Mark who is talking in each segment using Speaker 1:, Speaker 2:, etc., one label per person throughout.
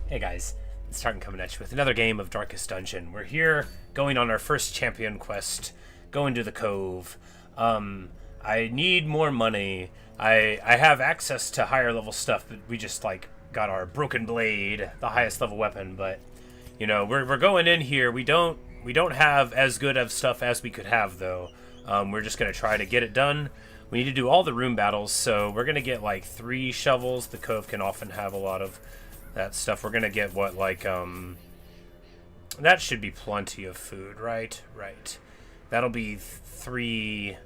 Speaker 1: Hey guys, it's Tartan coming at you with another game of Darkest Dungeon. We're here, going on our first champion quest, going to the Cove. I need more money. I have access to higher level stuff, but we just, got our Broken Blade, the highest level weapon, but, we're going in here. We don't have as good of stuff as we could have, though. We're just going to try to get it done. We need to do all the room battles, so we're going to get, 3 shovels. The Cove can often have a lot of that stuff. We're gonna get that should be plenty of food, right? Right. That'll be three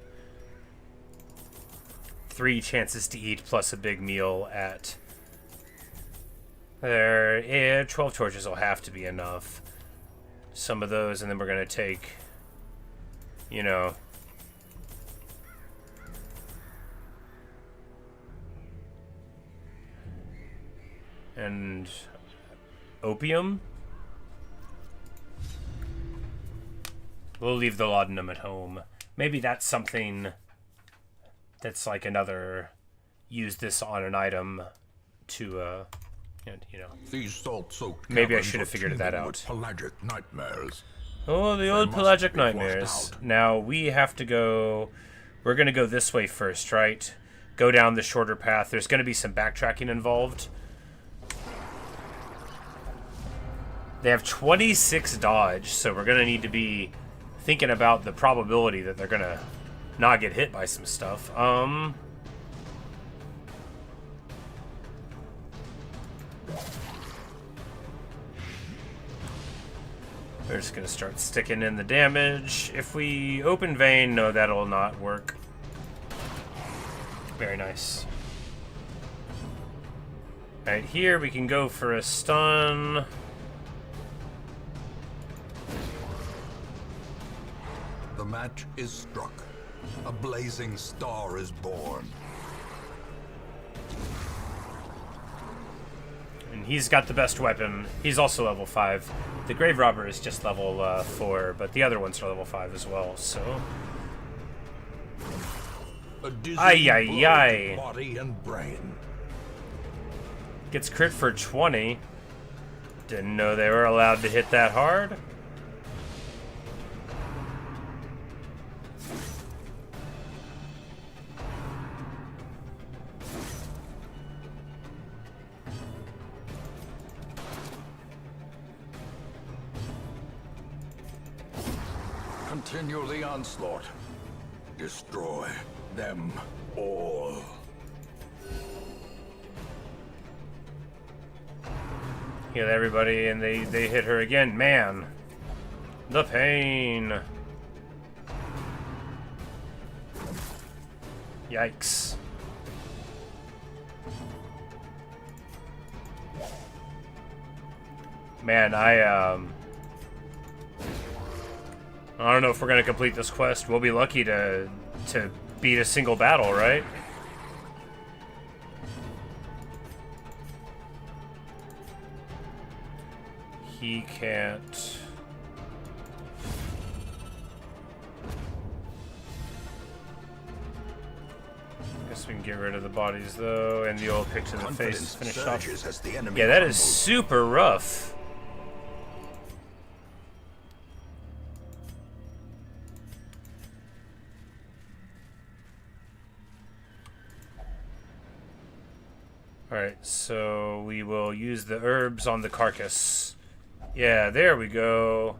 Speaker 1: chances to eat plus a big meal at there. Yeah, 12 torches will have to be enough. Some of those, and then we're gonna take, and opium. We'll leave the laudanum at home. Maybe that's something that's like another, use this on an item to,
Speaker 2: These salt-soaked
Speaker 1: maybe I should have figured that out.
Speaker 2: Pelagic nightmares.
Speaker 1: Oh, the old pelagic nightmares. Now we have to go, we're going to go this way first, right? Go down the shorter path. There's going to be some backtracking involved. They have 26 dodge, so we're going to need to be thinking about the probability that they're going to not get hit by some stuff. We're just going to start sticking in the damage. If we open vein, no, that'll not work. Very nice. Alright, here we can go for a stun.
Speaker 2: The match is struck. A blazing star is born.
Speaker 1: And he's got the best weapon. He's also level 5. The Grave Robber is just level 4, but the other ones are level 5 as well, so... Ay.
Speaker 2: Body and brain.
Speaker 1: Gets crit for 20. Didn't know they were allowed to hit that hard.
Speaker 2: Continue the onslaught. Destroy them all.
Speaker 1: Heal everybody, and they hit her again. Man, the pain. Yikes. Man, I don't know if we're gonna complete this quest. We'll be lucky to beat a single battle, right? He can't. Guess we can get rid of the bodies though, and the old pick to the face is finished off. Yeah, that is super rough. Alright, so we will use the herbs on the carcass. Yeah, there we go.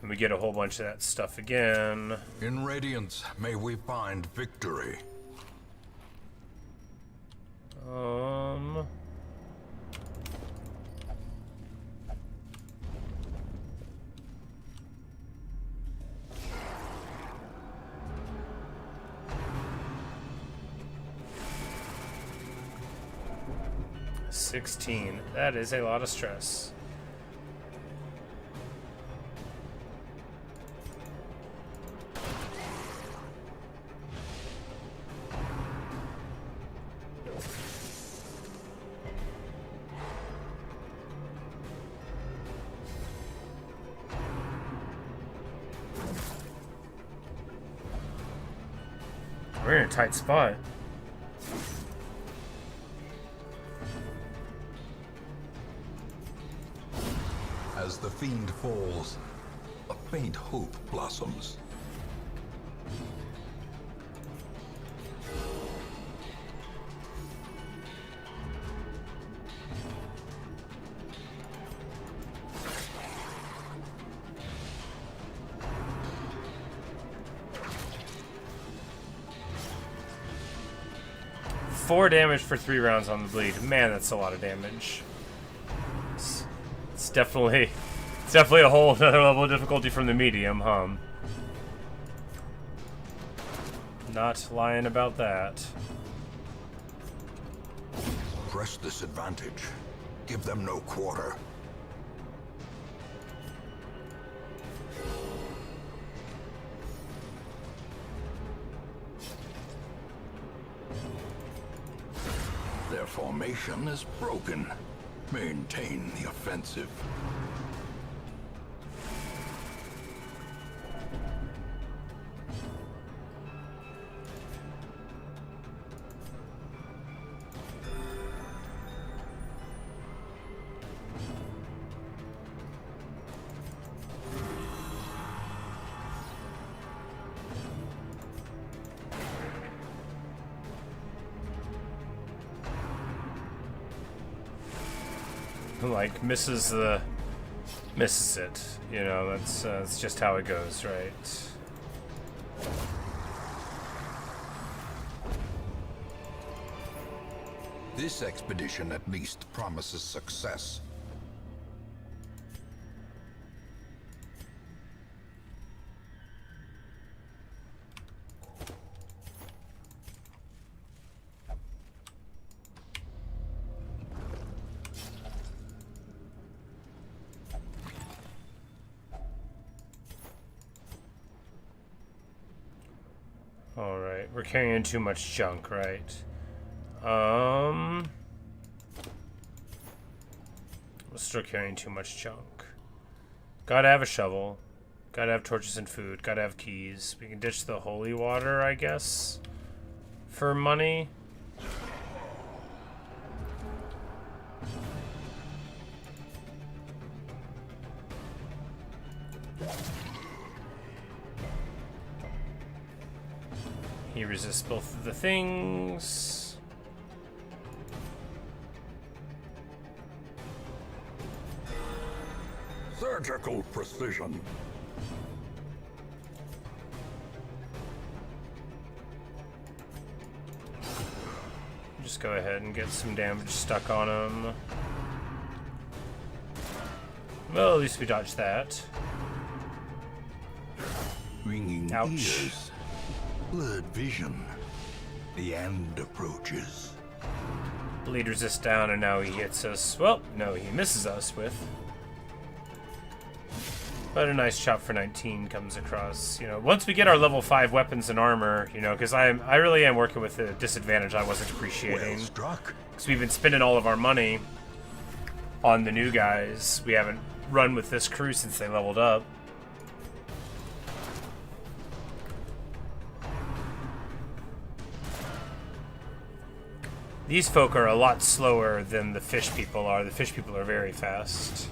Speaker 1: And we get a whole bunch of that stuff again.
Speaker 2: In Radiance, may we find victory.
Speaker 1: $16. That is a lot of stress. We're in a tight spot.
Speaker 2: As the fiend falls, a faint hope blossoms.
Speaker 1: Four damage for 3 rounds on the bleed. Man, that's a lot of damage. It's definitely a whole other level of difficulty from the medium, huh? Not lying about that.
Speaker 2: Press this advantage. Give them no quarter. Their formation is broken. Maintain the offensive.
Speaker 1: Like misses it, you know. That's just how it goes, right?
Speaker 2: This expedition at least promises success.
Speaker 1: Alright, we're carrying too much junk, right? We're still carrying too much junk. Gotta have a shovel. Gotta have torches and food. Gotta have keys. We can ditch the holy water, I guess, for money. He resists both of the things.
Speaker 2: Surgical precision.
Speaker 1: Just go ahead and get some damage stuck on him. Well, at least we dodged that.
Speaker 2: Ringing
Speaker 1: Ouch.
Speaker 2: ears. Blurred vision. The end approaches.
Speaker 1: Bleed resist down, and now he hits us. Well, no, he misses us with. But a nice chop for 19 comes across. You know, once we get our level 5 weapons and armor, you know, because I really am working with a disadvantage I wasn't appreciating.
Speaker 2: Well struck.
Speaker 1: Because we've been spending all of our money on the new guys. We haven't run with this crew since they leveled up. These folk are a lot slower than the fish people are. The fish people are very fast.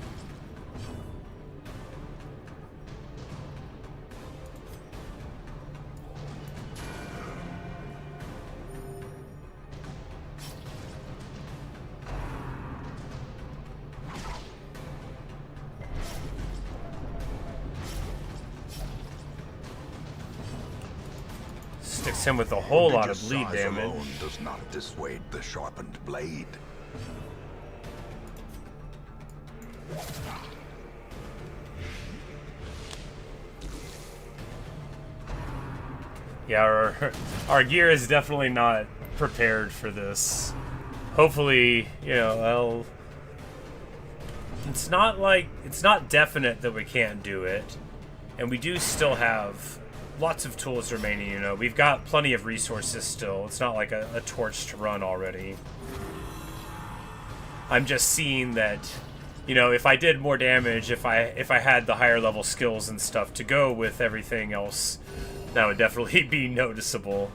Speaker 1: Sticks him with a whole lot of bleed
Speaker 2: Size
Speaker 1: damage.
Speaker 2: alone does not dissuade the sharpened blade.
Speaker 1: Yeah, our gear is definitely not prepared for this. Hopefully, you know, it's not definite that we can't do it. And we do still have lots of tools remaining, you know. We've got plenty of resources still. It's not like a torch to run already. I'm just seeing that, you know, if I did more damage, if I had the higher level skills and stuff to go with everything else, that would definitely be noticeable.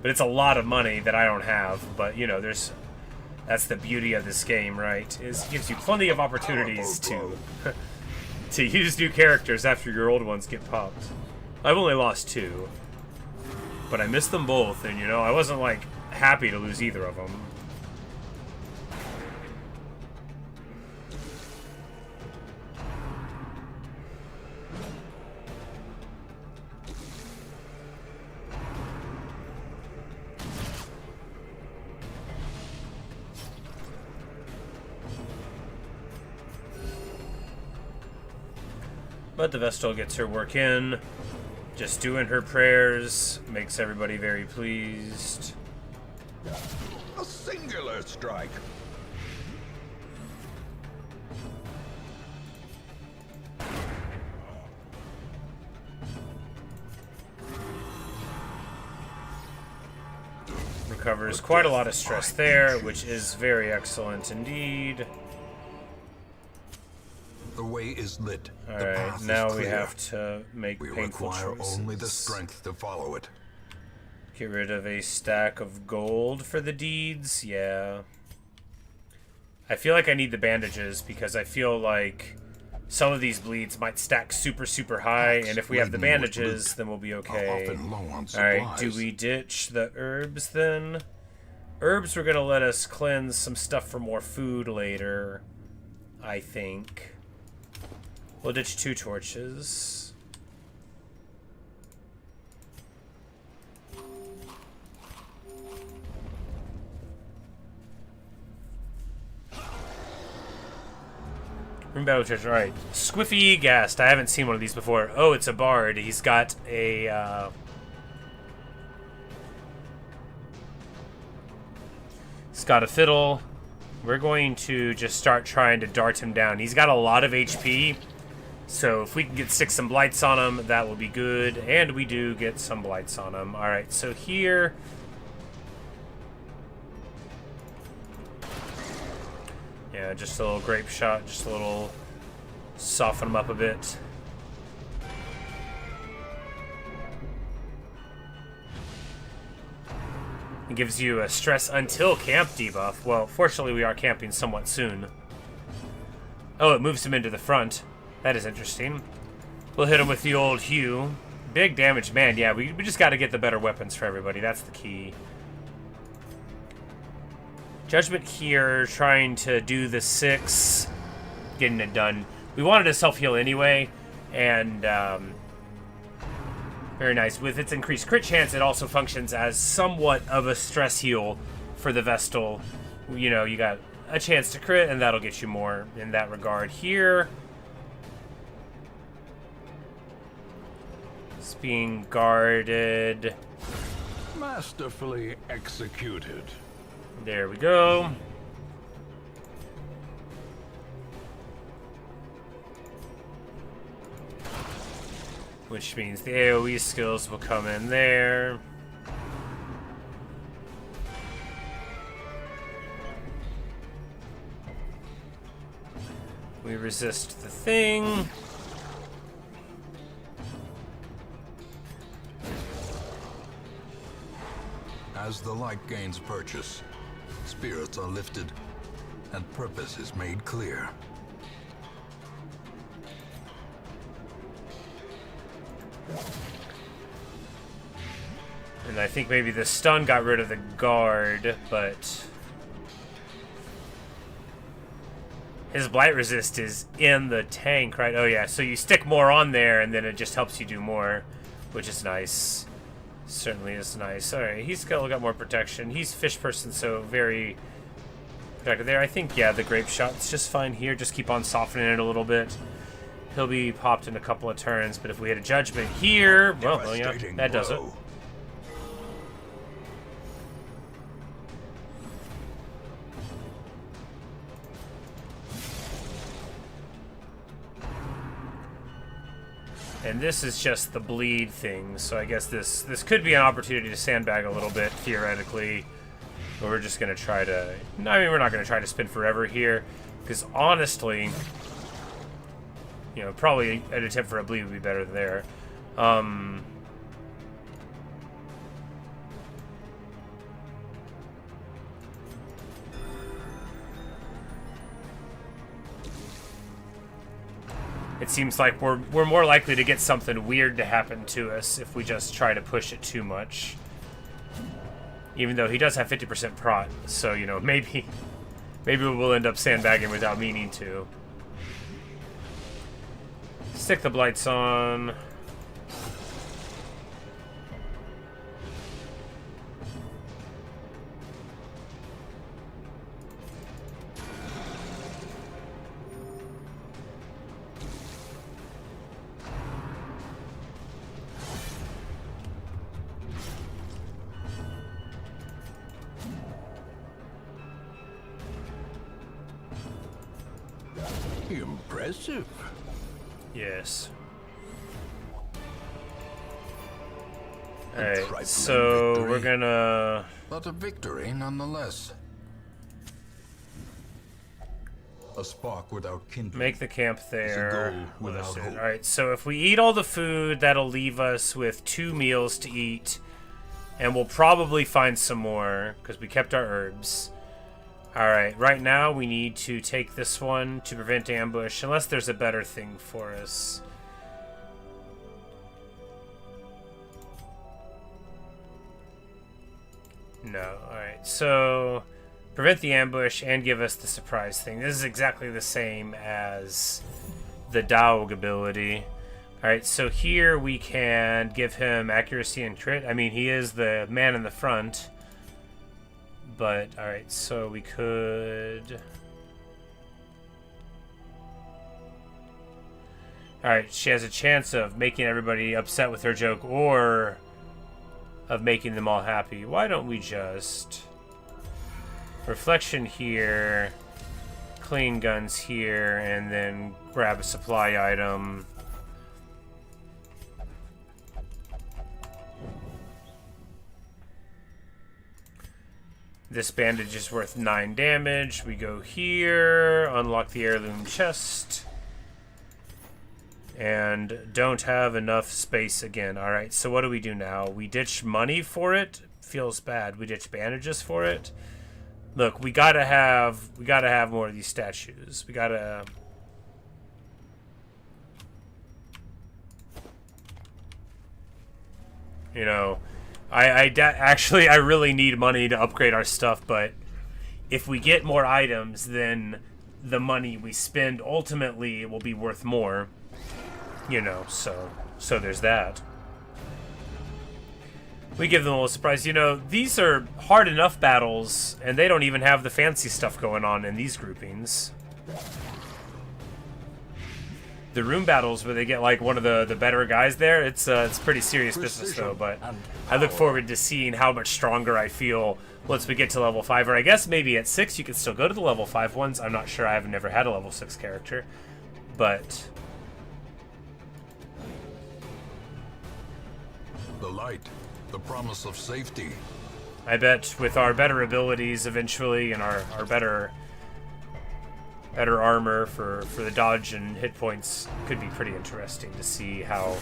Speaker 1: But it's a lot of money that I don't have. But, you know, that's the beauty of this game, right? Is it gives you plenty of opportunities to to use new characters after your old ones get popped. I've only lost 2. But I missed them both, and you know, I wasn't like happy to lose either of them. But the Vestal gets her work in. Just doing her prayers makes everybody very pleased.
Speaker 2: A singular strike.
Speaker 1: Recovers quite a lot of stress there, which is very excellent indeed.
Speaker 2: The way is lit.
Speaker 1: Alright, now we have to make
Speaker 2: we
Speaker 1: painful
Speaker 2: require
Speaker 1: choices.
Speaker 2: only the strength to follow it.
Speaker 1: Get rid of a stack of gold for the deeds, yeah. I feel like I need the bandages because I feel like some of these bleeds might stack super high, and if we have the bandages, then we'll be okay. Alright, do we ditch the herbs then? Herbs were gonna let us cleanse some stuff for more food later, I think. We'll ditch 2 torches. Room battle treasure. Alright. Squiffy Gast. I haven't seen one of these before. Oh, it's a bard. He's got a he's got a fiddle. We're going to just start trying to dart him down. He's got a lot of HP. So if we can get stick some blights on him, that will be good. And we do get some blights on him. Alright, so here... Yeah, just a little grape shot, just a little... soften him up a bit. It gives you a stress until camp debuff. Well, fortunately we are camping somewhat soon. Oh, it moves him into the front. That is interesting. We'll hit him with the old Hue. Big damage, man. Yeah, we just got to get the better weapons for everybody. That's the key. Judgment here, trying to do the 6. Getting it done. We wanted to self-heal anyway, and very nice. With its increased crit chance, it also functions as somewhat of a stress heal for the Vestal. You know, you got a chance to crit, and that'll get you more in that regard. Here, it's being guarded.
Speaker 2: Masterfully executed.
Speaker 1: There we go. Which means the AoE skills will come in there. We resist the thing.
Speaker 2: As the light gains purchase, spirits are lifted, and purpose is made clear.
Speaker 1: And I think maybe the stun got rid of the guard, but his blight resist is in the tank, right? Oh yeah, so you stick more on there and then it just helps you do more, which is nice. Certainly is nice. Alright, he's got more protection. He's fish person, so very protected there. I think, yeah, the grape shot's just fine here. Just keep on softening it a little bit. He'll be popped in a couple of turns, but if we hit a judgment here, well yeah, that does it. And this is just the bleed thing, so I guess this could be an opportunity to sandbag a little bit, theoretically. But we're just going to try to... I mean, we're not going to try to spin forever here, because honestly, you know, probably an attempt for a bleed would be better there. it seems like we're more likely to get something weird to happen to us if we just try to push it too much. Even though he does have 50% prot, so, you know, maybe we'll end up sandbagging without meaning to. Stick the blights on.
Speaker 2: Impressive.
Speaker 1: Yes. Alright, so
Speaker 2: victory,
Speaker 1: we're gonna...
Speaker 2: But a victory nonetheless. A spark without kindling.
Speaker 1: Make the camp there.
Speaker 2: Goal without hope.
Speaker 1: Alright, so if we eat all the food, that'll leave us with 2 meals to eat. And we'll probably find some more, because we kept our herbs. Alright, right now we need to take this one to prevent ambush, unless there's a better thing for us. No, alright, so prevent the ambush and give us the surprise thing. This is exactly the same as the Daog ability. Alright, so here we can give him accuracy and crit. I mean, he is the man in the front. But, alright, so we could... Alright, she has a chance of making everybody upset with her joke, or of making them all happy. Why don't we just... Reflection here, clean guns here, and then grab a supply item. This bandage is worth 9 damage. We go here, unlock the heirloom chest, and don't have enough space again. Alright, so what do we do now? We ditch money for it? Feels bad. We ditch bandages for it? Look, we gotta have more of these statues. We gotta... You know... Actually, I really need money to upgrade our stuff, but if we get more items, then the money we spend ultimately will be worth more. You know, so there's that. We give them a little surprise. You know, these are hard enough battles, and they don't even have the fancy stuff going on in these groupings. The room battles where they get like one of the better guys there, it's pretty serious business though, but I look forward to seeing how much stronger I feel once we get to level 5, or I guess maybe at 6 you can still go to the level 5 ones. I'm not sure, I have never had a level 6 character, but...
Speaker 2: The light, the promise of safety.
Speaker 1: I bet with our better abilities eventually, and our better armor for the dodge and hit points, could be pretty interesting to see how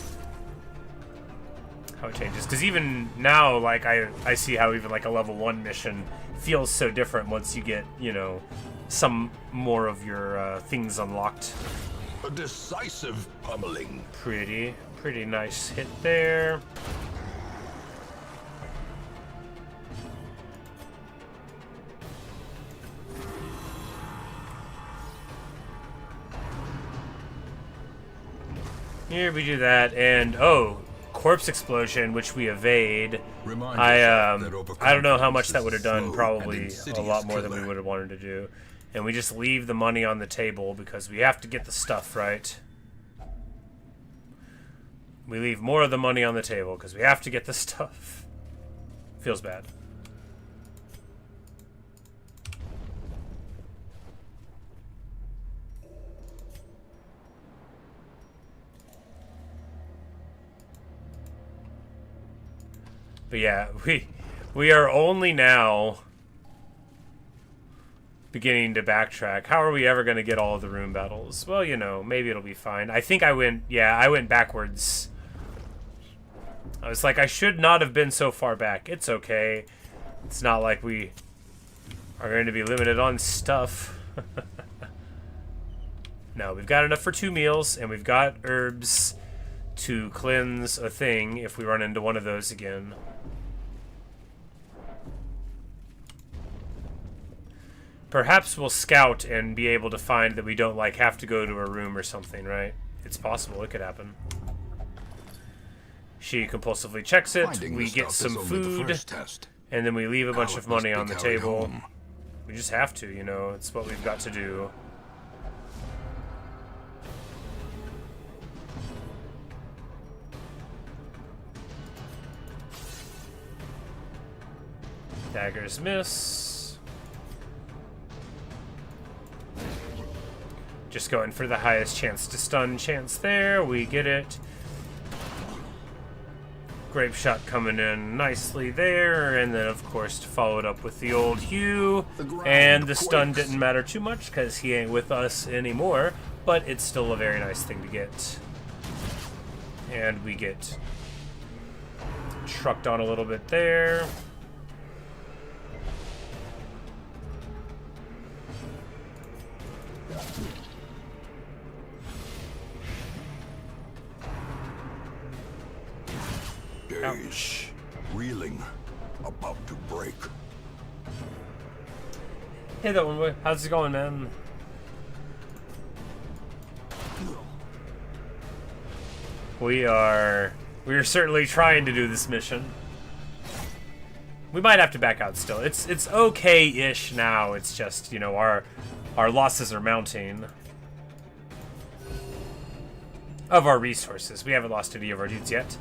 Speaker 1: it changes. Because even now, like, I see how even like a level 1 mission feels so different once you get, you know, some more of your things unlocked.
Speaker 2: A decisive pummeling.
Speaker 1: Pretty nice hit there. Here we do that, and oh, corpse explosion, which we evade. I don't know how much that would have done. Probably a lot more than we would have wanted to do. And we just leave the money on the table because we have to get the stuff, right? We leave more of the money on the table because we have to get the stuff. Feels bad. But yeah, we are only now beginning to backtrack. How are we ever going to get all of the room battles? Well, you know, maybe it'll be fine. I think I went backwards. I was like, I should not have been so far back. It's okay. It's not like we are going to be limited on stuff. No, we've got enough for 2 meals, and we've got herbs to cleanse a thing if we run into one of those again. Perhaps we'll scout and be able to find that we don't, like, have to go to a room or something, right? It's possible. It could happen. She compulsively checks it. We get some food, and then we leave a bunch of money on the table. We just have to, you know. It's what we've got to do. Daggers miss. Just going for the highest chance to stun chance there. We get it. Grape shot coming in nicely there. And then, of course, to follow it up with the old Hugh. And the stun didn't matter too much because he ain't with us anymore. But it's still a very nice thing to get. And we get trucked on a little bit there.
Speaker 2: Ouch. Reeling, about to break.
Speaker 1: Hey, that one boy. How's it going, man? We're certainly trying to do this mission. We might have to back out still. It's okay-ish now. It's just, you know, our losses are mounting. Of our resources. We haven't lost any of our dudes yet.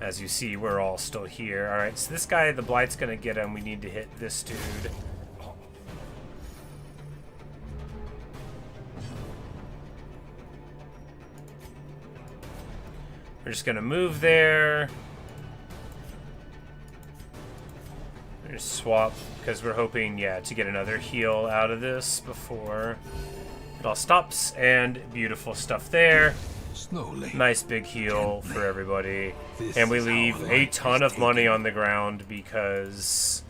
Speaker 1: As you see, we're all still here. Alright, so this guy, the Blight's gonna get him. We need to hit this dude. We're just gonna move there. Just swap, because we're hoping, yeah, to get another heal out of this before it all stops. And beautiful stuff there.
Speaker 2: Slowly.
Speaker 1: Nice big heal for everybody. And we leave a ton of money on the ground because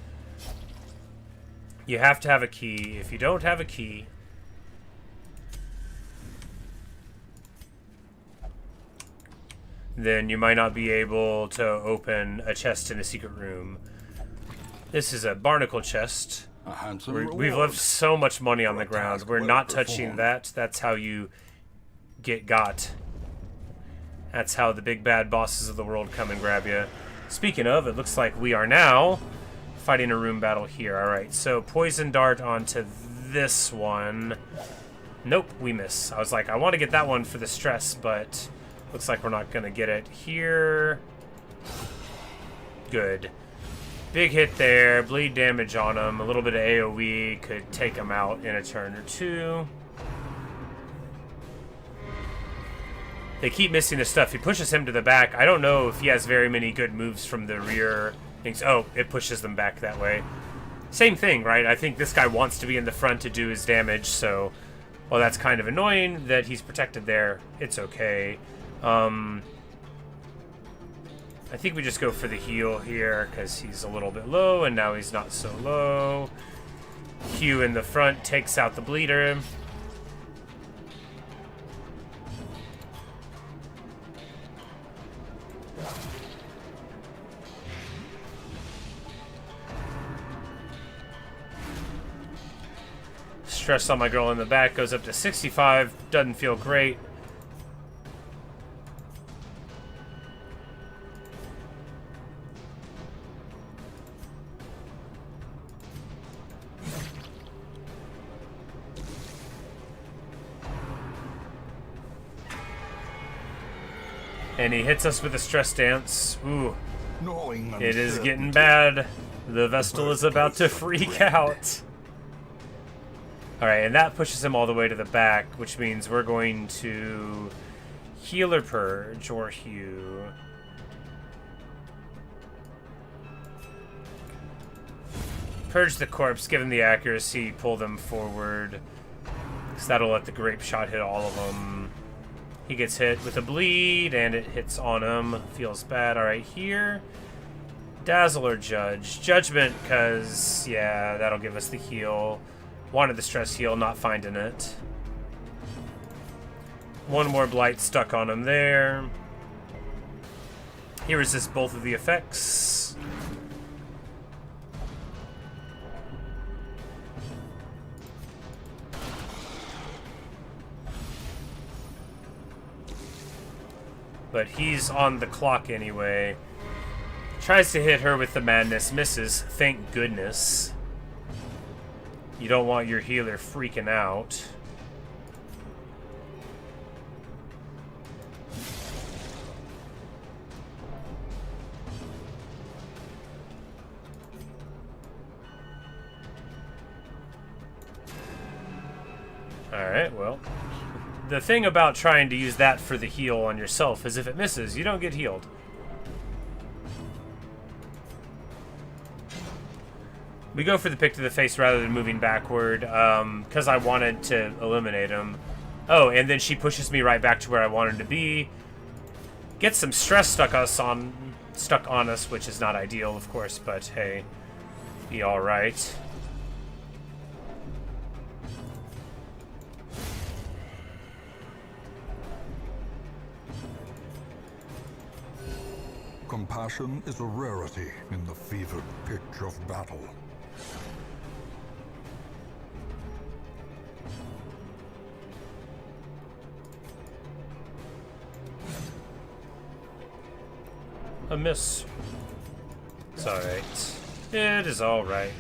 Speaker 1: you have to have a key. If you don't have a key, then you might not be able to open a chest in a secret room. This is a barnacle chest. We've left so much money on the ground. We're not touching that. That's how you get got. That's how the big bad bosses of the world come and grab you. Speaking of, it looks like we are now fighting a room battle here. Alright, so poison dart onto this one. Nope, we miss. I was like, I want to get that one for the stress, but looks like we're not going to get it here. Good. Big hit there. Bleed damage on him. A little bit of AoE could take him out in a turn or two. They keep missing his stuff. He pushes him to the back. I don't know if he has very many good moves from the rear things. Oh, it pushes them back that way. Same thing, right? I think this guy wants to be in the front to do his damage, so while that's kind of annoying that he's protected there, it's okay. I think we just go for the heal here because he's a little bit low, and now he's not so low. Q in the front takes out the bleeder. Stress on my girl in the back goes up to 65. Doesn't feel great. And he hits us with a stress dance. Ooh. It is getting bad. The Vestal is about to freak out. Alright, and that pushes him all the way to the back, which means we're going to Healer Purge or Hew. Purge the corpse, give him the accuracy, pull them forward. Because that'll let the grape shot hit all of them. He gets hit with a bleed, and it hits on him. Feels bad. Alright, here. Dazzle or Judge. Judgment, because, yeah, that'll give us the heal. Wanted the stress heal, not finding it. One more blight stuck on him there. He resists both of the effects. But he's on the clock anyway. Tries to hit her with the madness, misses, thank goodness. You don't want your healer freaking out. Alright, well. The thing about trying to use that for the heal on yourself is if it misses, you don't get healed. We go for the pick to the face rather than moving backward, because I wanted to eliminate him. Oh, and then she pushes me right back to where I wanted to be. Gets some stress stuck on us, which is not ideal, of course, but hey, be alright.
Speaker 2: Compassion is a rarity in the fevered pitch of battle.
Speaker 1: A miss. It's alright. It is alright.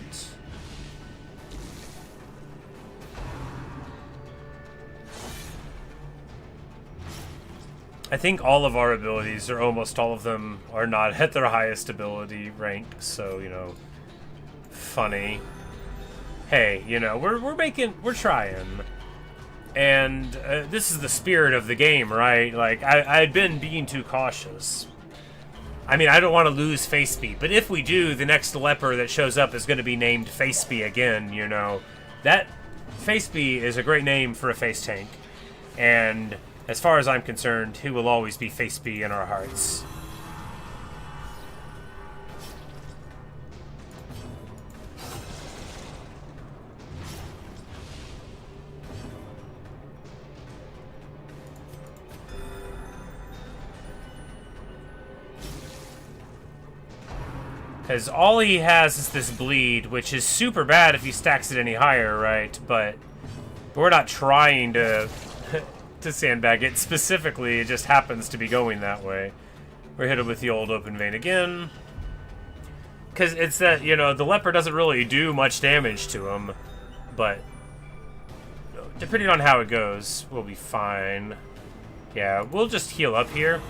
Speaker 1: I think all of our abilities, or almost all of them, are not at their highest ability rank, so, you know, funny. Hey, you know, we're trying. And this is the spirit of the game, right? Like, I'd been being too cautious. I mean, I don't want to lose Faceby, but if we do, the next leper that shows up is going to be named Faceby again, you know. That Faceby is a great name for a face tank, and as far as I'm concerned, he will always be Faceby in our hearts. Because all he has is this bleed, which is super bad if he stacks it any higher, right? But we're not trying to to sandbag it. Specifically, it just happens to be going that way. We're hit with the old open vein again. Because it's that, you know, the leper doesn't really do much damage to him. But depending on how it goes, we'll be fine. Yeah, we'll just heal up here.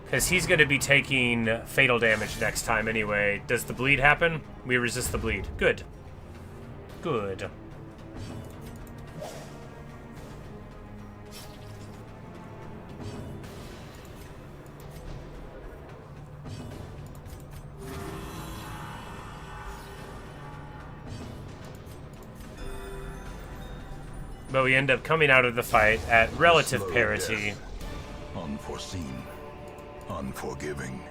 Speaker 1: Because he's going to be taking fatal damage next time anyway. Does the bleed happen? We resist the bleed. Good. Good. But we end up coming out of the fight at relative parity.
Speaker 2: Death. Unforeseen. Unforgiving.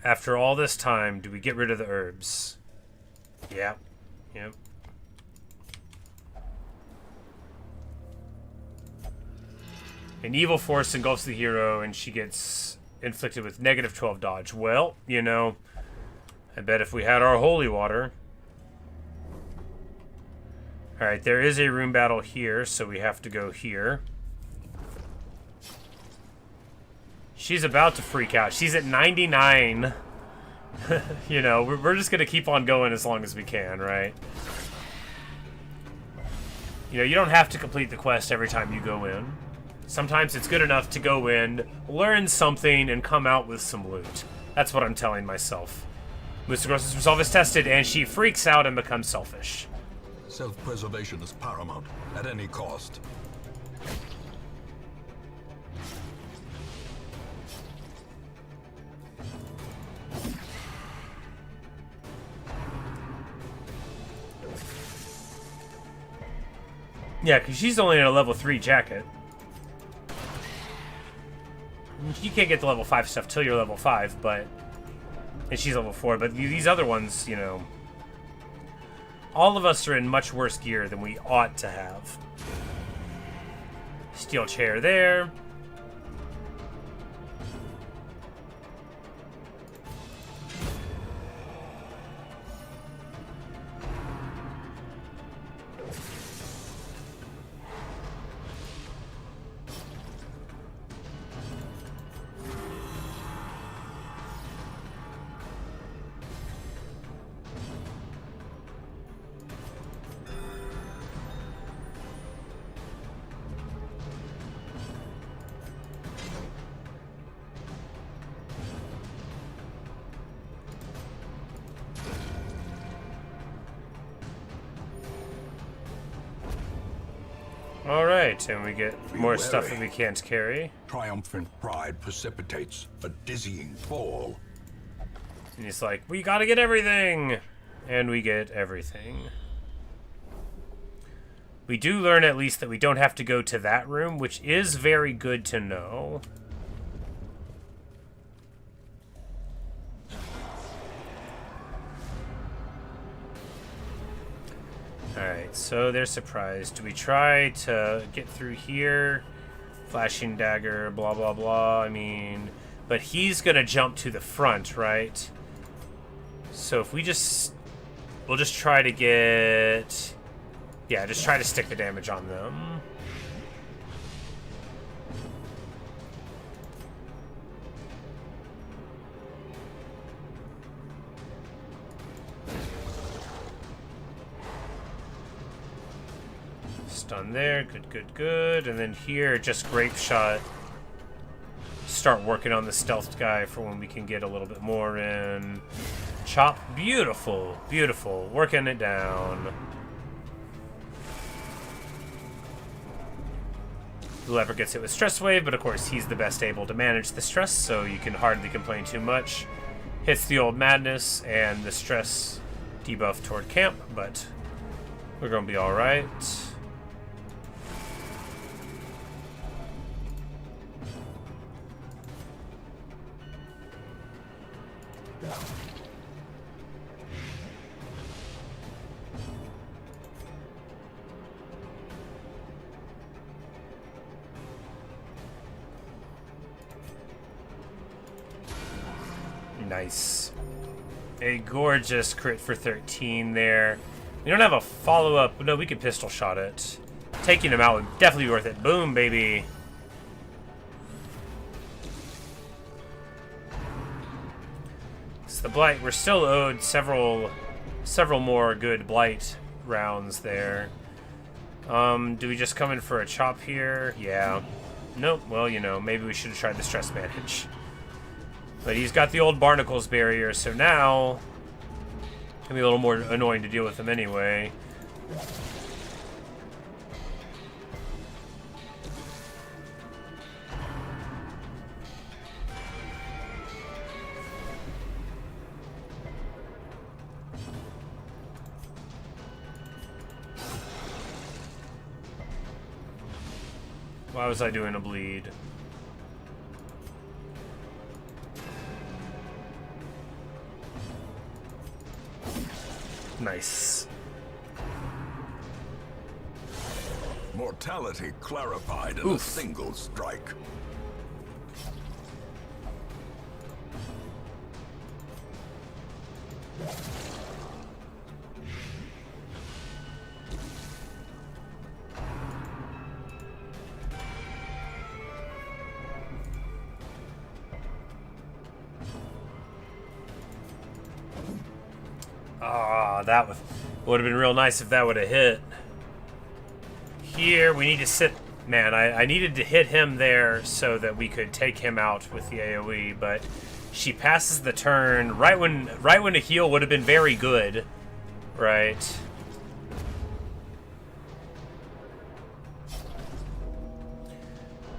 Speaker 1: After all this time, do we get rid of the herbs? Yep. Yep. An evil force engulfs the hero, and she gets inflicted with -12 dodge. Well, you know, I bet if we had our holy water... Alright, there is a room battle here, so we have to go here. She's about to freak out. She's at 99. You know, we're just going to keep on going as long as we can, right? You know, you don't have to complete the quest every time you go in. Sometimes it's good enough to go in, learn something, and come out with some loot. That's what I'm telling myself. Musagrosa's resolve is tested, and she freaks out and becomes selfish.
Speaker 2: Self-preservation is paramount, at any cost.
Speaker 1: Yeah, because she's only in a level 3 jacket. You can't get the level 5 stuff till you're level 5, but And she's level 4, but these other ones, you know... All of us are in much worse gear than we ought to have. Steel chair there. Alright, and we get more stuff that we can't carry.
Speaker 2: Triumphant pride precipitates a dizzying fall.
Speaker 1: And he's like, we gotta get everything! And we get everything. We do learn at least that we don't have to go to that room, which is very good to know. Alright, so they're surprised. Do we try to get through here? Flashing dagger, blah, blah, blah. I mean, but he's gonna jump to the front, right? So if we just... We'll just try to get... Yeah, just try to stick the damage on them. Stun there, good, good, good. And then here, just grape shot. Start working on the stealth guy for when we can get a little bit more in. Chop, beautiful, beautiful. Working it down. The leopard gets hit with stress wave, but of course he's the best able to manage the stress, so you can hardly complain too much. Hits the old madness and the stress debuff toward camp, but we're gonna be alright. Nice. A gorgeous crit for 13 there. We don't have a follow-up. No, we could pistol shot it. Taking him out would definitely be worth it. Boom, baby. It's the Blight. We're still owed several more good Blight rounds there. Do we just come in for a chop here? Yeah. Nope. Well, you know, maybe we should have tried the stress manage. But he's got the old barnacles barrier, so now it can be a little more annoying to deal with him anyway. Why was I doing a bleed? Nice.
Speaker 2: Mortality clarified in a single strike.
Speaker 1: That would have been real nice if that would have hit. Here, we need to sit... Man, I needed to hit him there so that we could take him out with the AoE, but she passes the turn right when a heal would have been very good. Right.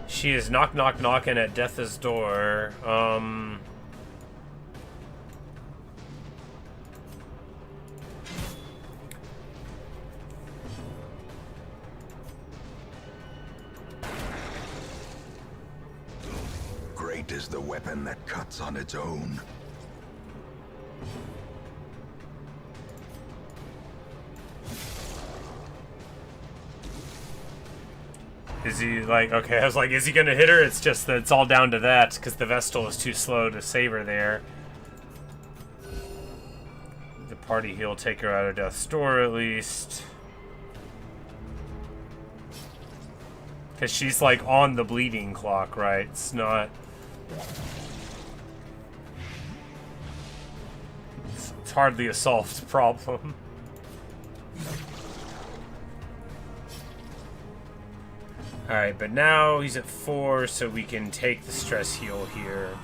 Speaker 1: She is knocking at death's door.
Speaker 2: Great is the weapon that cuts on its own.
Speaker 1: Is he like, okay, I was like, is he gonna hit her? It's just that it's all down to that, because the Vestal is too slow to save her there. The party heal take her out of death's door at least. Because she's like on the bleeding clock, right? It's not... It's hardly a solved problem. Alright, but now he's at 4, so we can take the stress heal here.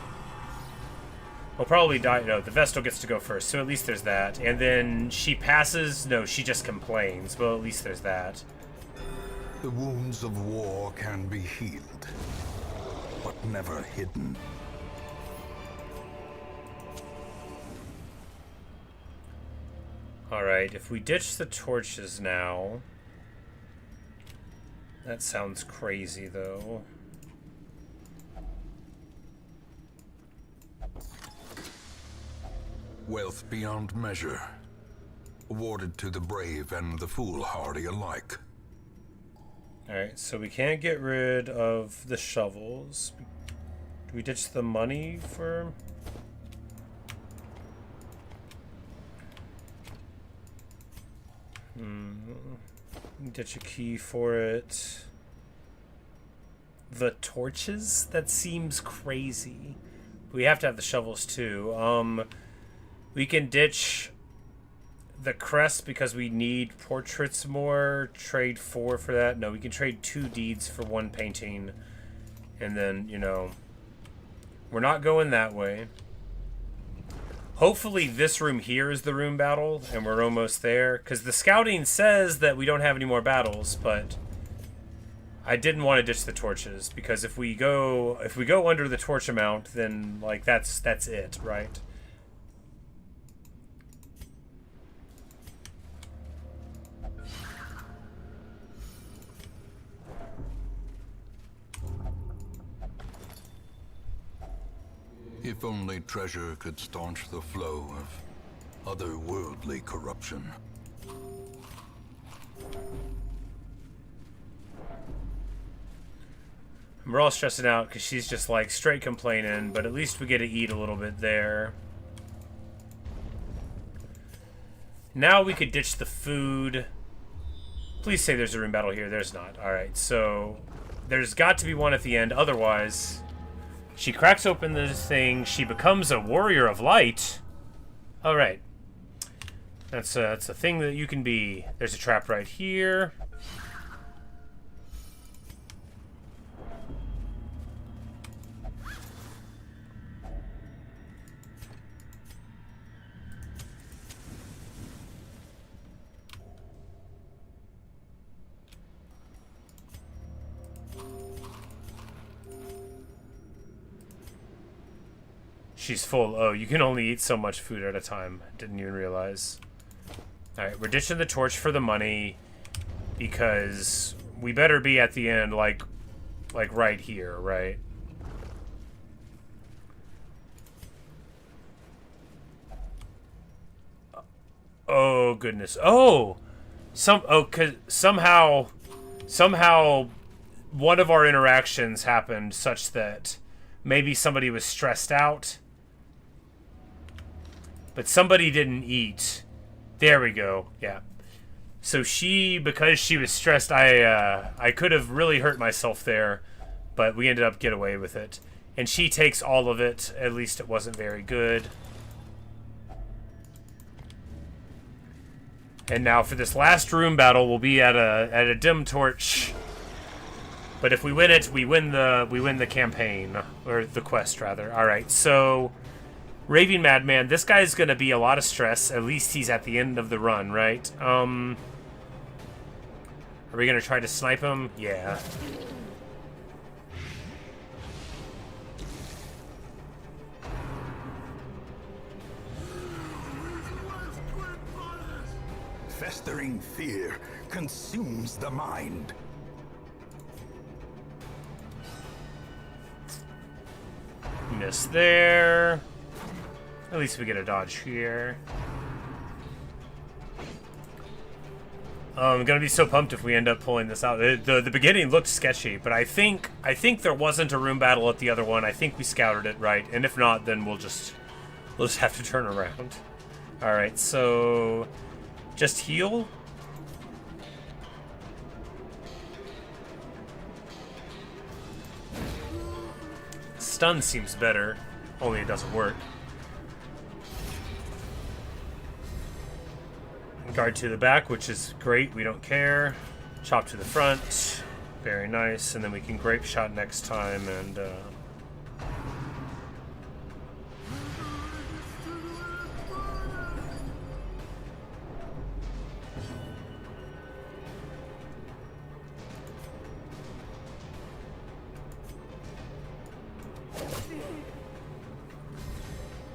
Speaker 1: We'll probably die. No, the Vestal gets to go first, so at least there's that. And then she passes. No, she just complains. Well, at least there's that.
Speaker 2: The wounds of war can be healed, but never hidden.
Speaker 1: Alright, if we ditch the torches now... That sounds crazy, though.
Speaker 2: Wealth beyond measure, awarded to the brave and the foolhardy alike.
Speaker 1: Alright, so we can't get rid of the shovels. Do we ditch the money for... Ditch a key for it. The torches? That seems crazy. We have to have the shovels too. We can ditch the crest because we need portraits more. Trade 4 for that. No, we can trade 2 deeds for 1 painting. And then, you know, we're not going that way. Hopefully this room here is the room battle, and we're almost there. Because the scouting says that we don't have any more battles, but I didn't want to ditch the torches, because if we go under the torch amount, then like that's it, right?
Speaker 2: If only treasure could staunch the flow of otherworldly corruption.
Speaker 1: We're all stressing out because she's just like straight complaining, but at least we get to eat a little bit there. Now we could ditch the food. Please say there's a room battle here. There's not. Alright, so there's got to be one at the end. Otherwise, she cracks open this thing. She becomes a warrior of light. Alright. That's a thing that you can be. There's a trap right here. She's full. Oh, you can only eat so much food at a time. Didn't even realize. Alright, we're ditching the torch for the money because we better be at the end, like right here, right? Oh, goodness. Oh! Cause somehow one of our interactions happened such that maybe somebody was stressed out. But somebody didn't eat. There we go. Yeah. So because she was stressed, I could have really hurt myself there, but we ended up get away with it. And she takes all of it. At least it wasn't very good. And now for this last room battle, we'll be at a dim torch. But if we win it, we win the campaign, or the quest rather. All right, so Raving Madman, this guy's gonna be a lot of stress. At least he's at the end of the run, right? Are we gonna try to snipe him? Yeah.
Speaker 2: Festering fear consumes the mind.
Speaker 1: Miss there. At least we get a dodge here. I'm gonna be so pumped if we end up pulling this out. The beginning looked sketchy, but I think there wasn't a room battle at the other one. I think we scouted it right, and if not, then we'll just have to turn around. All right, so just heal. Stun seems better, only it doesn't work. Guard to the back, which is great, we don't care. Chop to the front, very nice, and then we can grape shot next time, and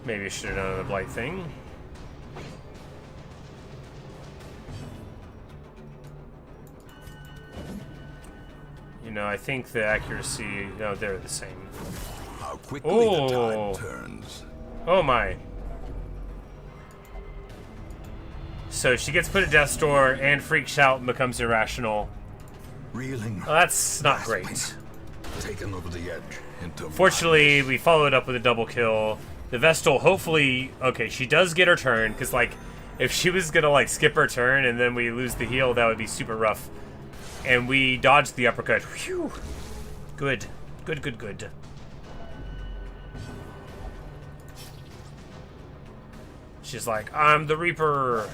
Speaker 1: maybe I should have done the blight thing. You know, I think the accuracy... No, they're the same.
Speaker 2: How quickly the tide turns.
Speaker 1: Oh my. So she gets put at death's door and freaks out and becomes irrational.
Speaker 2: Reeling.
Speaker 1: Well, that's not great.
Speaker 2: Taken over the edge into
Speaker 1: Fortunately, we followed up with a double kill. The Vestal, hopefully... Okay, she does get her turn, because, like, if she was gonna, like, skip her turn and then we lose the heal, that would be super rough. And we dodged the uppercut. Phew. Good. Good, good, good. She's like, I'm the Reaper.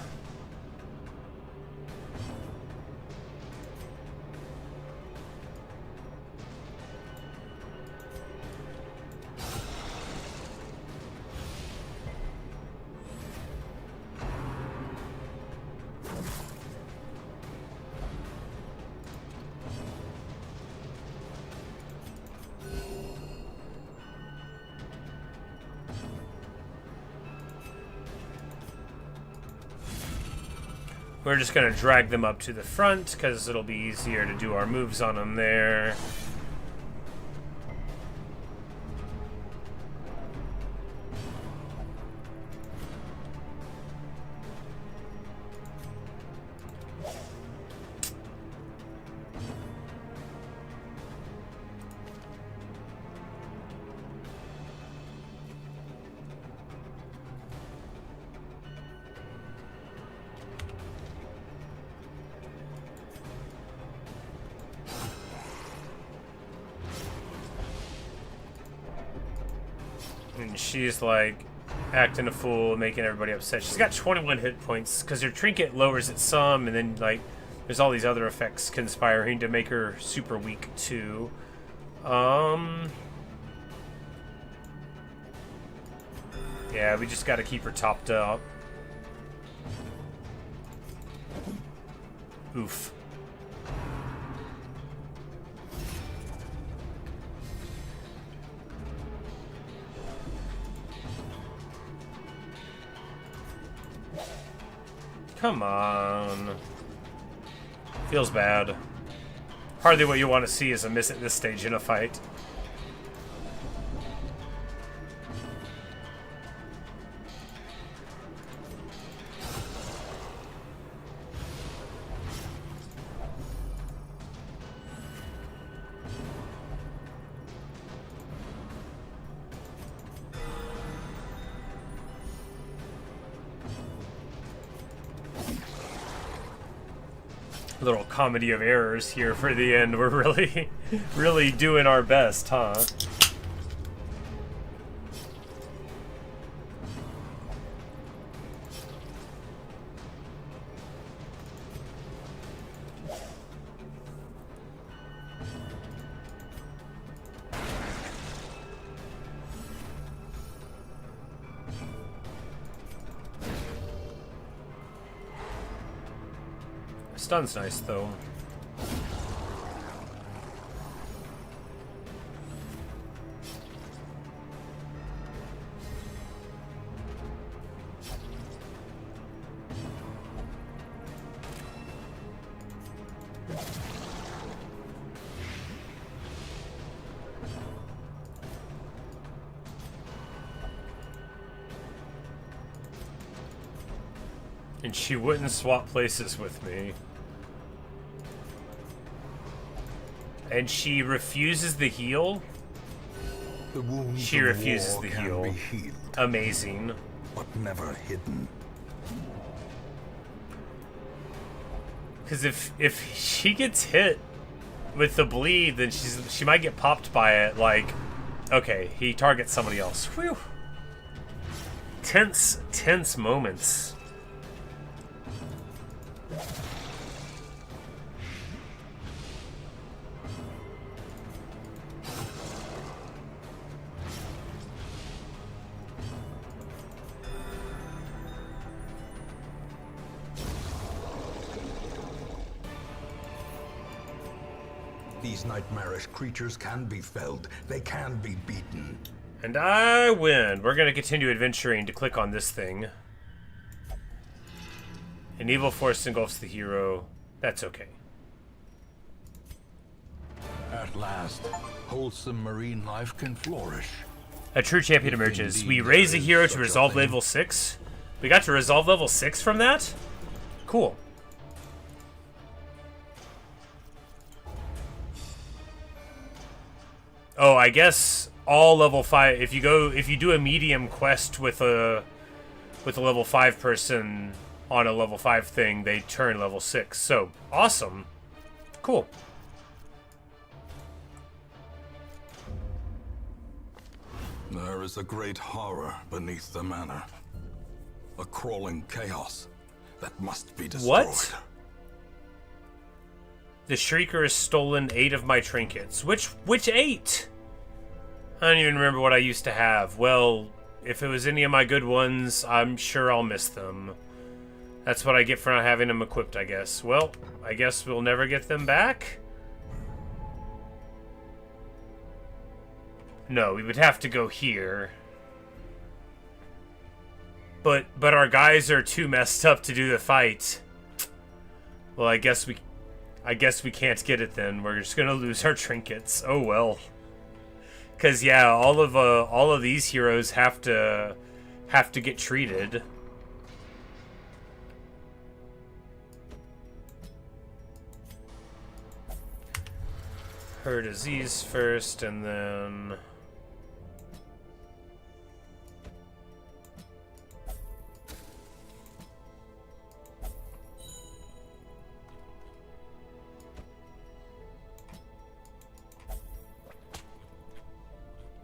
Speaker 1: We're just going to drag them up to the front because it'll be easier to do our moves on them there. And she's like acting a fool, making everybody upset. She's got 21 hit points because her trinket lowers it some, and then like there's all these other effects conspiring to make her super weak too. Yeah, we just got to keep her topped up. Oof. Come on. Feels bad. Hardly what you want to see is a miss at this stage in a fight. Little comedy of errors here for the end. We're really, really doing our best, huh? Stun's nice, though. And she wouldn't swap places with me. And she refuses the heal?
Speaker 2: The wounds
Speaker 1: She
Speaker 2: of
Speaker 1: refuses
Speaker 2: war
Speaker 1: the
Speaker 2: can
Speaker 1: heal.
Speaker 2: be healed,
Speaker 1: Amazing.
Speaker 2: but never hidden.
Speaker 1: Because if she gets hit with the bleed, then she might get popped by it. Like, okay, he targets somebody else. Whew. Tense moments.
Speaker 2: These nightmarish creatures can be felled. They can be beaten.
Speaker 1: And I win. We're going to continue adventuring to click on this thing. An evil force engulfs the hero. That's okay.
Speaker 2: At last, wholesome marine life can flourish.
Speaker 1: A true champion emerges. We raise a hero to resolve level 6. We got to resolve level 6 from that? Cool. Oh, I guess all level 5. If you do a medium quest with a level 5 person on a level 5 thing, they turn level 6. So awesome. Cool.
Speaker 2: There is a great horror beneath the manor. A crawling chaos that must be destroyed.
Speaker 1: What? The Shrieker has stolen 8 of my trinkets. Which 8? I don't even remember what I used to have. Well, if it was any of my good ones, I'm sure I'll miss them. That's what I get for not having them equipped, I guess. Well, I guess we'll never get them back? No, we would have to go here. But our guys are too messed up to do the fight. Well, I guess we can't get it then. We're just gonna lose our trinkets. Oh well. Cause yeah, all of these heroes have to get treated. Her disease first, and then.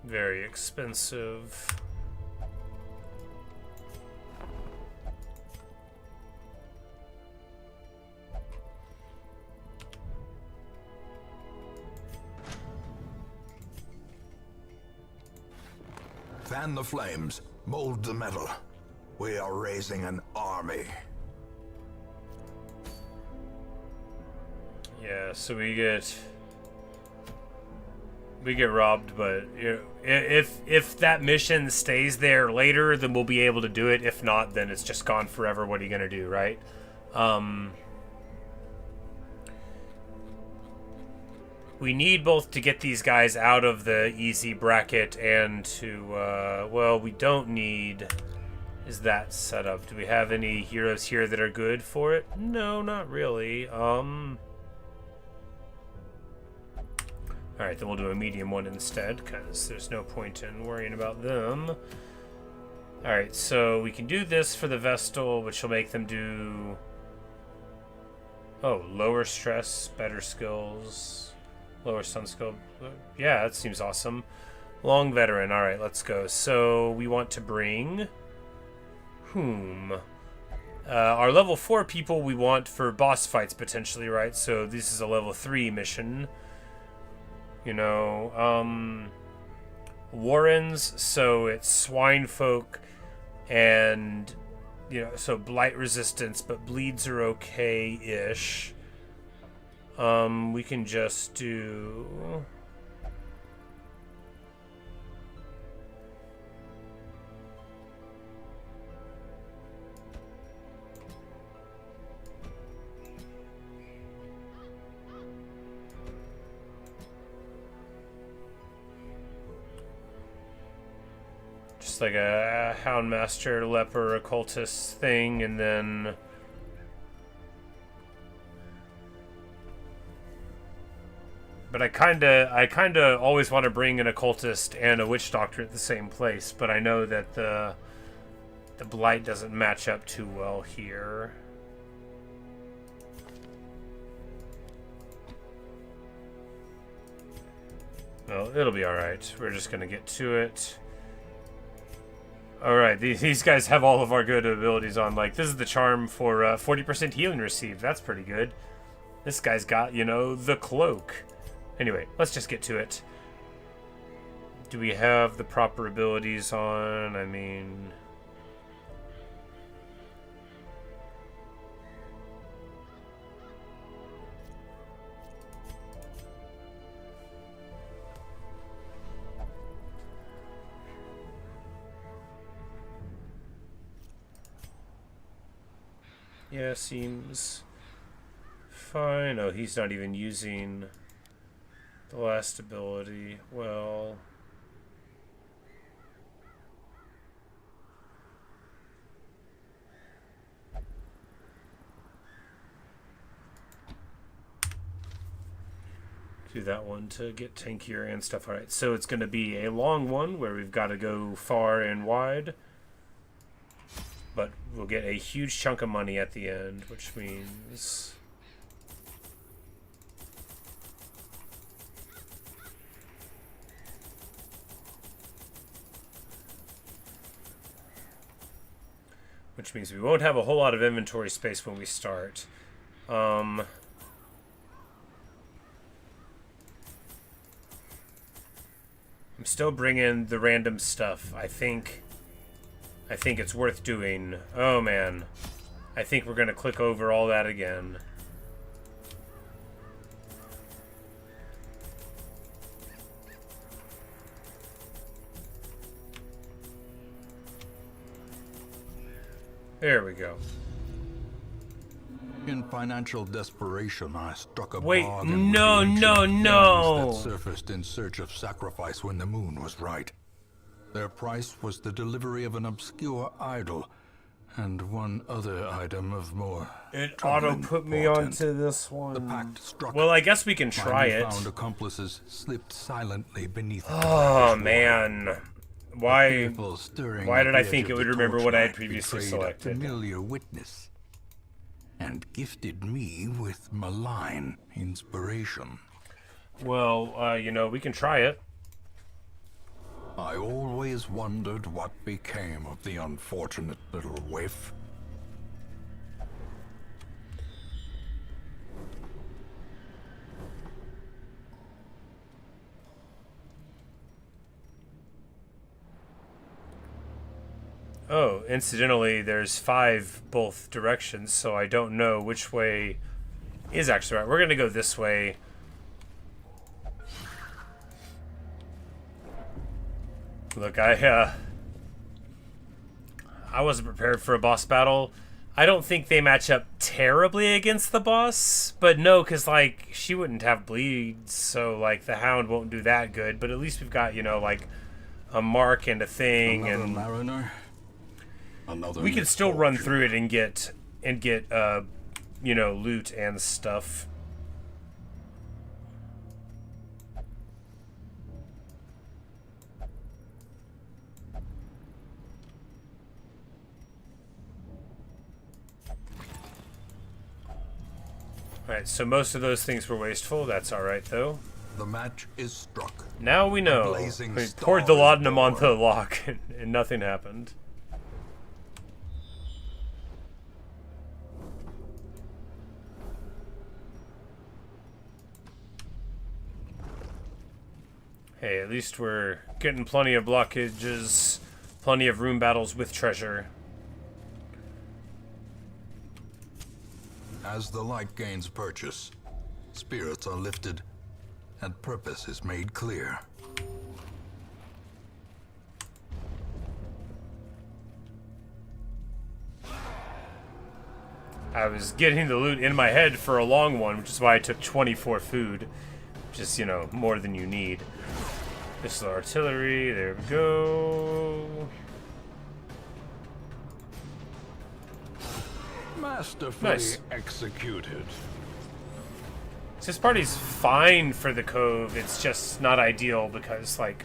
Speaker 1: Very expensive.
Speaker 2: Fan the flames, mold the metal. We are raising an army.
Speaker 1: Yeah, so we get robbed, but you know, if that mission stays there later, then we'll be able to do it. If not, then it's just gone forever. What are you gonna do, right? We need both to get these guys out of the easy bracket and to well, we don't need. Is that set up? Do we have any heroes here that are good for it? No, not really. Alright, then we'll do a medium one instead, because there's no point in worrying about them. Alright, so we can do this for the Vestal, which will make them do... Oh, lower stress, better skills, lower stun skill. Yeah, that seems awesome. Long veteran, alright, let's go. So, we want to bring... Whom? Our level 4 people we want for boss fights, potentially, right? So, this is a level 3 mission. You know, Warrens, so it's swine folk, and, you know, so blight resistance, but bleeds are okay-ish. We can just do... like a Houndmaster, Leper, Occultist thing, and then But I kinda always want to bring an occultist and a witch doctor at the same place. But I know that the blight doesn't match up too well here. Well, it'll be all right. We're just gonna get to it. All right, these guys have all of our good abilities on. Like, this is the charm for 40% healing received. That's pretty good. This guy's got, you know, the cloak. Anyway, let's just get to it. Do we have the proper abilities on? I mean... Yeah, seems fine. Oh, he's not even using the last ability. Well... do that one to get tankier and stuff. Alright, so it's going to be a long one where we've got to go far and wide. But we'll get a huge chunk of money at the end, which means... which means we won't have a whole lot of inventory space when we start. I'm still bringing the random stuff. I think it's worth doing. Oh man, I think we're gonna click over all that again. There we go.
Speaker 2: In financial desperation, I struck a
Speaker 1: Wait,
Speaker 2: bargain
Speaker 1: no,
Speaker 2: with the ancient
Speaker 1: no,
Speaker 2: fairies
Speaker 1: no.
Speaker 2: that surfaced in search of sacrifice when the moon was right. Their price was the delivery of an obscure idol and one other item of more.
Speaker 1: It
Speaker 2: troubling
Speaker 1: auto put me
Speaker 2: portent.
Speaker 1: onto this one.
Speaker 2: The pact struck.
Speaker 1: Well, I guess we can
Speaker 2: My
Speaker 1: try it.
Speaker 2: newfound accomplices slipped silently beneath.
Speaker 1: Oh man, why did I think it would remember what I had previously selected?
Speaker 2: A familiar witness and gifted me with malign inspiration.
Speaker 1: Well, you know, we can try it.
Speaker 2: I always wondered what became of the unfortunate little waif.
Speaker 1: Oh, incidentally, there's 5 both directions, so I don't know which way is actually right. We're gonna go this way. Look, I wasn't prepared for a boss battle. I don't think they match up terribly against the boss, but no, because, like, she wouldn't have bleeds, so, like, the Hound won't do that good, but at least we've got, you know, like, a mark and a thing,
Speaker 2: Another
Speaker 1: and...
Speaker 2: mariner? Another
Speaker 1: we can still run
Speaker 2: misfortune.
Speaker 1: through it and get you know, loot and stuff. Alright, so most of those things were wasteful. That's alright, though.
Speaker 2: The match is struck.
Speaker 1: Now we know.
Speaker 2: blazing
Speaker 1: We
Speaker 2: star
Speaker 1: poured the
Speaker 2: is
Speaker 1: laudanum
Speaker 2: born.
Speaker 1: onto the lock, and nothing happened. Hey, at least we're getting plenty of blockages, plenty of room battles with treasure.
Speaker 2: As the light gains purchase, spirits are lifted, and purpose is made clear.
Speaker 1: I was getting the loot in my head for a long one, which is why I took 24 food. Just, you know, more than you need. Missile artillery, there we go.
Speaker 2: Masterfully
Speaker 1: Nice.
Speaker 2: executed.
Speaker 1: It's this party's fine for the Cove. It's just not ideal because, like,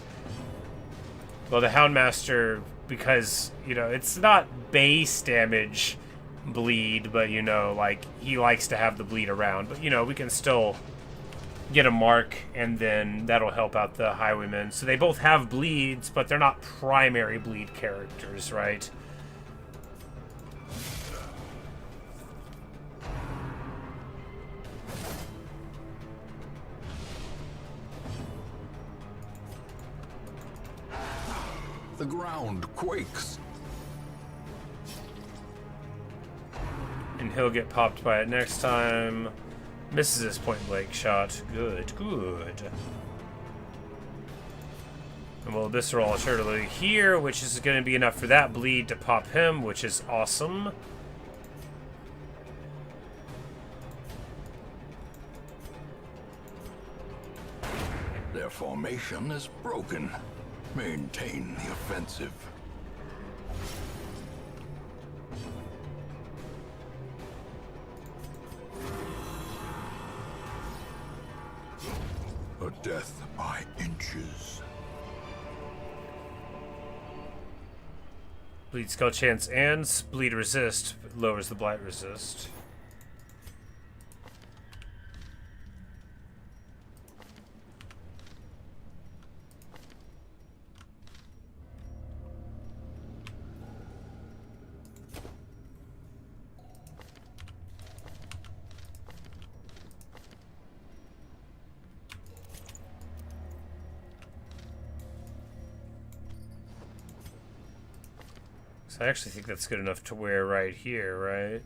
Speaker 1: well, the Houndmaster, because, you know, it's not base damage bleed, but, you know, like, he likes to have the bleed around. But, you know, we can still get a mark, and then that'll help out the Highwaymen. So they both have bleeds, but they're not primary bleed characters, right?
Speaker 2: The ground quakes.
Speaker 1: And he'll get popped by it next time. Misses his point-blank shot. Good, good. And we'll Visceral Artillery here, which is going to be enough for that bleed to pop him, which is awesome.
Speaker 2: Their formation is broken. Maintain the offensive. A death by inches.
Speaker 1: Bleed skill chance and bleed resist lowers the blight resist. So I actually think that's good enough to wear right here, right?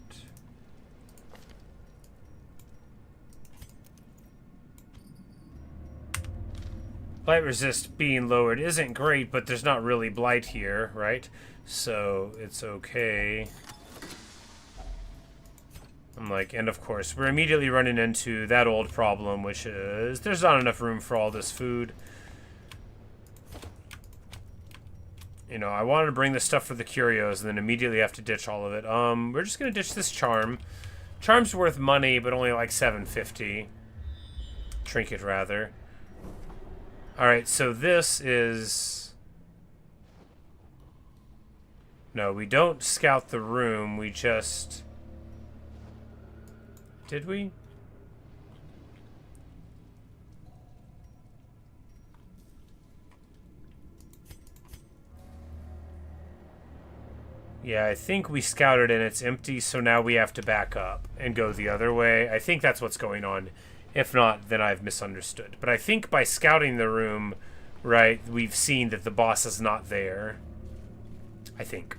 Speaker 1: Blight resist being lowered isn't great, but there's not really blight here, right? So it's okay. I'm like, and of course, we're immediately running into that old problem, which is there's not enough room for all this food. You know, I wanted to bring this stuff for the curios and then immediately have to ditch all of it. We're just going to ditch this charm. Charm's worth money, but only like $750. Trinket, rather. Alright, so this is... No, we don't scout the room, we just... Did we? Yeah, I think we scouted and it's empty, so now we have to back up and go the other way. I think that's what's going on. If not, then I've misunderstood. But I think by scouting the room, right, we've seen that the boss is not there. I think.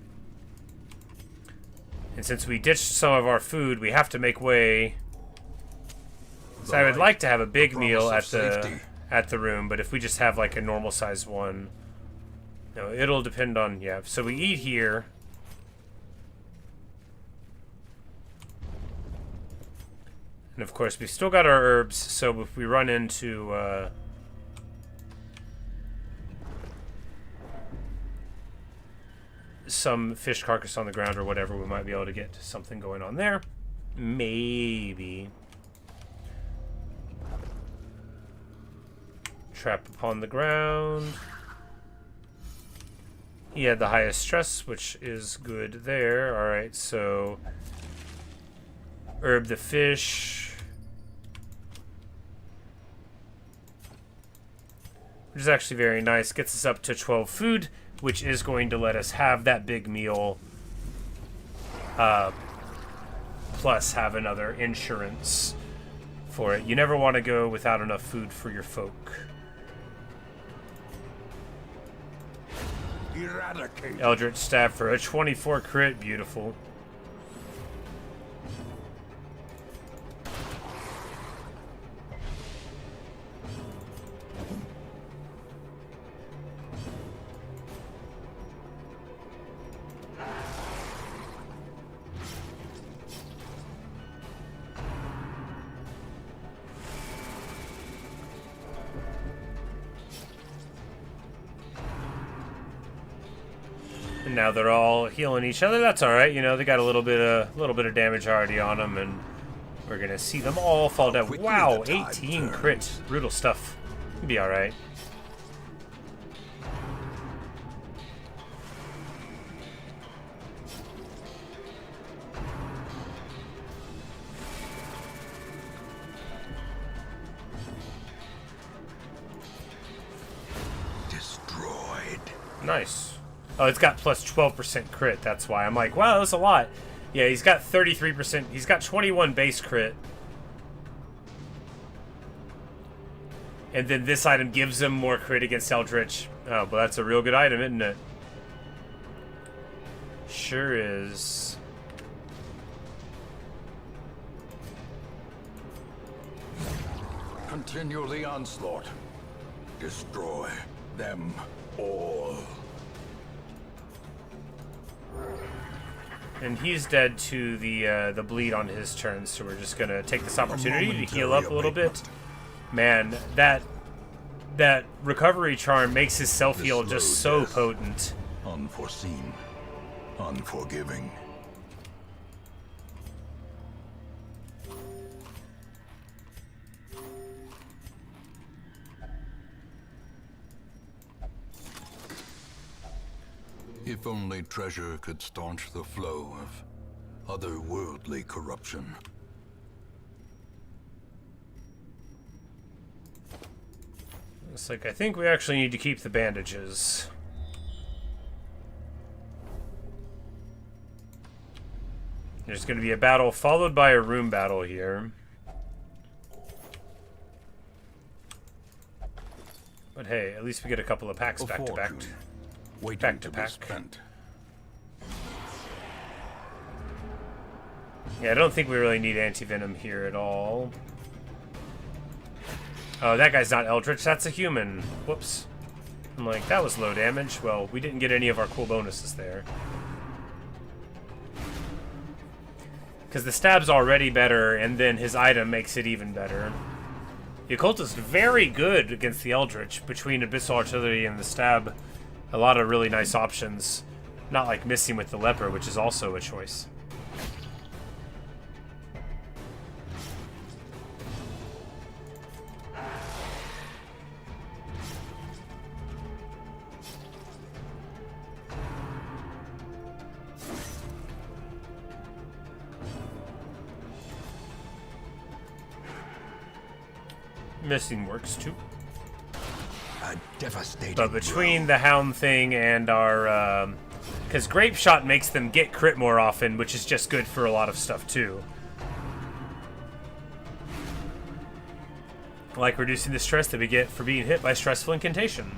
Speaker 1: And since we ditched some of our food, we have to make way. So I would like to have a big meal at the room, but if we just have like a normal size one, no, it'll depend on, yeah. So we eat here. And of course, we've still got our herbs, so if we run into some fish carcass on the ground or whatever, we might be able to get something going on there. Maybe. Trap upon the ground. He had the highest stress, which is good there. Alright, so... herb the fish. Which is actually very nice. Gets us up to 12 food, which is going to let us have that big meal. Plus have another insurance for it. You never want to go without enough food for your folk.
Speaker 2: Eradicate.
Speaker 1: Eldritch Stab for a 24 crit. Beautiful. And now they're all healing each other. That's all right. You know, they got a little bit of damage already on them, and We're gonna see them all fall down.
Speaker 2: Quickly
Speaker 1: Wow,
Speaker 2: the tide
Speaker 1: 18
Speaker 2: turns.
Speaker 1: crit. Brutal stuff. It'll be alright.
Speaker 2: Destroyed.
Speaker 1: Nice. Oh, it's got plus 12% crit. That's why. I'm like, wow, that's a lot. Yeah, he's got 33%. He's got 21 base crit. And then this item gives him more crit against Eldritch. Oh, but that's a real good item, isn't it? Sure is.
Speaker 2: Continue the onslaught. Destroy them all.
Speaker 1: And he's dead to the bleed on his turn, so we're just gonna take this opportunity to heal up a little bit. Man, that recovery charm makes his self-heal just so potent.
Speaker 2: Unforeseen. Unforgiving. If only treasure could staunch the flow of otherworldly corruption.
Speaker 1: It's like, I think we actually need to keep the bandages. There's going to be a battle followed by a room battle here. But hey, at least we get a couple of packs back to back. Back to pack. Yeah, I don't think we really need anti-venom here at all. Oh, that guy's not Eldritch, that's a human. Whoops. I'm like, that was low damage. Well, we didn't get any of our cool bonuses there. Because the stab's already better, and then his item makes it even better. The Occultist very good against the Eldritch. Between Abyssal Artillery and the stab, a lot of really nice options. Not like missing with the Leper, which is also a choice. Missing works too.
Speaker 2: A devastating
Speaker 1: But between
Speaker 2: blow.
Speaker 1: the Hound thing and our... because Grape Shot makes them get crit more often, which is just good for a lot of stuff too. Like reducing the stress that we get for being hit by stressful incantation.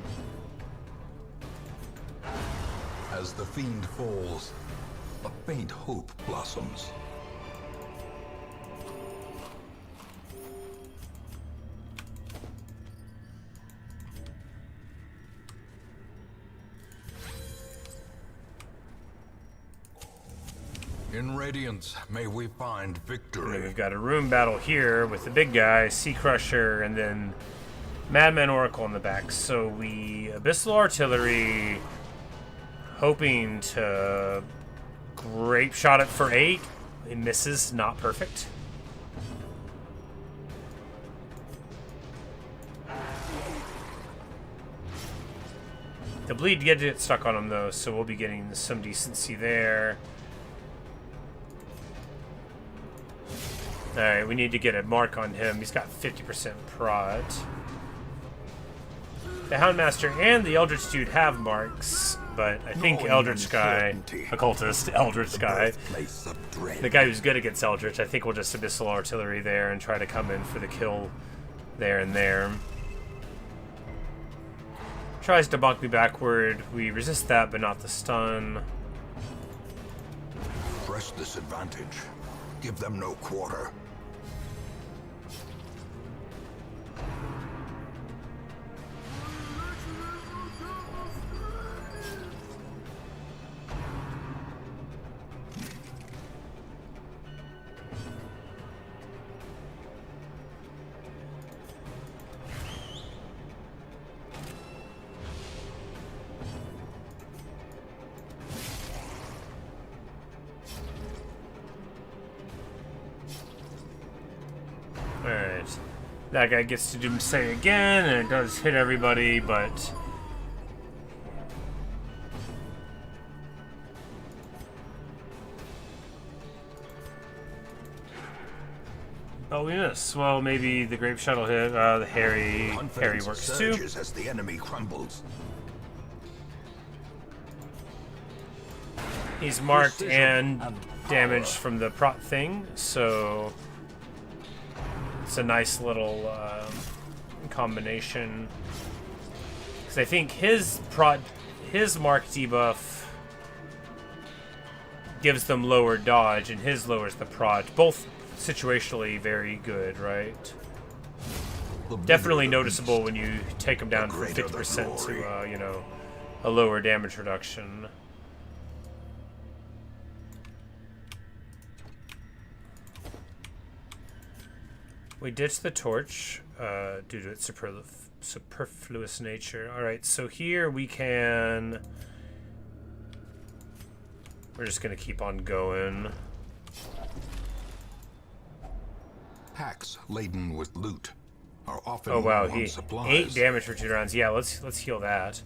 Speaker 2: As the fiend falls, a faint hope blossoms. In Radiance, may we find
Speaker 1: And then
Speaker 2: victory.
Speaker 1: we've got a room battle here with the big guy, Sea Crusher, and then Madman Oracle in the back. So we Abyssal Artillery, hoping to Grape Shot it for 8. It misses, not perfect. The bleed did get stuck on him though, so we'll be getting some decency there. Alright, we need to get a mark on him. He's got 50% prot. The Houndmaster and the Eldritch Dude have marks, but I think
Speaker 2: Knowing
Speaker 1: Eldritch guy,
Speaker 2: uncertainty.
Speaker 1: Occultist, Eldritch guy,
Speaker 2: Birthplace of dread.
Speaker 1: the guy who's good against Eldritch, I think we'll just Abyssal Artillery there and try to come in for the kill there and there. Tries to bonk me backward. We resist that, but not the stun.
Speaker 2: Press this advantage. Give them no quarter.
Speaker 1: That guy gets to doomsay again, and it does hit everybody, but... Oh, we miss. Well, maybe the grape shot will hit. The Harry works too.
Speaker 2: As the enemy crumbles.
Speaker 1: He's marked and damaged from the prot thing, so it's a nice little combination. Because I think his mark debuff gives them lower dodge, and his lowers the prot. Both situationally very good, right? Definitely noticeable when you take them down from 50% to, you know, a lower damage reduction. We ditched the torch due to its superfluous nature. Alright, so here we can... We're just going to keep on going.
Speaker 2: Packs laden with loot are often
Speaker 1: oh wow,
Speaker 2: low on supplies.
Speaker 1: 8 damage for 2 rounds. Yeah, let's heal that.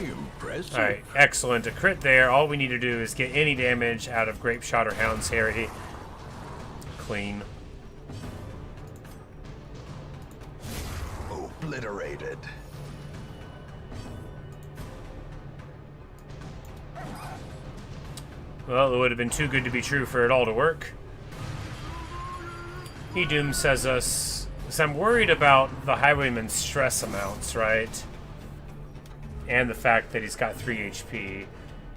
Speaker 2: Impressive.
Speaker 1: Alright, excellent. A crit there. All we need to do is get any damage out of Grape Shot or Hound's Harry. Clean.
Speaker 2: Obliterated.
Speaker 1: Well, it would have been too good to be true for it all to work. He doom says us... Because I'm worried about the Highwayman's stress amounts, right? And the fact that he's got 3 HP.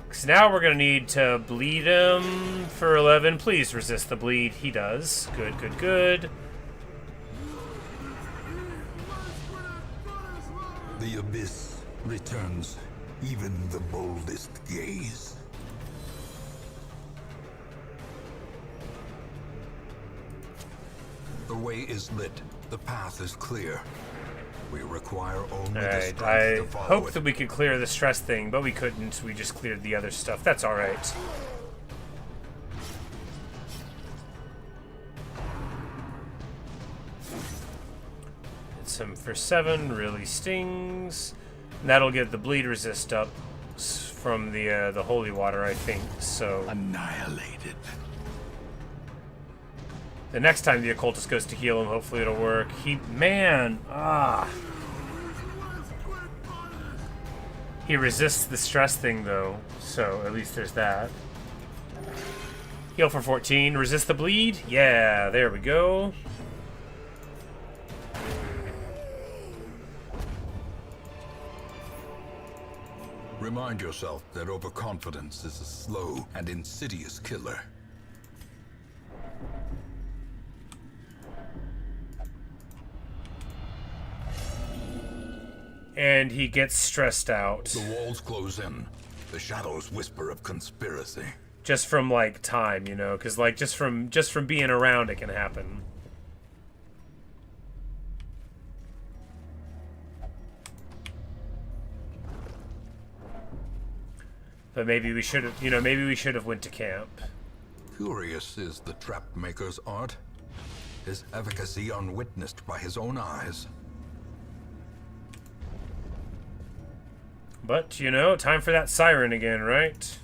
Speaker 1: Because now we're going to need to bleed him for 11. Please resist the bleed. He does. Good, good, good.
Speaker 2: The abyss returns even the boldest gaze. The way is lit. The path is clear. We require only the
Speaker 1: Alright,
Speaker 2: strength
Speaker 1: I
Speaker 2: to follow
Speaker 1: hoped
Speaker 2: it.
Speaker 1: that we could clear the stress thing, but we couldn't. We just cleared the other stuff. That's alright. Hits him for 7, really stings. And that'll get the bleed resist up from the holy water, I think. So
Speaker 2: Annihilated.
Speaker 1: the next time the occultist goes to heal him, hopefully it'll work. He resists the stress thing though, so at least there's that. Heal for 14, resist the bleed. Yeah, there we go.
Speaker 2: Remind yourself that overconfidence is a slow and insidious killer.
Speaker 1: And he gets stressed out.
Speaker 2: The walls close in. The shadows whisper of conspiracy.
Speaker 1: Just from like time, you know, because like just from being around it can happen. But maybe we should have, maybe we should have went to camp.
Speaker 2: Curious is the trap maker's art. His efficacy unwitnessed by his own eyes.
Speaker 1: But, time for that siren again, right?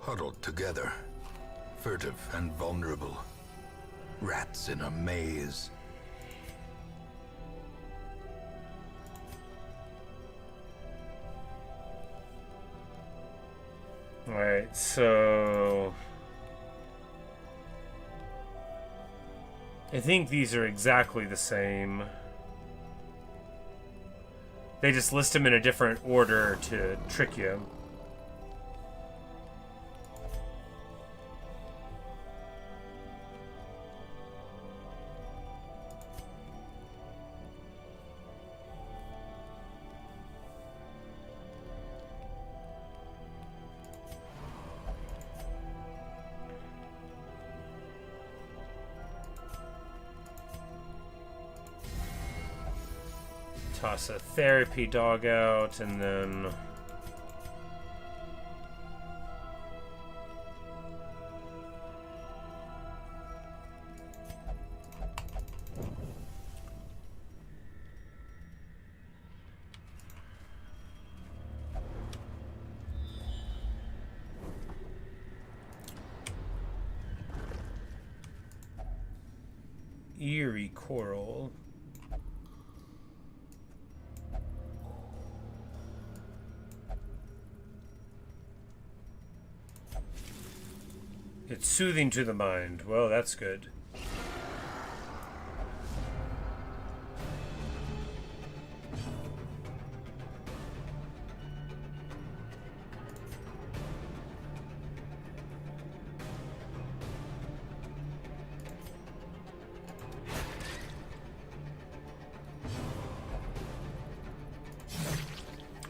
Speaker 2: Huddled together, furtive and vulnerable. Rats in a maze.
Speaker 1: Alright, so... I think these are exactly the same. They just list them in a different order to trick you. Toss a therapy dog out, and then Eerie coral. It's soothing to the mind. Well, that's good.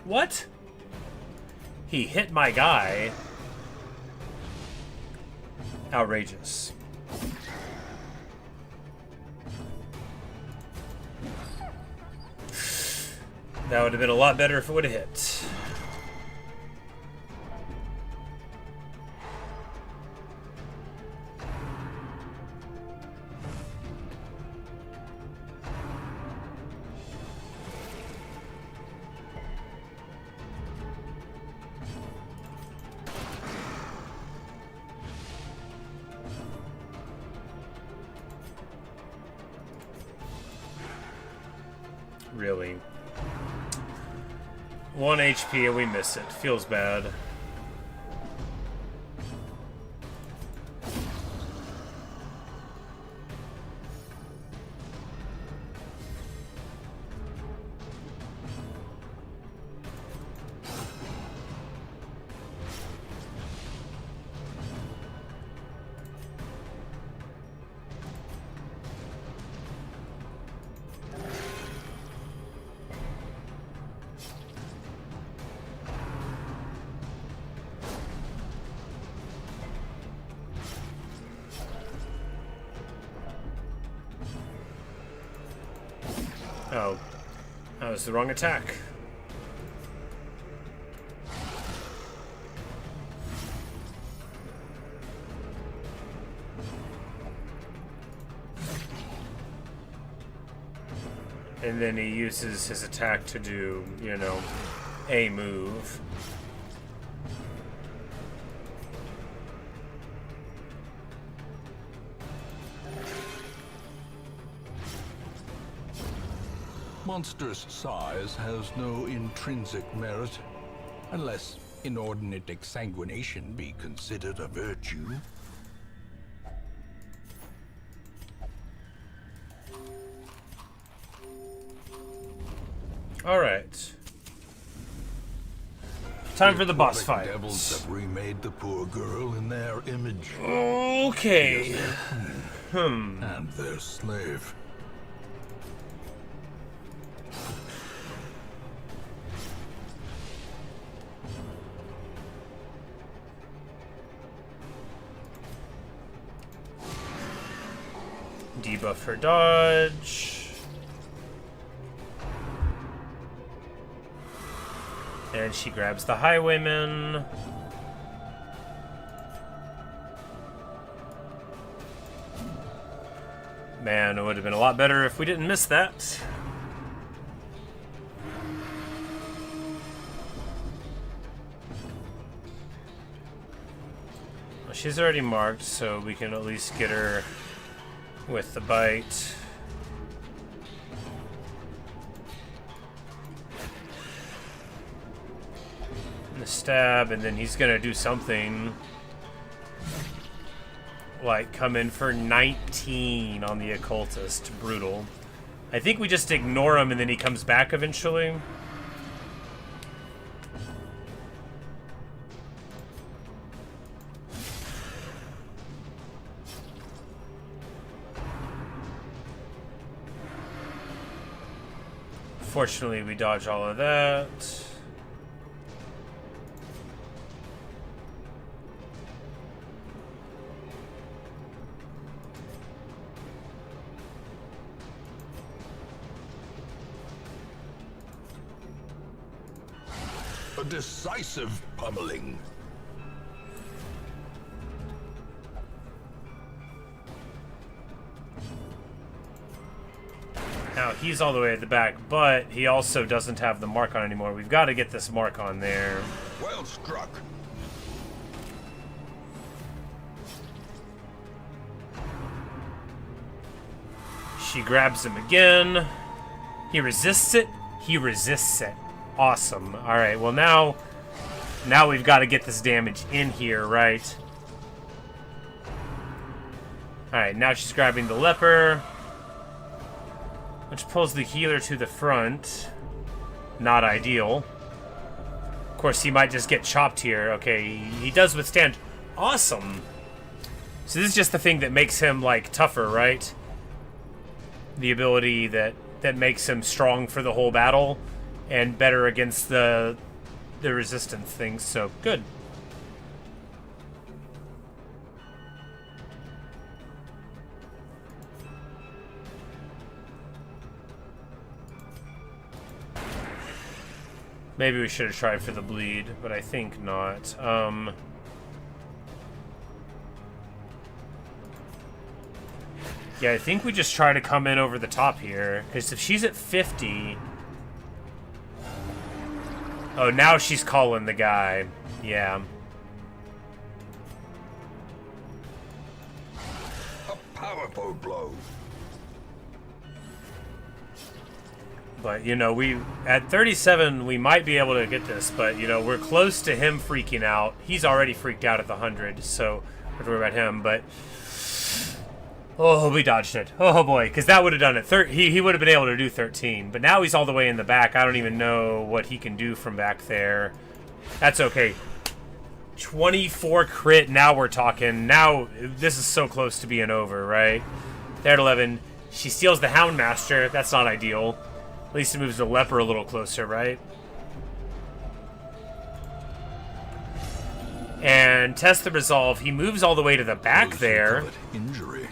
Speaker 1: What? He hit my guy. Outrageous. That would have been a lot better if it would have hit. Really. 1 HP and we miss it. Feels bad. Oh, that was the wrong attack. And then he uses his attack to do, you know, a move.
Speaker 2: Monstrous size has no intrinsic merit, unless inordinate exsanguination be considered a virtue.
Speaker 1: All right. Time for the boss fight.
Speaker 2: Devils have remade the poor girl in their image.
Speaker 1: Okay.
Speaker 2: And their slave.
Speaker 1: Debuff her dodge. And she grabs the highwayman. Man, it would have been a lot better if we didn't miss that. Well, she's already marked, so we can at least get her with the bite. And the stab, and then he's gonna do something like come in for 19 on the occultist. Brutal. I think we just ignore him and then he comes back eventually. Fortunately, we dodge all of that.
Speaker 2: A decisive pummeling.
Speaker 1: Now, he's all the way at the back, but he also doesn't have the mark on anymore. We've got to get this mark on there.
Speaker 2: Well struck.
Speaker 1: She grabs him again. He resists it. He resists it. Awesome. Alright, well now we've got to get this damage in here, right? Alright, now she's grabbing the leper, which pulls the healer to the front. Not ideal. Of course, he might just get chopped here. Okay, he does withstand. Awesome. So this is just the thing that makes him, like, tougher, right? The ability that makes him strong for the whole battle and better against the resistance things. So, good. Maybe we should have tried for the bleed, but I think not. Yeah, I think we just try to come in over the top here. Because if she's at 50... Oh, now she's calling the guy. Yeah.
Speaker 2: A powerful blow.
Speaker 1: But, you know, at 37, we might be able to get this. But, you know, we're close to him freaking out. He's already freaked out at the 100, so we have to worry about him. But... Oh, we dodged it. Oh, boy, because that would have done it. He would have been able to do 13. But now he's all the way in the back. I don't even know what he can do from back there. That's okay. 24 crit. Now we're talking. Now, this is so close to being over, right? There at 11. She steals the Houndmaster. That's not ideal. At least it moves the leper a little closer, right? And test the resolve. He moves all the way to the back there.
Speaker 2: Injury.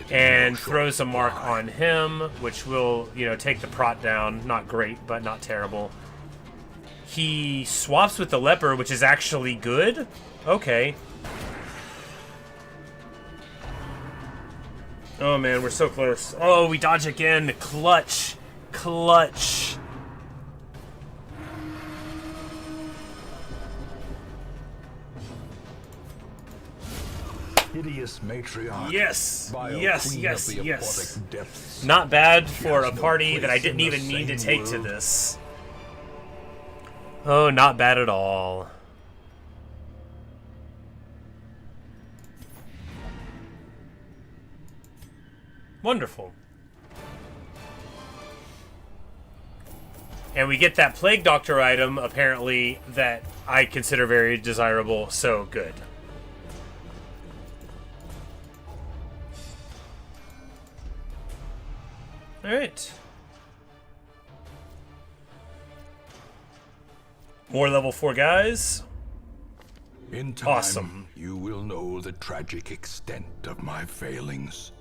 Speaker 1: And throws a mark on him, which will, you know, take the prot down. Not great, but not terrible. He swaps with the leper, which is actually good. Okay. Oh, man, we're so close. Oh, we dodge again. Clutch. Clutch.
Speaker 2: Hideous matriarch.
Speaker 1: Yes, yes, yes, yes.
Speaker 2: Depths.
Speaker 1: Not bad for a party that I didn't even mean to take to this. Oh, not bad at all. Wonderful. And we get that Plague Doctor item, apparently, that I consider very desirable, so good. Alright. More level 4 guys.
Speaker 2: In time,
Speaker 1: Awesome.
Speaker 2: You will know the tragic extent of my failings.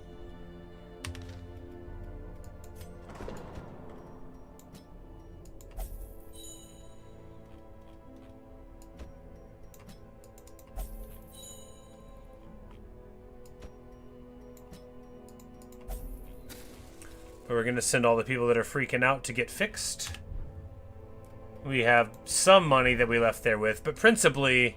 Speaker 1: But we're going to send all the people that are freaking out to get fixed. We have some money that we left there with, but principally,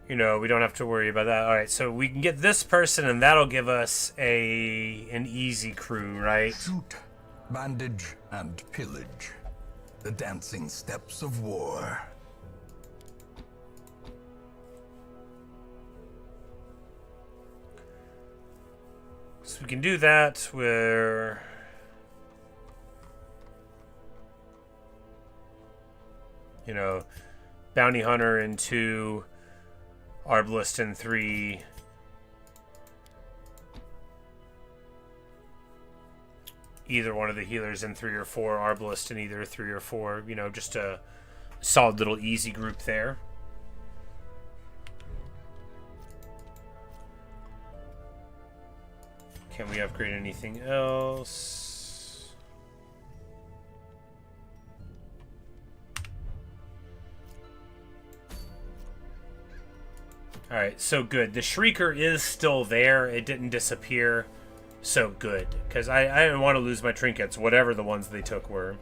Speaker 1: you know, we don't have to worry about that. All right, so we can get this person, and that'll give us an easy crew, right?
Speaker 2: Shoot, bandage, and pillage. The dancing steps of war.
Speaker 1: So we can do that where... You know, Bounty Hunter in 2, Arbalist in 3. Either one of the healers in 3 or 4, Arbalist in either 3 or 4. You know, just a solid little easy group there. Can we upgrade anything else? Alright, so good. The Shrieker is still there. It didn't disappear. So good. Because I didn't want to lose my trinkets, whatever the ones they took were.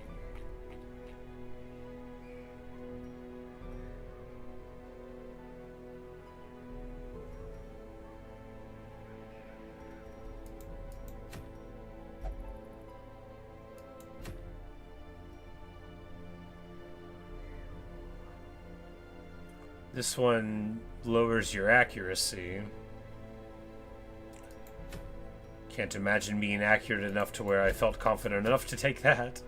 Speaker 1: This one lowers your accuracy. Can't imagine being accurate enough to where I felt confident enough to take that.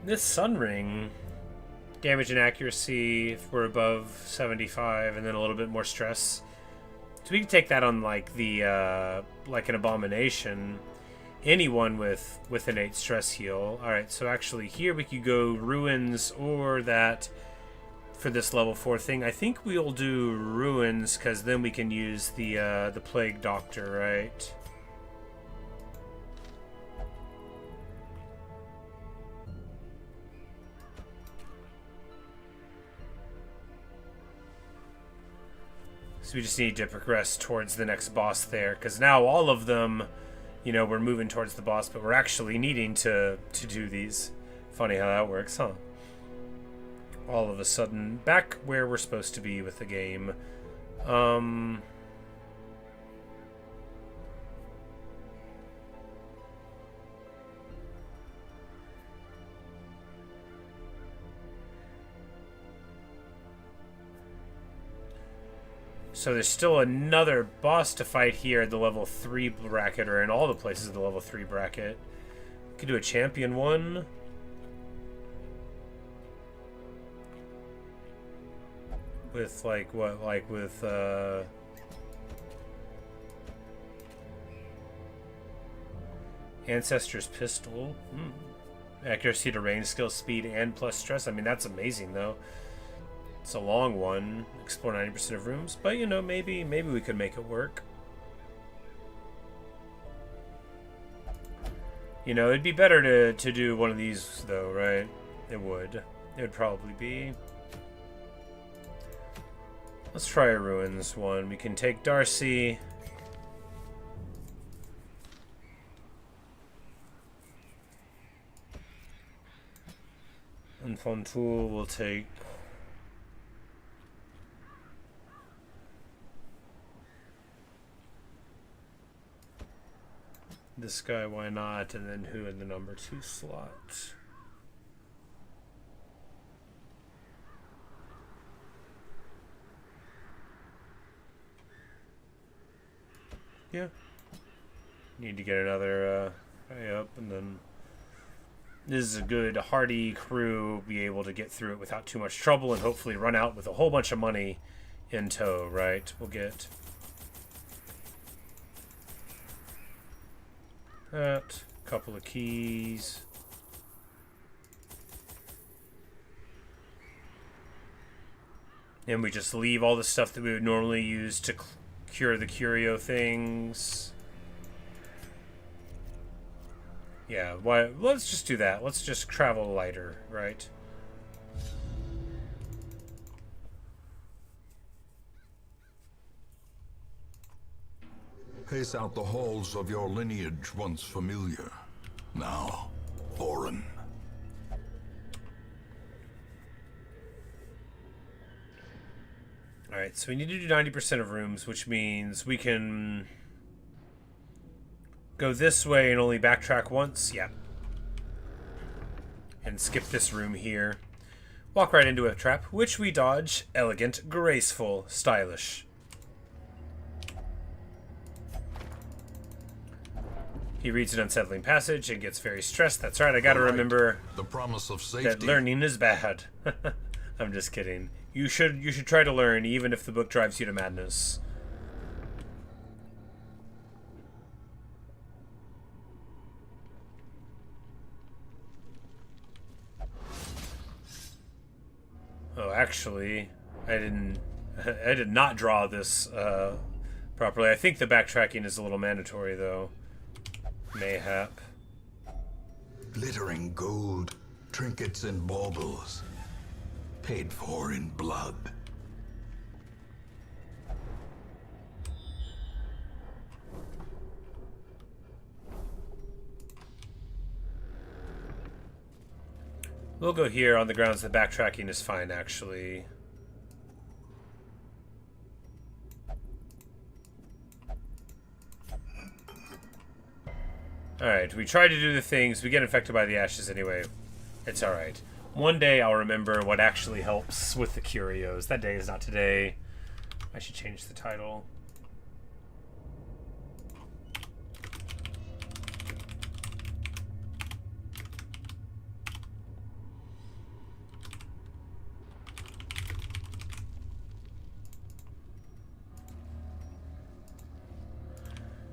Speaker 1: This sun ring, damage and accuracy if we're above 75, and then a little bit more stress. So we can take that on like the like an abomination. Anyone with an 8 stress heal. All right, so actually here we could go ruins or that for this level 4 thing. I think we'll do ruins because then we can use the plague doctor, right? So we just need to progress towards the next boss there, because now all of them, you know, we're moving towards the boss, but we're actually needing to do these. Funny how that works, huh? All of a sudden, back where we're supposed to be with the game. So there's still another boss to fight here at the level 3 bracket, or in all the places of the level 3 bracket. We could do a champion one. With like what? Like with Ancestor's Pistol. Accuracy to range, skill, speed, and plus stress. I mean, that's amazing though. It's a long one. Explore 90% of rooms, but you know, maybe we could make it work. You know, it'd be better to do one of these though, right? It would. It would probably be. Let's try a ruins one. We can take Darcy. And Fontoul will take this guy, why not? And then who in the number 2 slot? Yeah. Need to get another guy up, and then this is a good, hardy crew. Be able to get through it without too much trouble, and hopefully run out with a whole bunch of money in tow, right? We'll get that, couple of keys. And we just leave all the stuff that we would normally use to cure the curio things. Yeah, why? Let's just do that. Let's just travel lighter, right?
Speaker 2: Pace out the halls of your lineage once familiar, now foreign.
Speaker 1: Alright, so we need to do 90% of rooms, which means we can go this way and only backtrack once. Yeah. And skip this room here. Walk right into a trap, which we dodge. Elegant, graceful, stylish. He reads an unsettling passage and gets very stressed. That's right, I gotta remember
Speaker 2: the promise of safety.
Speaker 1: That learning is bad. I'm just kidding. You should try to learn, even if the book drives you to madness. Oh, actually, I did not draw this properly. I think the backtracking is a little mandatory, though. Mayhap.
Speaker 2: Glittering gold, trinkets and baubles, paid for in blood.
Speaker 1: We'll go here on the grounds that backtracking is fine, actually. Alright, we try to do the things. We get infected by the ashes anyway. It's alright. One day I'll remember what actually helps with the curios. That day is not today. I should change the title.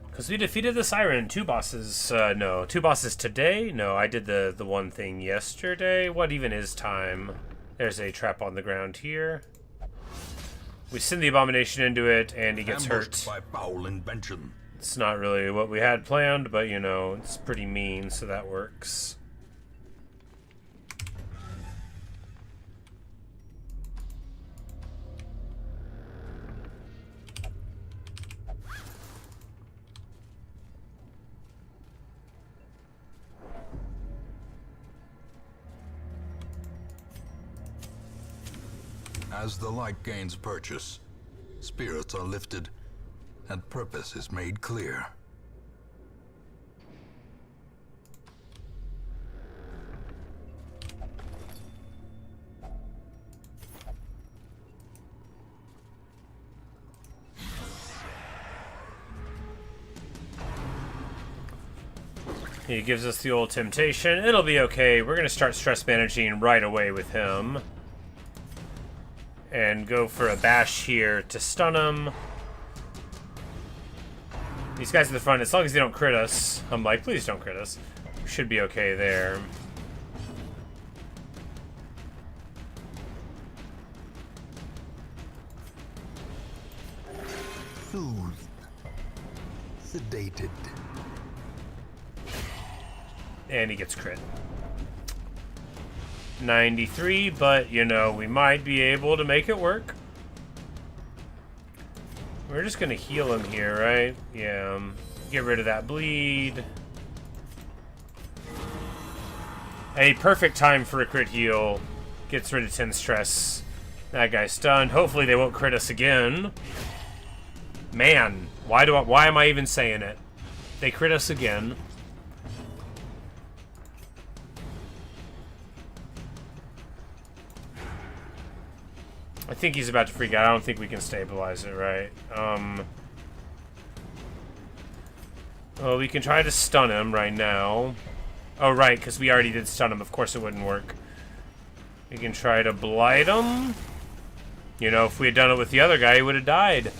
Speaker 1: Because we defeated the Siren. 2 bosses. No. 2 bosses today? No, I did the one thing yesterday. What even is time? There's a trap on the ground here. We send the abomination into it, and he gets hurt.
Speaker 2: By foul invention.
Speaker 1: It's not really what we had planned, but, you know, it's pretty mean, so that works.
Speaker 2: As the light gains purchase, spirits are lifted, and purpose is made clear.
Speaker 1: He gives us the old temptation. It'll be okay. We're going to start stress managing right away with him. And go for a bash here to stun him. These guys in the front, as long as they don't crit us, I'm like, please don't crit us. We should be okay there.
Speaker 2: Soothed. Sedated.
Speaker 1: And he gets crit. 93, but, you know, we might be able to make it work. We're just gonna heal him here, right? Yeah. Get rid of that bleed. A perfect time for a crit heal. Gets rid of 10 stress. That guy's stunned. Hopefully they won't crit us again. Man, why am I even saying it? They crit us again. I think he's about to freak out. I don't think we can stabilize it, right? Well, we can try to stun him right now. Oh, right, because we already did stun him. Of course it wouldn't work. We can try to blight him. You know, if we had done it with the other guy, he would have died.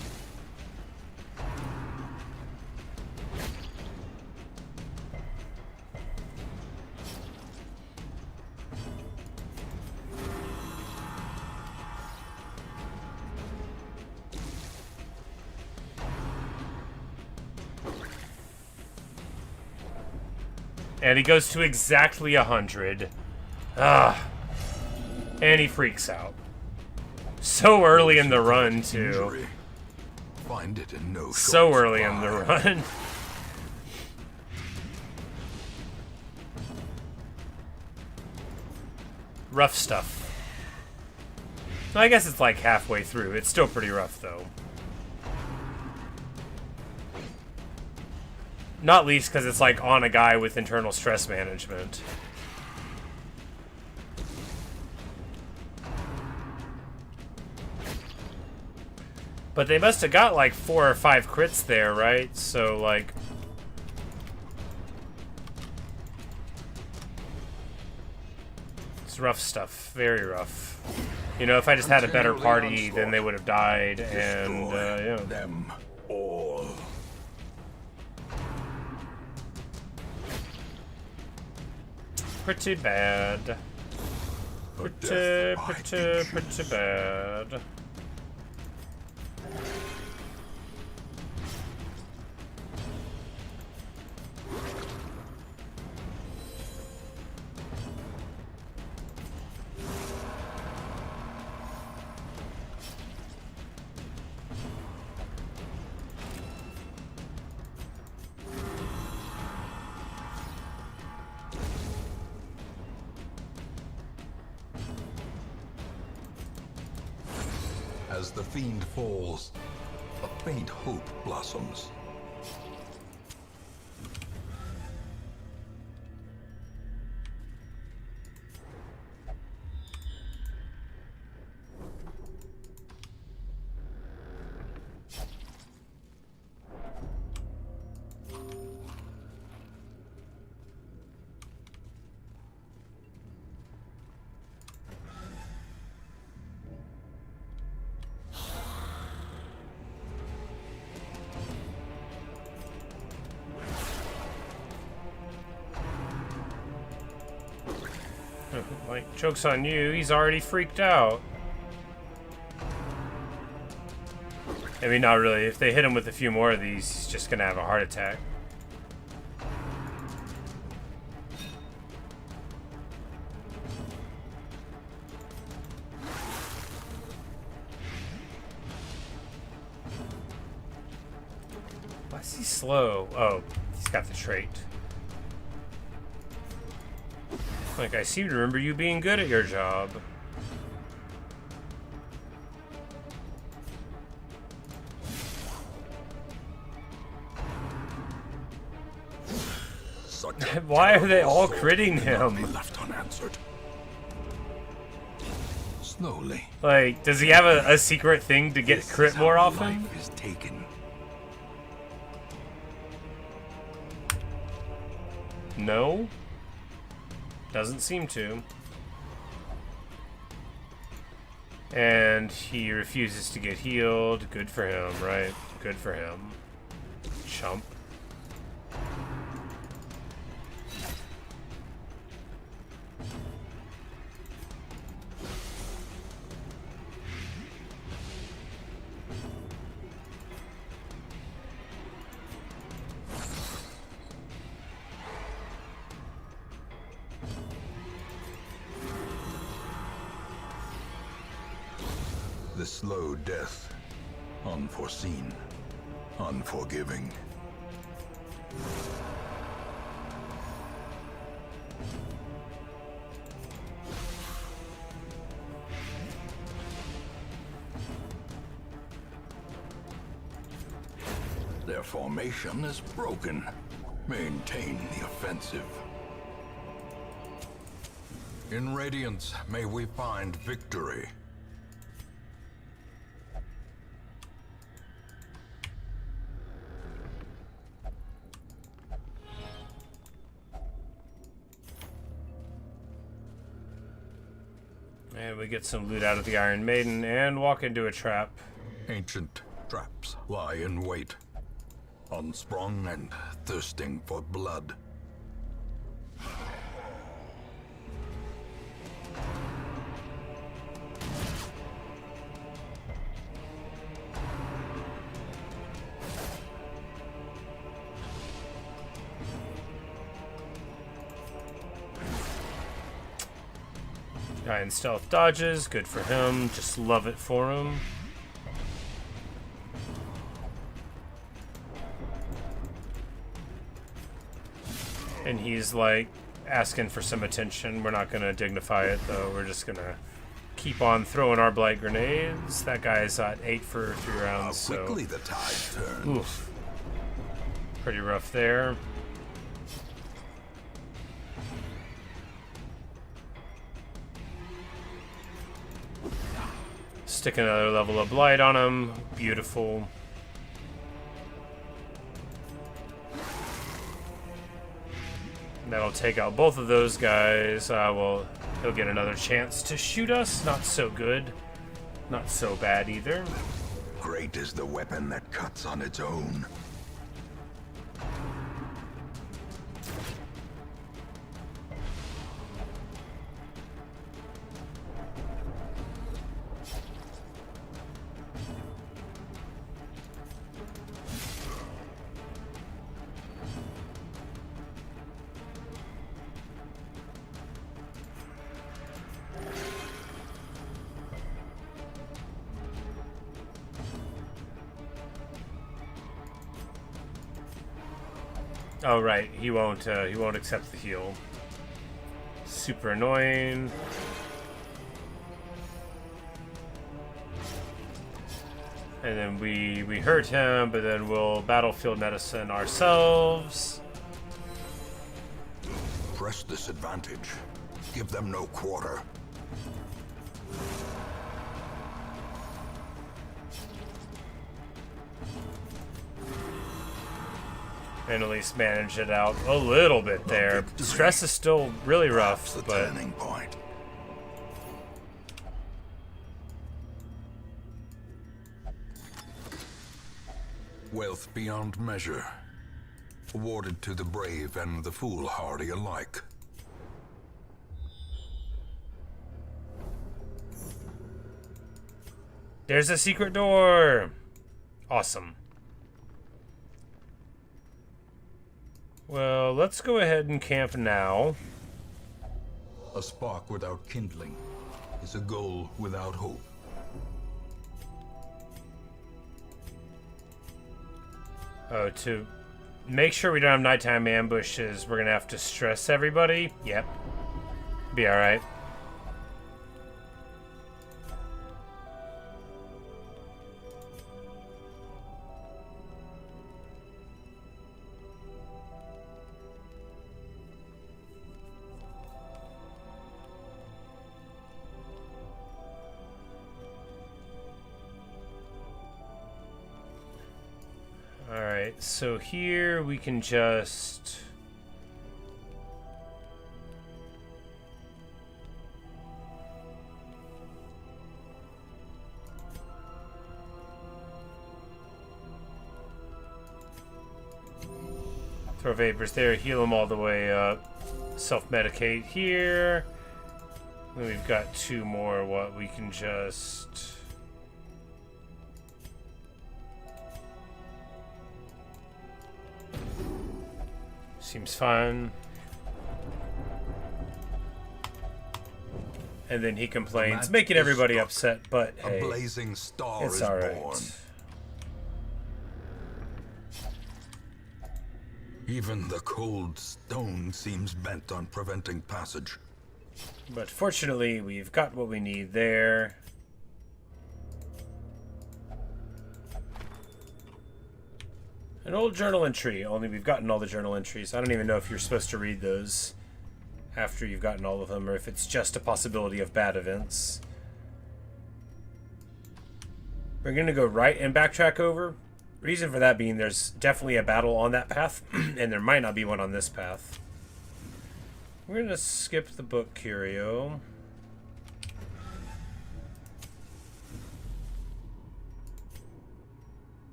Speaker 1: And he goes to exactly 100. And he freaks out. So early in the run, too.
Speaker 2: Find it in no
Speaker 1: so early in the run. Rough stuff. I guess it's like halfway through. It's still pretty rough, though. Not least because it's like on a guy with internal stress management. But they must have got like 4 or 5 crits there, right? So like... it's rough stuff. Very rough. You know, if I just had a better party, then they would have died, and yeah.
Speaker 2: Them all.
Speaker 1: Pretty bad. Pretty bad.
Speaker 2: As the fiend falls, a faint hope blossoms.
Speaker 1: Like, joke's on you, he's already freaked out. I mean, not really. If they hit him with a few more of these, he's just gonna have a heart attack. Why is he slow? Oh, he's got the trait. Like, I seem to remember you being good at your job. Why are they all critting him?
Speaker 2: Left unanswered. Slowly.
Speaker 1: Like, does he have a secret thing to get crit more often?
Speaker 2: Life is taken.
Speaker 1: No. Doesn't seem to. And he refuses to get healed. Good for him, right? Good for him. Chump.
Speaker 2: The slow death. Unforeseen. Unforgiving. Their formation is broken. Maintain the offensive. In Radiance, may we find victory.
Speaker 1: And we get some loot out of the Iron Maiden and walk into a trap.
Speaker 2: Ancient traps lie in wait, unsprung and thirsting for blood.
Speaker 1: Guy in stealth dodges, good for him. Just love it for him. And he's like asking for some attention. We're not gonna dignify it though. We're just gonna keep on throwing our blight grenades. That guy's at 8 for 3 rounds.
Speaker 2: How quickly the tide turns.
Speaker 1: Oof. Pretty rough there. Stick another level of blight on him. Beautiful. That'll take out both of those guys. Well, he'll get another chance to shoot us. Not so good. Not so bad either.
Speaker 2: Great is the weapon that cuts on its own.
Speaker 1: Oh right, he won't accept the heal. Super annoying. And then we hurt him, but then we'll battlefield medicine ourselves.
Speaker 2: Press this advantage. Give them no quarter.
Speaker 1: And at least manage it out a little bit there. Stress is still really rough,
Speaker 2: the
Speaker 1: but
Speaker 2: turning point. Wealth beyond measure, awarded to the brave and the foolhardy alike.
Speaker 1: There's a secret door! Awesome. Well, let's go ahead and camp now.
Speaker 2: A spark without kindling is a goal without hope.
Speaker 1: Oh, to make sure we don't have nighttime ambushes, we're gonna have to stress everybody. Yep. Be alright. Alright, so here we can just... throw vapors there, heal them all the way up. Self-medicate here. Then we've got two more what we can just... Seems fine. And then he complains, making everybody upset, but hey,
Speaker 2: a blazing star
Speaker 1: it's
Speaker 2: is
Speaker 1: alright.
Speaker 2: born. Even the cold stone seems bent on preventing passage.
Speaker 1: But fortunately, we've got what we need there. An old journal entry, only we've gotten all the journal entries. I don't even know if you're supposed to read those after you've gotten all of them, or if it's just a possibility of bad events. We're going to go right and backtrack over. Reason for that being there's definitely a battle on that path, and there might not be one on this path. We're going to skip the book curio.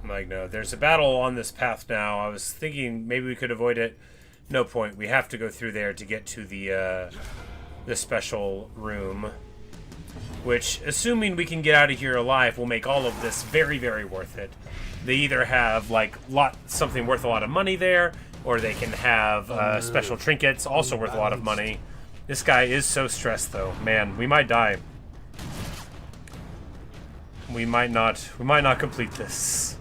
Speaker 1: Like, no, there's a battle on this path now. I was thinking maybe we could avoid it. No point. We have to go through there to get to the special room. Which, assuming we can get out of here alive, will make all of this very, very worth it. They either have, like, something worth a lot of money there, or they can have special trinkets, also worth a lot of money. This guy is so stressed, though. Man, we might die. We might not complete this.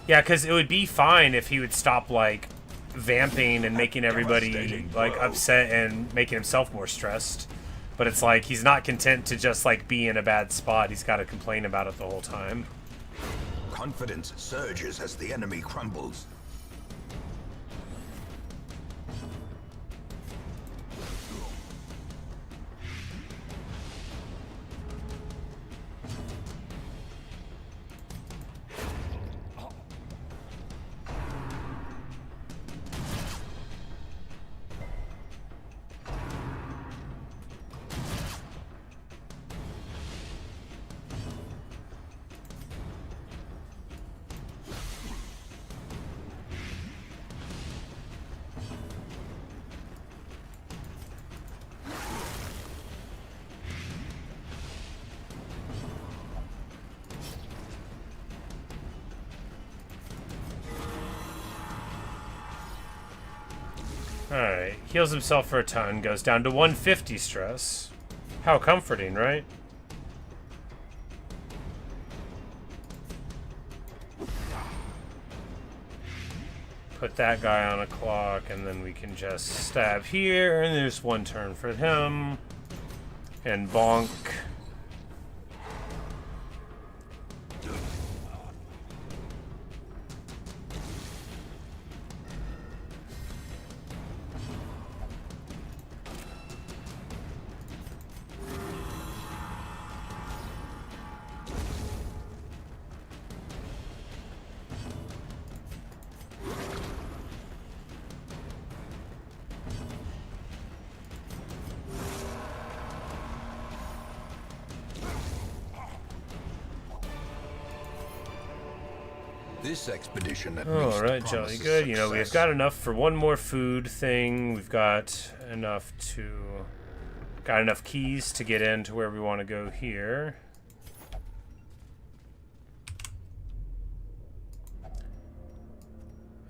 Speaker 1: Yeah, because it would be fine if he would stop, like, vamping and making everybody, like, upset and making himself more stressed. But it's like, he's not content to just, like, be in a bad spot. He's got to complain about it the whole time.
Speaker 2: Confidence surges as the enemy crumbles.
Speaker 1: Alright, heals himself for a ton, goes down to 150 stress. How comforting, right? Put that guy on a clock, and then we can just stab here, and there's one turn for him. And bonk.
Speaker 2: This expedition at
Speaker 1: All
Speaker 2: least
Speaker 1: right, jolly
Speaker 2: promises
Speaker 1: good. You know, we've
Speaker 2: success.
Speaker 1: got enough for one more food thing. We've got enough keys to get into where we want to go here.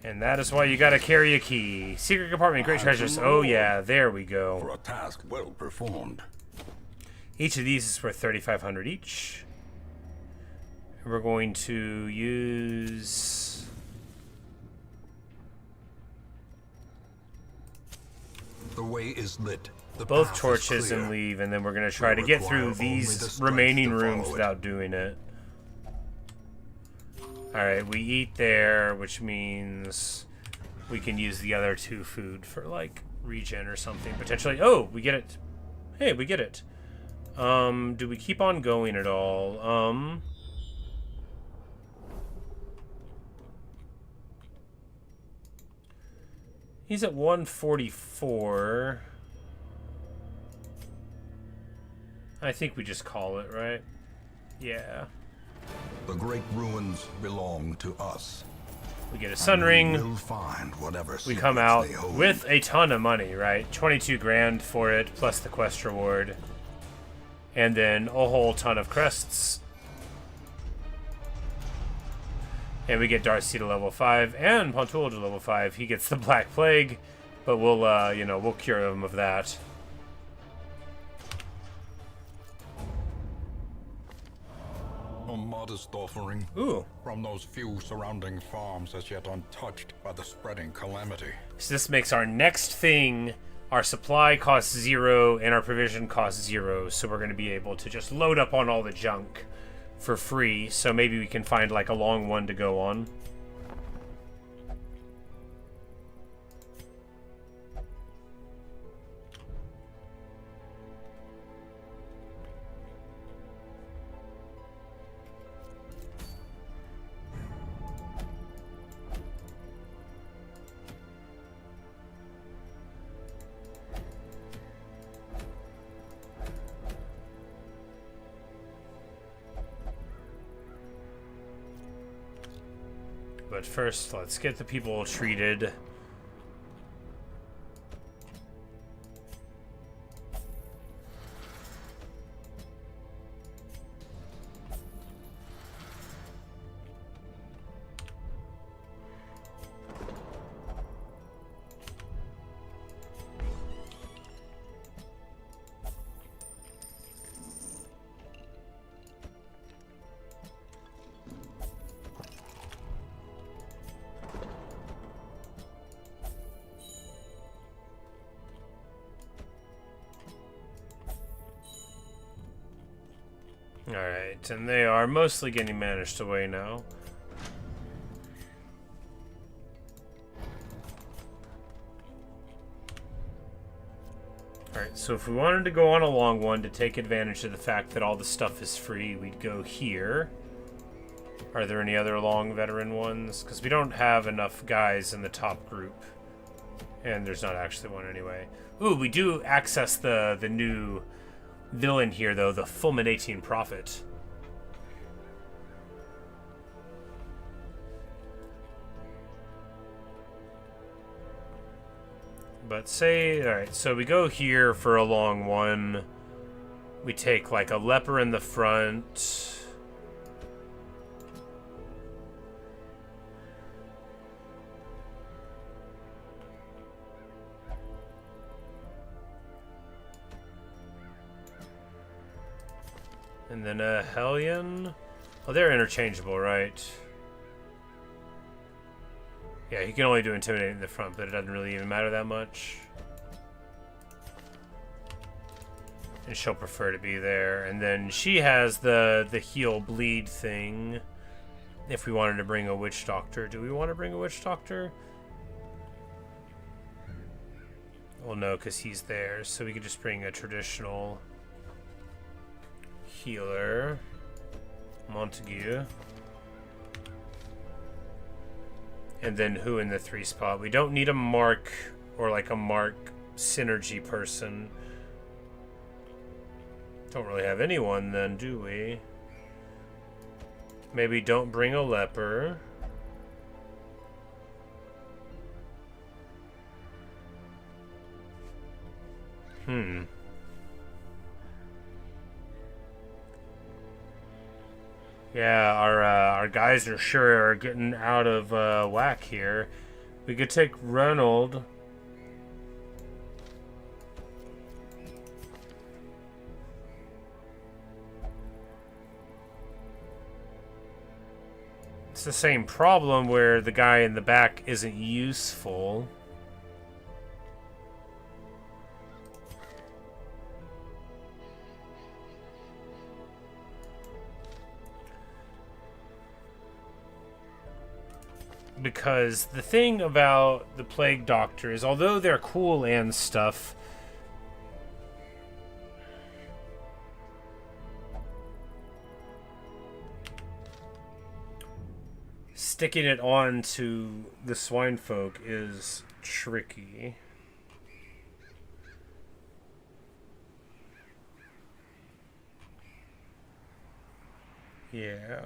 Speaker 1: And that is why you gotta carry a key. Secret compartment, great treasures. Oh yeah, there we go.
Speaker 2: For a task well performed.
Speaker 1: Each of these is worth 3,500 each. And we're going to use...
Speaker 2: The way is lit. The
Speaker 1: both
Speaker 2: path is
Speaker 1: torches
Speaker 2: clear.
Speaker 1: and leave, and then we're going to try to
Speaker 2: We
Speaker 1: get
Speaker 2: require
Speaker 1: through
Speaker 2: only the
Speaker 1: these
Speaker 2: strength
Speaker 1: remaining
Speaker 2: to
Speaker 1: rooms
Speaker 2: follow it.
Speaker 1: without doing it. Alright, we eat there, which means we can use the other 2 food for, like, regen or something, potentially. Oh, we get it. Hey, we get it. Do we keep on going at all? He's at 144. I think we just call it, right? Yeah.
Speaker 2: The great ruins belong to us.
Speaker 1: We get a sun ring.
Speaker 2: We'll find whatever
Speaker 1: We come
Speaker 2: secrets
Speaker 1: out
Speaker 2: they hold.
Speaker 1: with a ton of money, right? 22 grand for it, plus the quest reward. And then a whole ton of crests. And we get Darcy to level 5 and Pontool to level 5. He gets the Black Plague, but we'll, we'll cure him of that.
Speaker 2: A modest offering.
Speaker 1: Ooh.
Speaker 2: From those few surrounding farms as yet untouched by the spreading calamity.
Speaker 1: So this makes our next thing, our supply costs 0 and our provision costs 0. So we're going to be able to just load up on all the junk for free. So maybe we can find like a long one to go on. But first, let's get the people treated. Alright, and they are mostly getting managed away now. Alright, so if we wanted to go on a long one to take advantage of the fact that all the stuff is free, we'd go here. Are there any other long veteran ones? Because we don't have enough guys in the top group. And there's not actually one anyway. Ooh, we do access the new villain here, though, the Fulminating Prophet. But say, alright, so we go here for a long one. We take like a leper in the front. And then a Hellion. Oh, they're interchangeable, right? Yeah, he can only do Intimidate in the front, but it doesn't really even matter that much. And she'll prefer to be there. And then she has the heal bleed thing. If we wanted to bring a Witch Doctor. Do we want to bring a Witch Doctor? Well, no, because he's there. So we could just bring a traditional healer. Montague. And then who in the 3 spot? We don't need a Mark or like a Mark synergy person. Don't really have anyone then, do we? Maybe don't bring a leper. Yeah, our guys are sure getting out of whack here. We could take Ronald. It's the same problem where the guy in the back isn't useful. Because the thing about the Plague Doctor is, although they're cool and stuff, sticking it on to the swine folk is tricky. Yeah.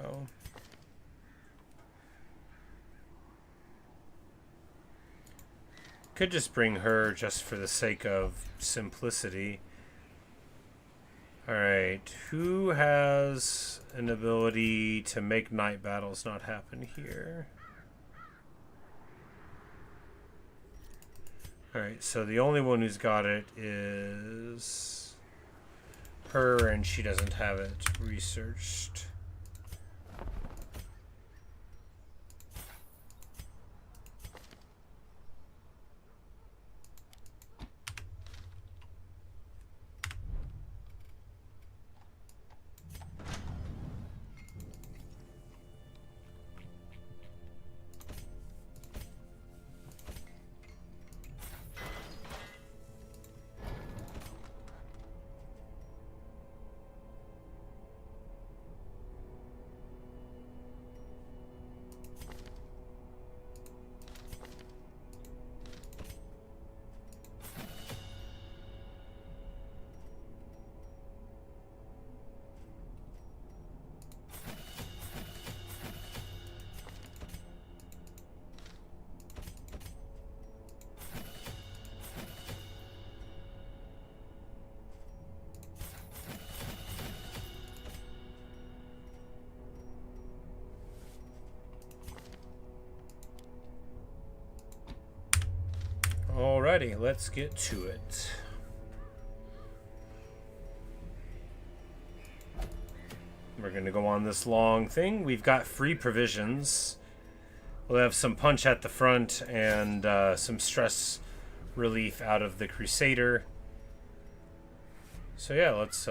Speaker 1: Could just bring her just for the sake of simplicity. Alright, who has an ability to make night battles not happen here? Alright, so the only one who's got it is her, and she doesn't have it researched. Alrighty, let's get to it. We're going to go on this long thing. We've got free provisions. We'll have some punch at the front and some stress relief out of the Crusader. So yeah, let's...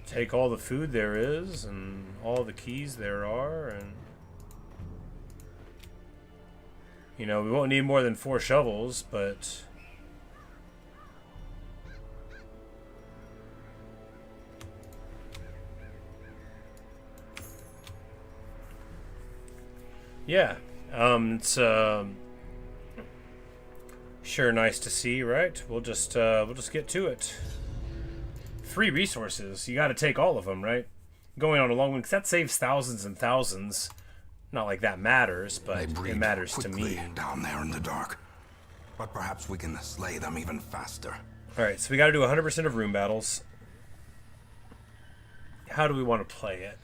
Speaker 1: take all the food there is and all the keys there are, and you know, we won't need more than 4 shovels, but yeah, it's sure nice to see, right? We'll just get to it. Free resources. You got to take all of them, right? Going on a long one, because that saves thousands and thousands. Not like that matters, but it matters to me.
Speaker 2: Down there in the dark, but perhaps we can slay them even faster.
Speaker 1: All right, so we got to do 100% of room battles. How do we want to play it?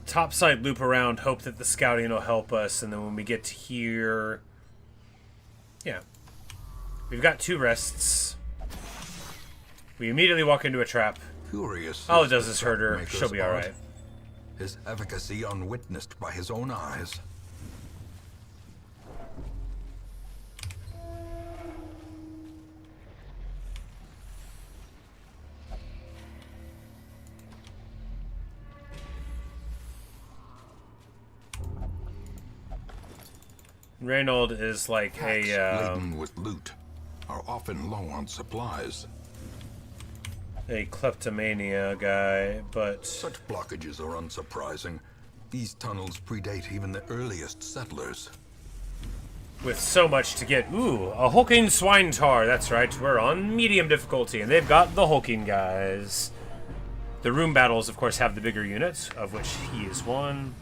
Speaker 1: Topside loop around, hope that the scouting will help us, and then when we get to here, yeah. We've got 2 rests. We immediately walk into a trap.
Speaker 2: Curious.
Speaker 1: All it does is hurt her. She'll be alright.
Speaker 2: His efficacy unwitnessed by his own eyes.
Speaker 1: Reynold is like
Speaker 2: Packs laden with loot are often low on supplies.
Speaker 1: A kleptomania guy, but
Speaker 2: Such blockages are unsurprising. These tunnels predate even the earliest settlers.
Speaker 1: with so much to get. Ooh, a hulking swine tar. That's right, we're on medium difficulty, and they've got the hulking guys. The room battles, of course, have the bigger units, of which he is one.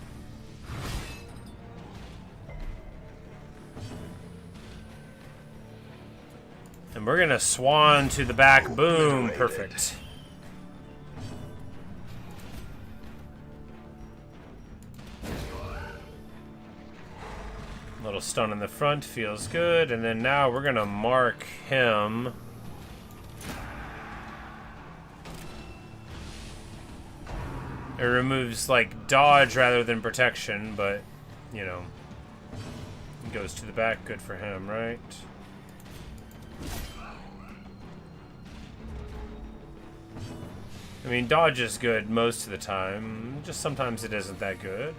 Speaker 1: And we're gonna swan to the back. Boom. Perfect. Little stun in the front. Feels good. And then now we're gonna mark him. It removes, like, dodge rather than protection, but, you know. He goes to the back. Good for him, right? I mean, dodge is good most of the time. Just sometimes it isn't that good.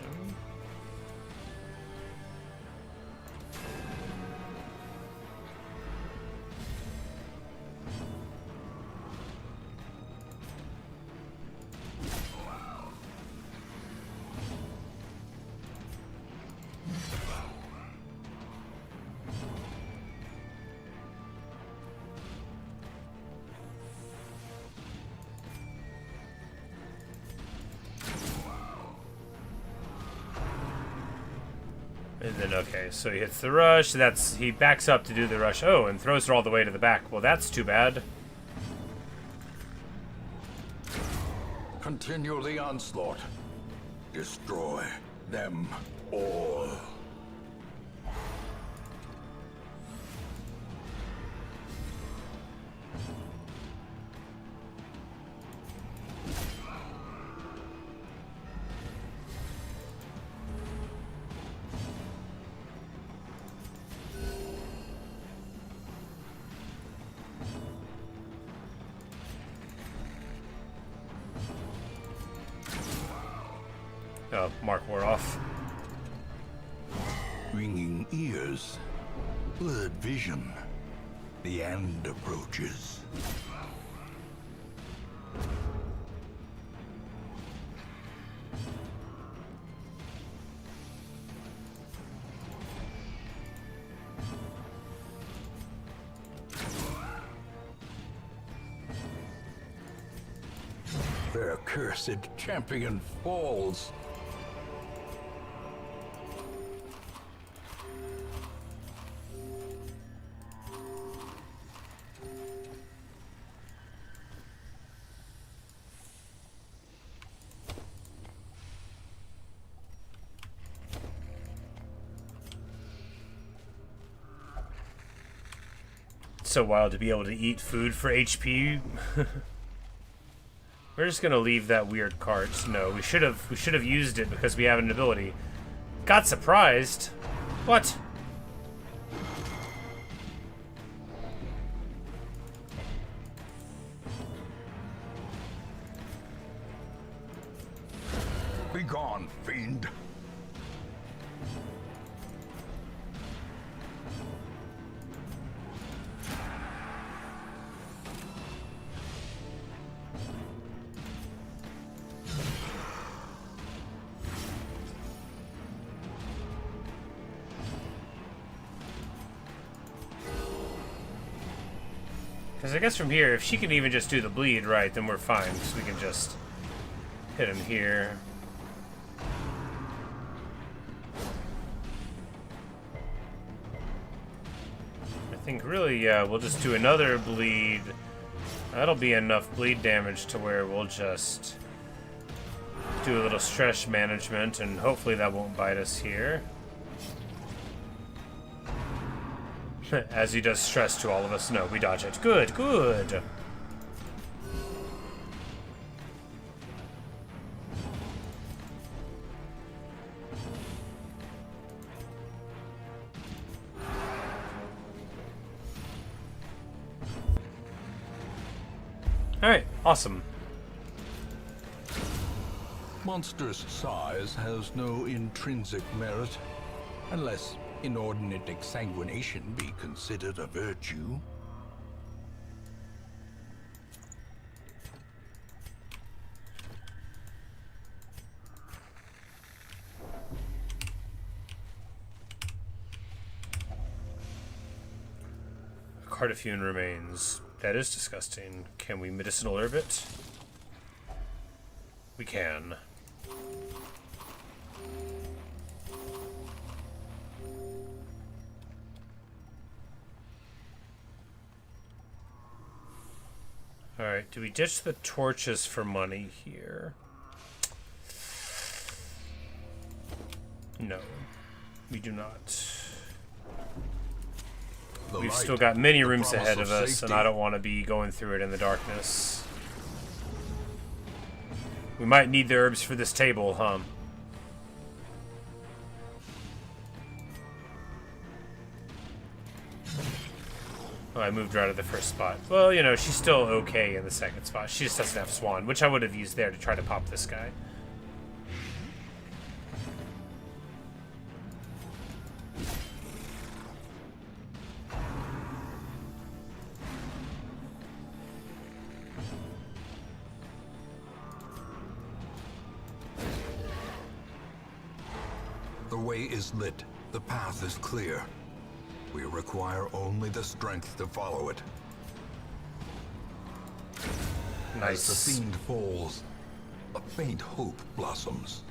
Speaker 1: And then, okay, so he hits the rush. He backs up to do the rush. Oh, and throws it all the way to the back. Well, that's too bad.
Speaker 2: Continue the onslaught. Destroy them all.
Speaker 1: Oh, Mark wore off.
Speaker 2: Ringing ears. Blurred vision. The end approaches. Their cursed champion falls.
Speaker 1: So wild to be able to eat food for HP. We're just gonna leave that weird cart. No, we should have used it because we have an ability. Got surprised. What?
Speaker 2: Be gone, fiend.
Speaker 1: Because I guess from here, if she can even just do the bleed right, then we're fine. Because we can just hit him here. I think really, yeah, we'll just do another bleed. That'll be enough bleed damage to where we'll just do a little stress management, and hopefully that won't bite us here. As he does stress to all of us. No, we dodge it. Good, good. Alright, awesome.
Speaker 2: Monstrous size has no intrinsic merit, unless inordinate exsanguination be considered a virtue.
Speaker 1: Cardiffune remains. That is disgusting. Can we medicinal herb it? We can. Alright, do we ditch the torches for money here? No, we do not. We've still got many rooms ahead of us, and I don't want to be going through it in the darkness. We might need the herbs for this table, huh? Oh, I moved her out of the first spot. Well, you know, she's still okay in the second spot. She just doesn't have Swan, which I would have used there to try to pop this guy.
Speaker 2: The way is lit. The path is clear. We require only the strength to follow it.
Speaker 1: Nice.
Speaker 2: As the fiend falls, a faint hope blossoms.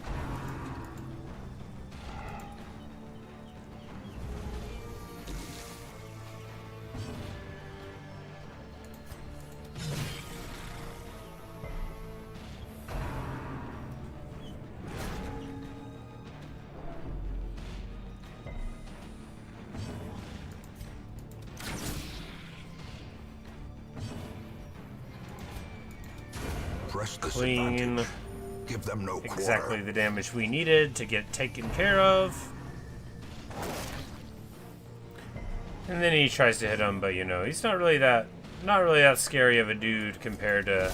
Speaker 2: Press this
Speaker 1: Clean.
Speaker 2: advantage. Give them no
Speaker 1: Exactly
Speaker 2: quarter.
Speaker 1: the damage we needed to get taken care of. And then he tries to hit him, but you know, he's not really that scary of a dude compared to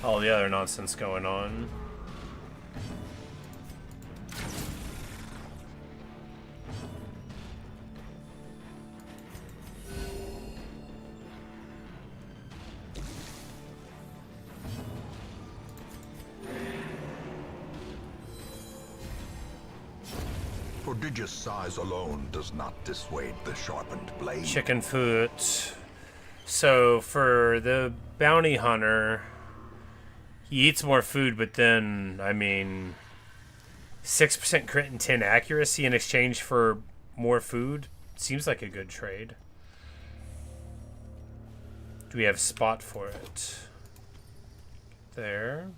Speaker 1: all the other nonsense going on.
Speaker 2: Prodigious size alone does not dissuade the sharpened blade.
Speaker 1: Chicken foot. So for the bounty hunter, he eats more food, but then, I mean, 6% crit and 10 accuracy in exchange for more food seems like a good trade. Do we have a spot for it? There.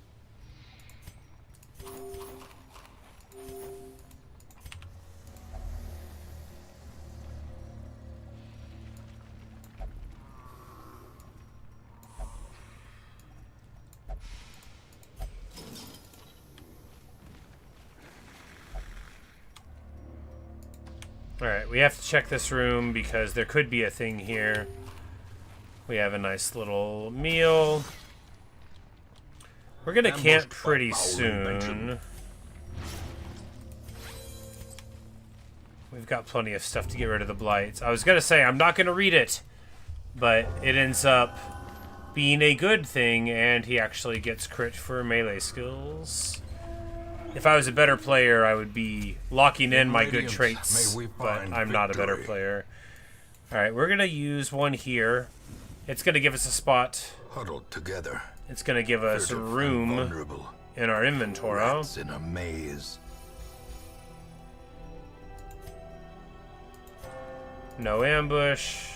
Speaker 1: Alright, we have to check this room because there could be a thing here. We have a nice little meal. We're gonna camp pretty soon. We've got plenty of stuff to get rid of the blights. I was gonna say, I'm not gonna read it, but it ends up being a good thing, and he actually gets crit for melee skills. If I was a better player, I would be locking in my good traits, but I'm not a better player. Alright, we're going to use one here. It's going to give us a spot.
Speaker 2: Huddled together.
Speaker 1: It's going to give us room in our inventory.
Speaker 2: Rats in a maze.
Speaker 1: No ambush.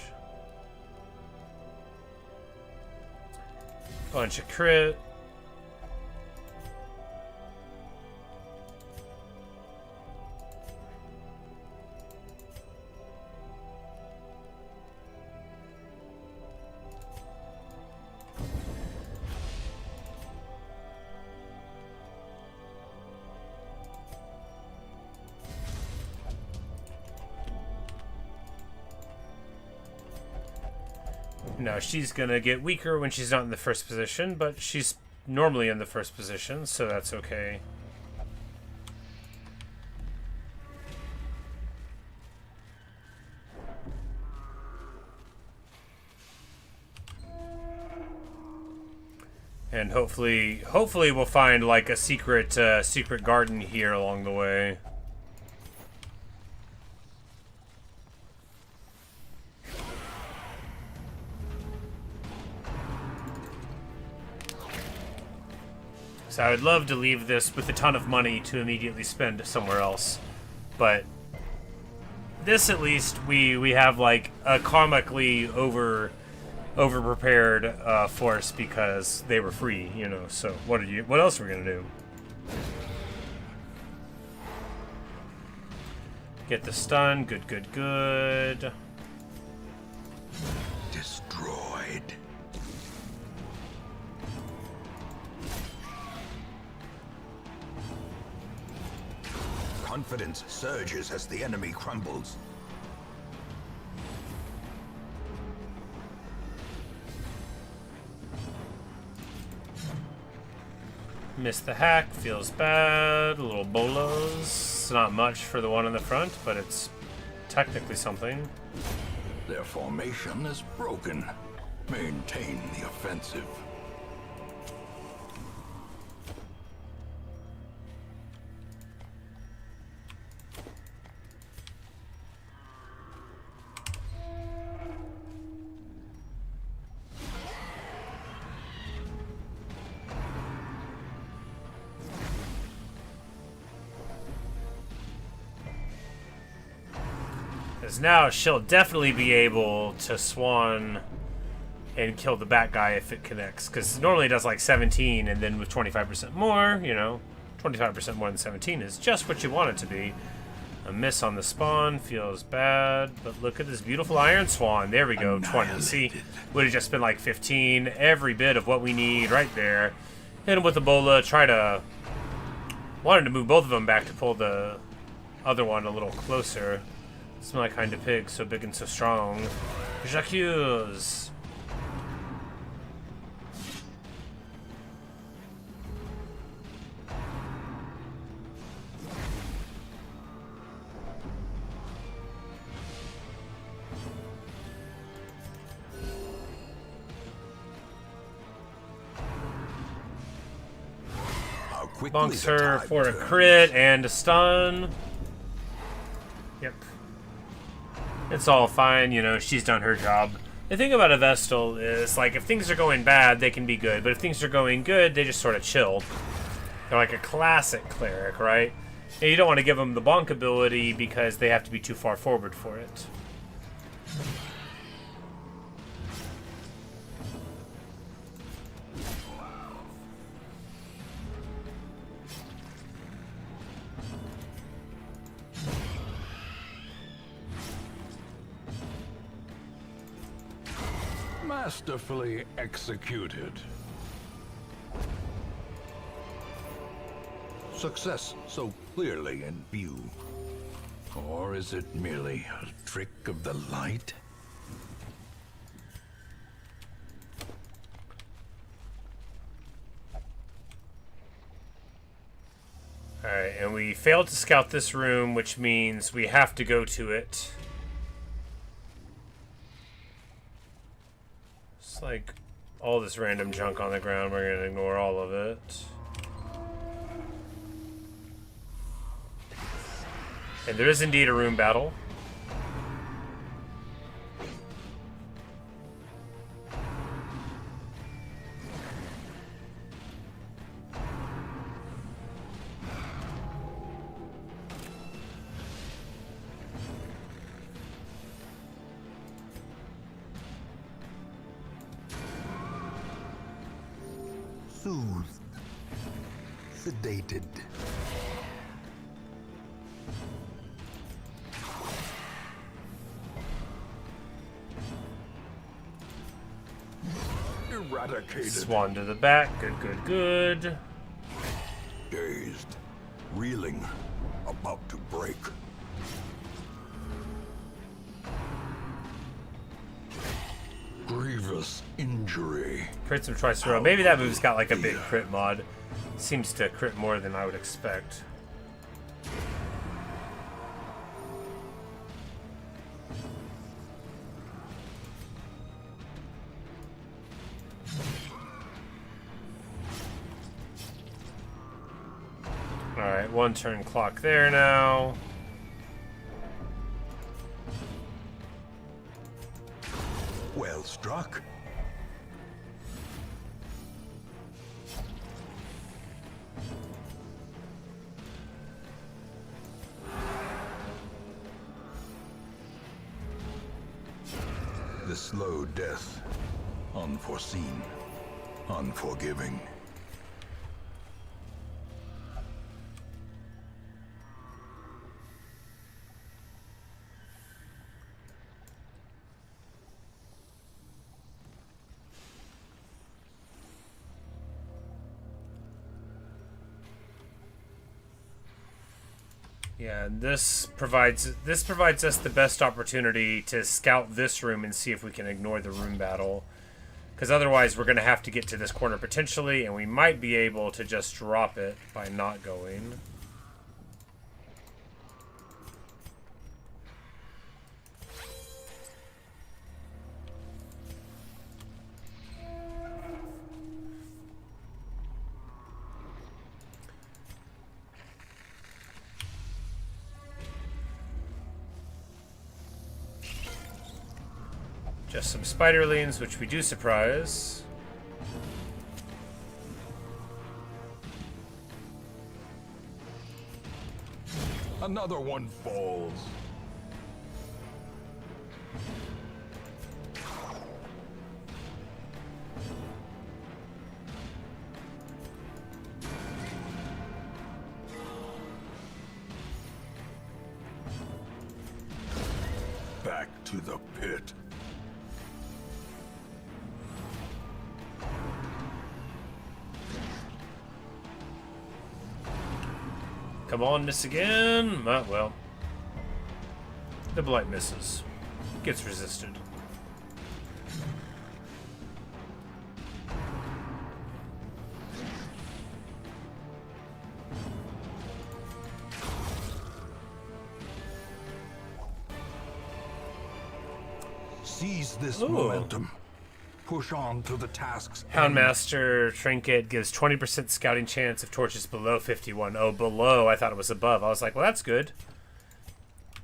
Speaker 1: Bunch of crit. No, she's gonna get weaker when she's not in the first position, but she's normally in the first position, so that's okay. And hopefully we'll find like a secret garden here along the way. So I would love to leave this with a ton of money to immediately spend somewhere else. But this, at least, we have like a comically over prepared force because they were free, you know. So what else are we gonna do? Get the stun. Good, good, good.
Speaker 2: Destroyed. Confidence surges as the enemy crumbles.
Speaker 1: Missed the hack. Feels bad. A little bolos. It's not much for the one in the front, but it's technically something.
Speaker 2: Their formation is broken. Maintain the offensive.
Speaker 1: Because now she'll definitely be able to swan and kill the bat guy if it connects. Because normally it does like 17, and then with 25% more, you know, 25% more than 17 is just what you want it to be. A miss on the spawn feels bad, but look at this beautiful iron swan. There we go, 20. See, would have just been like 15. Every bit of what we need right there. Hit him with Ebola. Wanted to move both of them back to pull the other one a little closer. It's my kind of pig, so big and so strong. J'accuse. Bonks her for a crit and a stun. Yep. It's all fine, you know, she's done her job. The thing about a Vestal is, like, if things are going bad, they can be good. But if things are going good, they just sort of chill. They're like a classic cleric, right? And you don't want to give them the bonk ability because they have to be too far forward for it.
Speaker 2: Masterfully executed. Success so clearly in view. Or is it merely a trick of the light?
Speaker 1: Alright, and we failed to scout this room, which means we have to go to it. Like all this random junk on the ground, we're gonna ignore all of it. And there is indeed a room battle.
Speaker 2: Soothed. Sedated. Eradicated.
Speaker 1: Swan to the back. Good, good, good.
Speaker 2: Dazed. Reeling. About to break. Grievous injury.
Speaker 1: Crits him twice in a row. Maybe that move's got like a big crit mod. Seems to crit more than I would expect. Alright, one turn clock there now.
Speaker 2: Well struck. the slow death. Unforeseen. Unforgiving.
Speaker 1: Yeah, this provides us the best opportunity to scout this room and see if we can ignore the room battle. Because otherwise we're going to have to get to this corner potentially, and we might be able to just drop it by not going. Just some spiderlings, which we do surprise.
Speaker 2: Another one falls. Back to the pit.
Speaker 1: Come on, miss again. Well, the blight misses. Gets resisted.
Speaker 2: Seize this
Speaker 1: Ooh.
Speaker 2: momentum. Push on to the tasks.
Speaker 1: Houndmaster Trinket gives 20% scouting chance if torch is below 51. Oh, below. I thought it was above. I was like, well, that's good.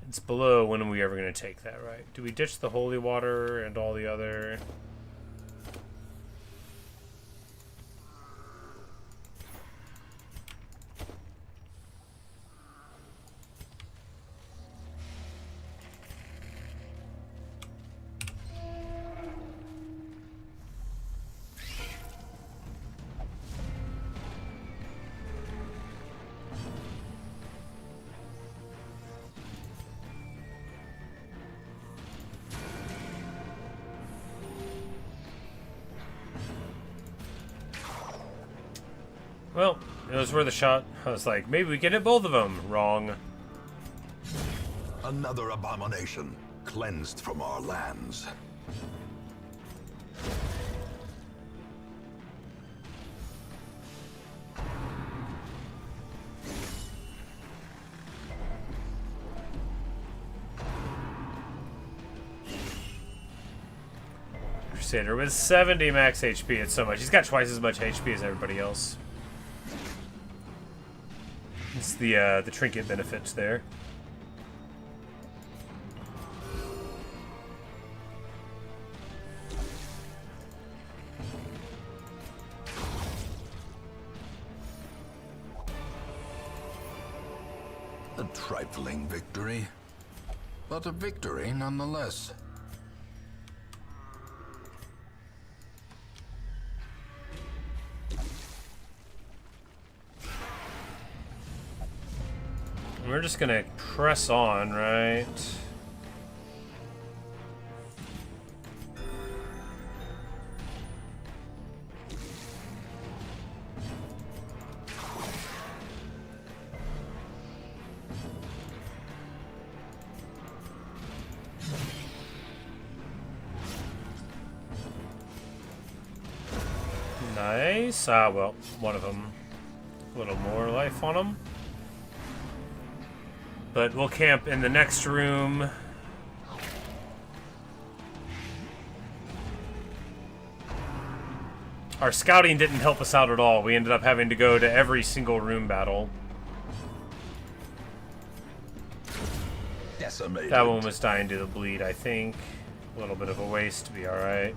Speaker 1: It's below. When are we ever going to take that, right? Do we ditch the holy water and all the other... Well, it was worth a shot. I was like, maybe we can hit both of them. Wrong.
Speaker 2: Another abomination, cleansed from our lands.
Speaker 1: Crusader with 70 max HP. It's so much. He's got twice as much HP as everybody else. It's the trinket benefits there.
Speaker 2: A trifling victory, but a victory nonetheless.
Speaker 1: We're just gonna press on, right? Nice. Well, one of them. A little more life on them. But we'll camp in the next room. Our scouting didn't help us out at all. We ended up having to go to every single room battle.
Speaker 2: Decimated.
Speaker 1: That one was dying to the bleed, I think. A little bit of a waste to be alright.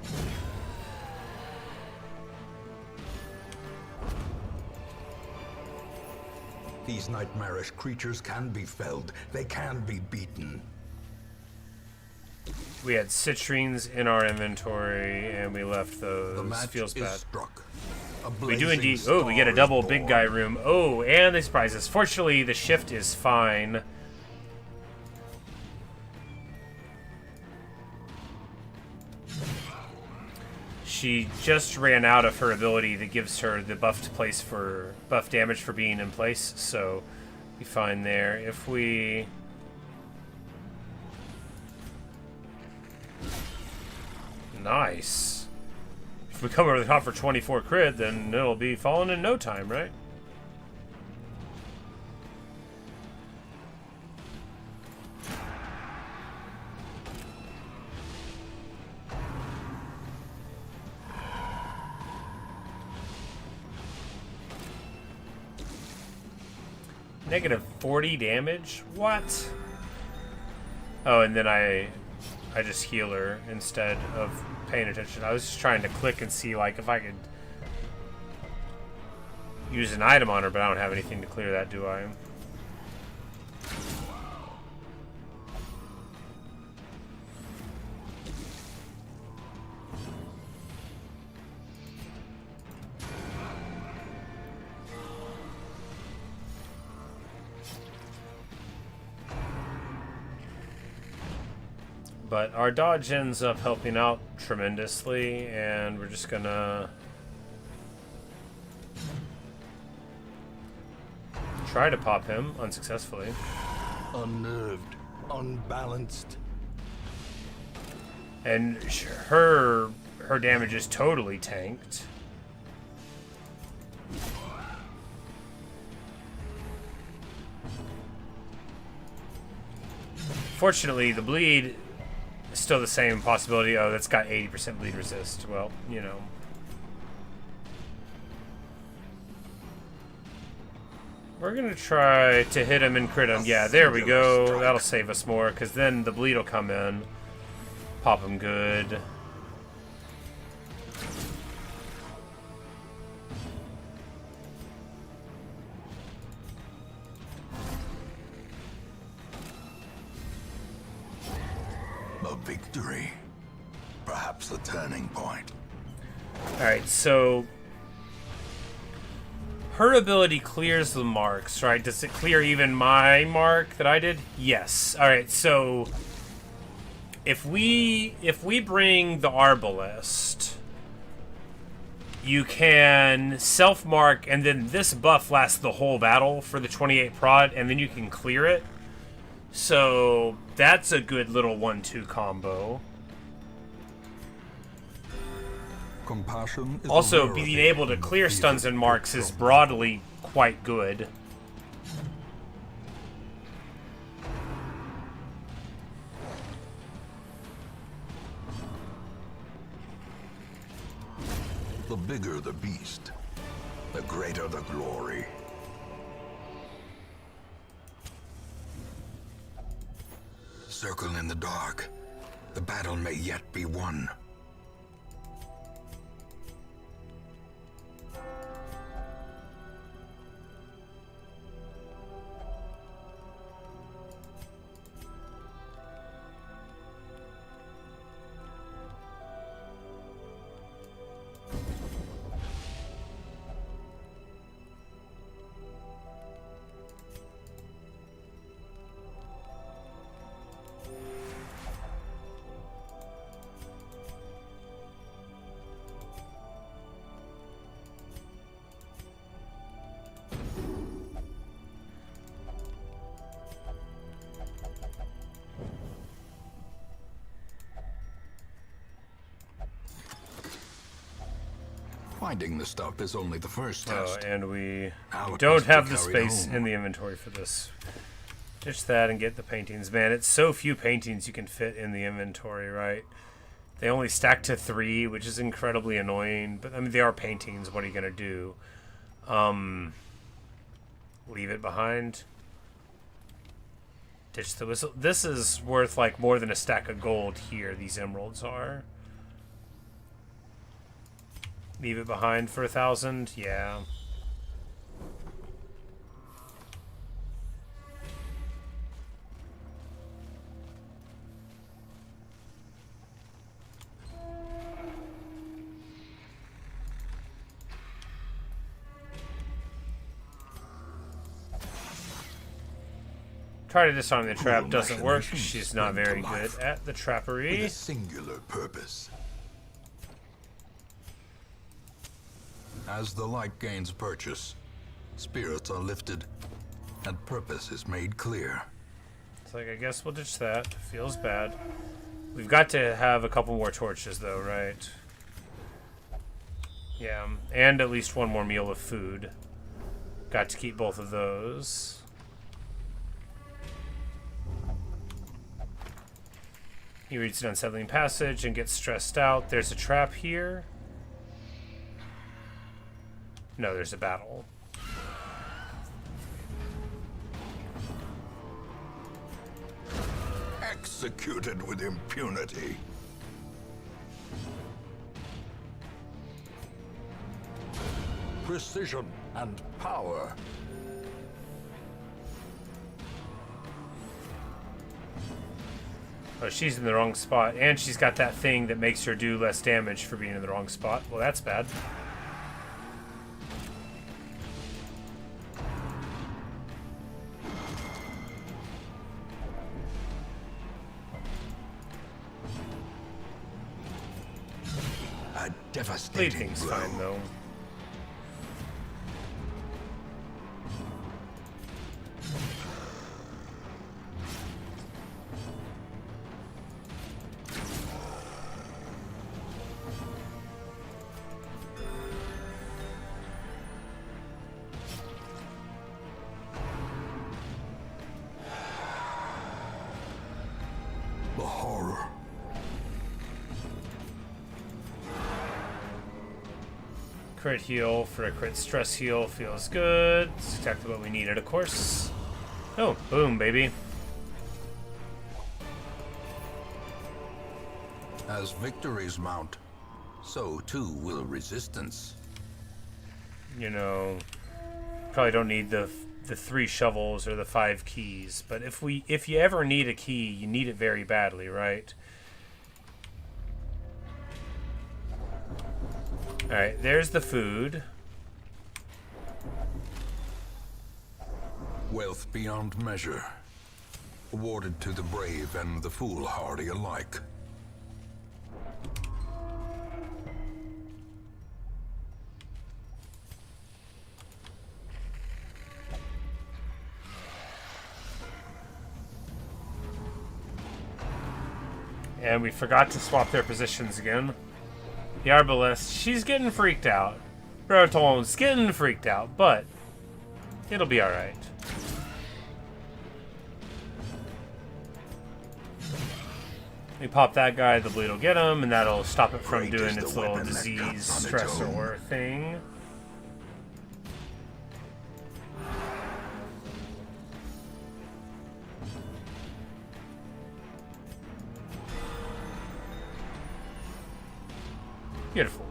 Speaker 2: These nightmarish creatures can be felled. They can be beaten.
Speaker 1: We had citrines in our inventory, and we left those.
Speaker 2: The match
Speaker 1: Feels
Speaker 2: is
Speaker 1: bad.
Speaker 2: struck.
Speaker 1: We do indeed. Oh, we get a double big guy room. Oh, and they surprise us. Fortunately, the shift is fine. She just ran out of her ability that gives her the buff damage for being in place, so be fine there. If we nice. If we come over the top for 24 crit, then it'll be falling in no time, right? Negative 40 damage? What? Oh, and then I just heal her instead of paying attention. I was just trying to click and see like if I could use an item on her, but I don't have anything to clear that, do I? But our dodge ends up helping out tremendously, and we're just gonna try to pop him unsuccessfully.
Speaker 2: Unnerved, unbalanced.
Speaker 1: And her damage is totally tanked. Fortunately, the bleed is still the same possibility. Oh, that's got 80% bleed resist. Well, you know. We're gonna try to hit him and crit him. Yeah, there we go. That'll save us more, because then the bleed will come in. Pop him good.
Speaker 2: A victory. Perhaps the turning point.
Speaker 1: Alright, so her ability clears the marks, right? Does it clear even my mark that I did? Yes. Alright, so if we bring the Arbalest, you can self-mark, and then this buff lasts the whole battle for the 28 prod, and then you can clear it. So that's a good little 1-2 combo.
Speaker 2: Compassion is
Speaker 1: Also, being able to clear stuns and marks is broadly quite good.
Speaker 2: The bigger the beast, the greater the glory. Circle in the dark. The battle may yet be won. Finding the stuff is only the first test.
Speaker 1: And we
Speaker 2: Now it
Speaker 1: don't
Speaker 2: must be
Speaker 1: have the
Speaker 2: carried
Speaker 1: space
Speaker 2: home.
Speaker 1: in the inventory for this. Ditch that and get the paintings. Man, it's so few paintings you can fit in the inventory, right? They only stack to 3, which is incredibly annoying. But, I mean, they are paintings. What are you going to do? Leave it behind. Ditch the whistle. This is worth, like, more than a stack of gold here, these emeralds are. Leave it behind for 1,000? Yeah. Try to disarm the trap.
Speaker 2: Cruel
Speaker 1: Doesn't work.
Speaker 2: machinations
Speaker 1: She's not
Speaker 2: spring to
Speaker 1: very good
Speaker 2: life
Speaker 1: at the
Speaker 2: with a
Speaker 1: trappery.
Speaker 2: singular purpose. As the light gains purchase, spirits are lifted, and purpose is made clear.
Speaker 1: It's like, I guess we'll ditch that. Feels bad. We've got to have a couple more torches, though, right? Yeah, and at least one more meal of food. Got to keep both of those. He reads an unsettling passage and gets stressed out. There's a trap here. No, there's a battle.
Speaker 2: Executed with impunity. Precision and power.
Speaker 1: Oh, she's in the wrong spot, and she's got that thing that makes her do less damage for being in the wrong spot. Well, that's bad.
Speaker 2: A devastating
Speaker 1: Bleeding's
Speaker 2: blow.
Speaker 1: fine, though.
Speaker 2: The horror.
Speaker 1: Crit heal for a crit stress heal feels good. It's exactly what we needed, of course. Oh, boom, baby.
Speaker 2: As victories mount, so too will resistance.
Speaker 1: You know, probably don't need the 3 shovels or the 5 keys, but if you ever need a key, you need it very badly, right? All right, there's the food.
Speaker 2: Wealth beyond measure, awarded to the brave and the foolhardy alike.
Speaker 1: And we forgot to swap their positions again. The Arbalest, she's getting freaked out. Roton's getting freaked out, but it'll be alright. We pop that guy, the bleed will get him, and that'll stop it from
Speaker 2: Great
Speaker 1: doing
Speaker 2: is the
Speaker 1: its little
Speaker 2: weapon that
Speaker 1: disease
Speaker 2: cuts on its
Speaker 1: stressor thing. Beautiful.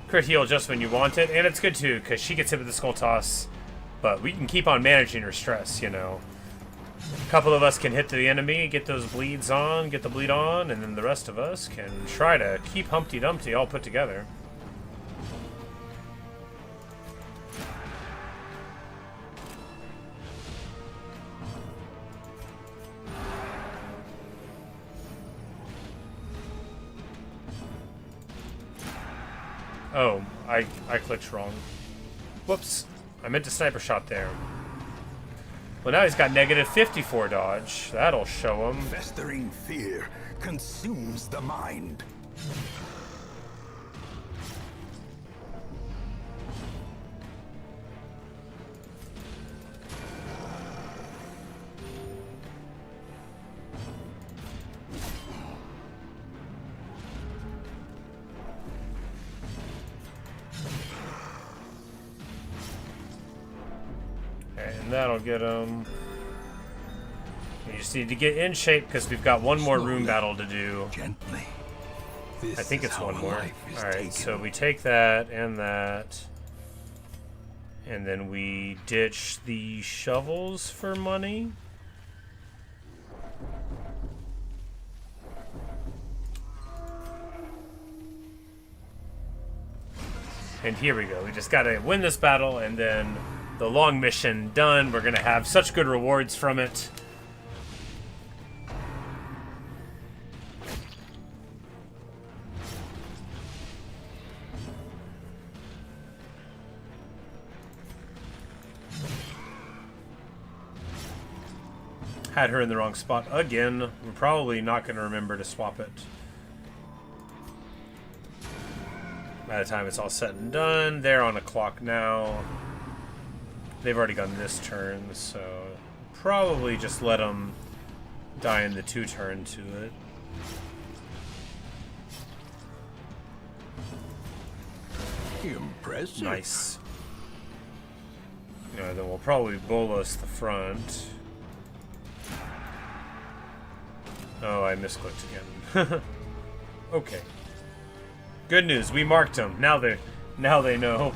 Speaker 1: Crit heal just when you want it, and it's good too, because she gets hit with the skull toss, but we can keep on managing her stress, you know. A couple of us can hit the enemy, get those bleeds on, get the bleed on, and then the rest of us can try to keep Humpty Dumpty all put together. Oh, I clicked wrong. Whoops. I meant to sniper shot there. Well, now he's got negative 54 dodge. That'll show him.
Speaker 2: Festering fear consumes the mind.
Speaker 1: And that'll get him. You just need to get in shape because we've got one more room battle to do.
Speaker 2: Gently.
Speaker 1: I think it's one more. Alright, so we take that. And then we ditch the shovels for money. And here we go. We just gotta win this battle and then the long mission done. We're going to have such good rewards from it. Had her in the wrong spot again. We're probably not going to remember to swap it. By the time it's all said and done, they're on a clock now. They've already gone this turn, so probably just let them die in the 2-turn to it.
Speaker 2: Impressive.
Speaker 1: Nice. Then we'll probably bolus the front. Oh, I misclicked again. Okay. Good news, we marked them. Now they know.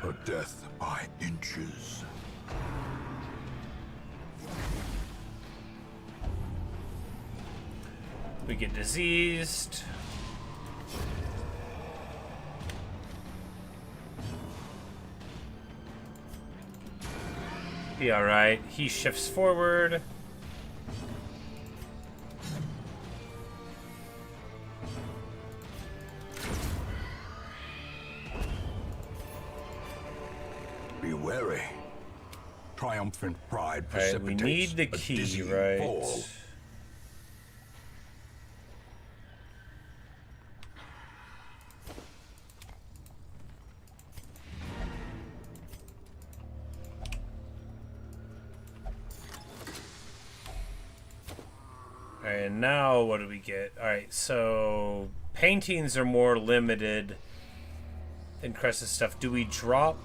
Speaker 2: A death by inches.
Speaker 1: We get diseased. Be alright. He shifts forward.
Speaker 2: Be wary. Triumphant pride
Speaker 1: Alright,
Speaker 2: precipitates
Speaker 1: we need the
Speaker 2: a
Speaker 1: key,
Speaker 2: dizzying
Speaker 1: right?
Speaker 2: fall.
Speaker 1: Alright, and now what do we get? Alright, so paintings are more limited than Crest's stuff. Do we drop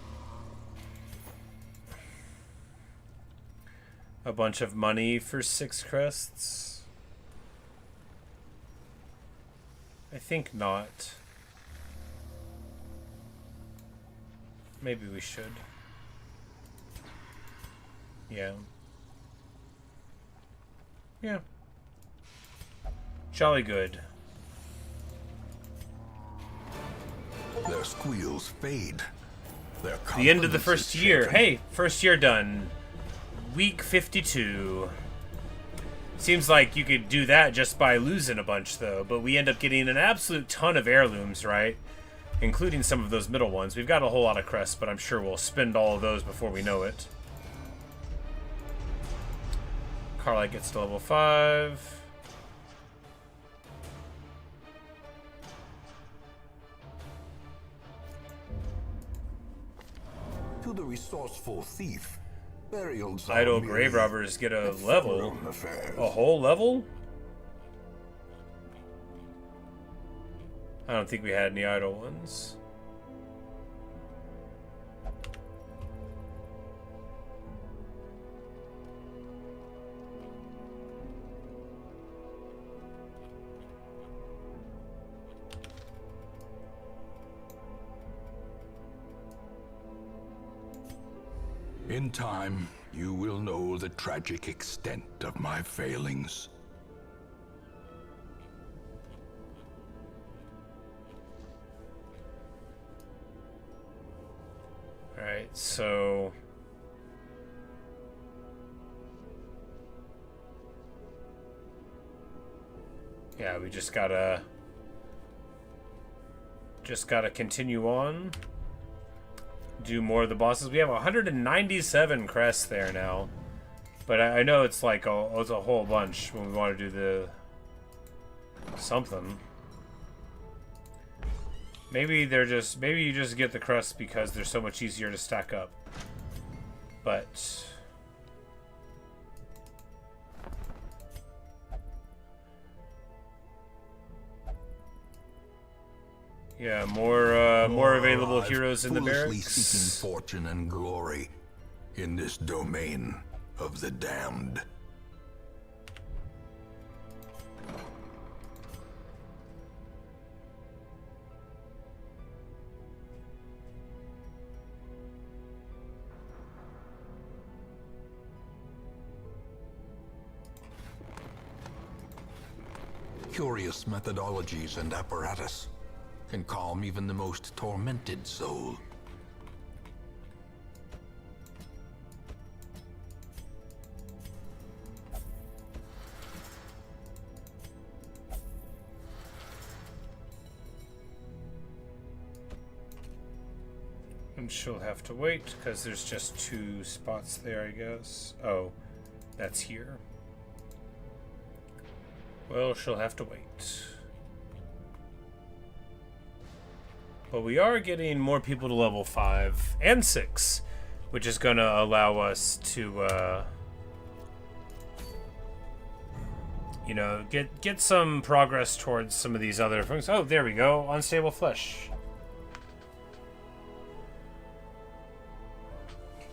Speaker 1: a bunch of money for 6 crests? I think not. Maybe we should. Yeah. Yeah. Jolly good.
Speaker 2: Their squeals fade. Their
Speaker 1: The end of the
Speaker 2: confidence
Speaker 1: first
Speaker 2: is
Speaker 1: year.
Speaker 2: shaken.
Speaker 1: Hey, first year done. Week 52. Seems like you could do that just by losing a bunch, though. But we end up getting an absolute ton of heirlooms, right? Including some of those middle ones. We've got a whole lot of crests, but I'm sure we'll spend all of those before we know it. Carlite gets to level 5.
Speaker 2: To the resourceful thief, burials are
Speaker 1: Idle
Speaker 2: merely
Speaker 1: grave robbers get a level.
Speaker 2: ephemeral affairs.
Speaker 1: A whole level? I don't think we had any idle ones.
Speaker 2: In time, you will know the tragic extent of my failings.
Speaker 1: Alright, so... yeah, we just gotta continue on. Do more of the bosses. We have 197 crests there now. But I know it's like it's a whole bunch when we want to do the... something. Maybe you just get the crests because they're so much easier to stack up. But... Yeah, more available
Speaker 2: I've
Speaker 1: heroes in the
Speaker 2: foolishly
Speaker 1: barracks.
Speaker 2: seeking fortune and glory in this domain of the damned. Curious methodologies and apparatus can calm even the most tormented soul.
Speaker 1: And she'll have to wait, because there's just 2 spots there, I guess. Oh, that's here. Well, she'll have to wait. But we are getting more people to level 5 and 6, which is going to allow us to, you know, get some progress towards some of these other things. Oh, there we go. Unstable flesh.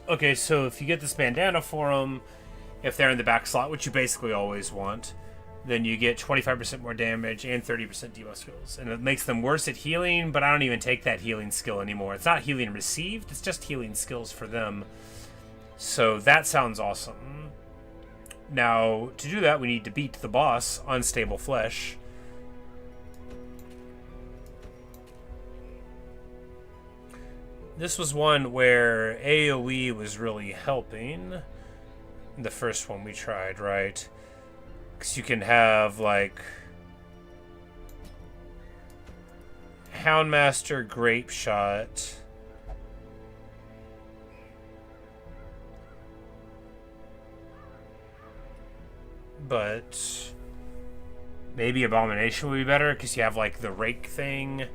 Speaker 1: Okay, so if you get this bandana for them, if they're in the back slot, which you basically always want, then you get 25% more damage and 30% debuff skills. And it makes them worse at healing, but I don't even take that healing skill anymore. It's not healing received, it's just healing skills for them. So that sounds awesome. Now, to do that, we need to beat the boss, Unstable Flesh. This was one where AoE was really helping. The first one we tried, right? Because you can have, like, Houndmaster Grape Shot. But maybe Abomination would be better, because you have, like, the Rake thing.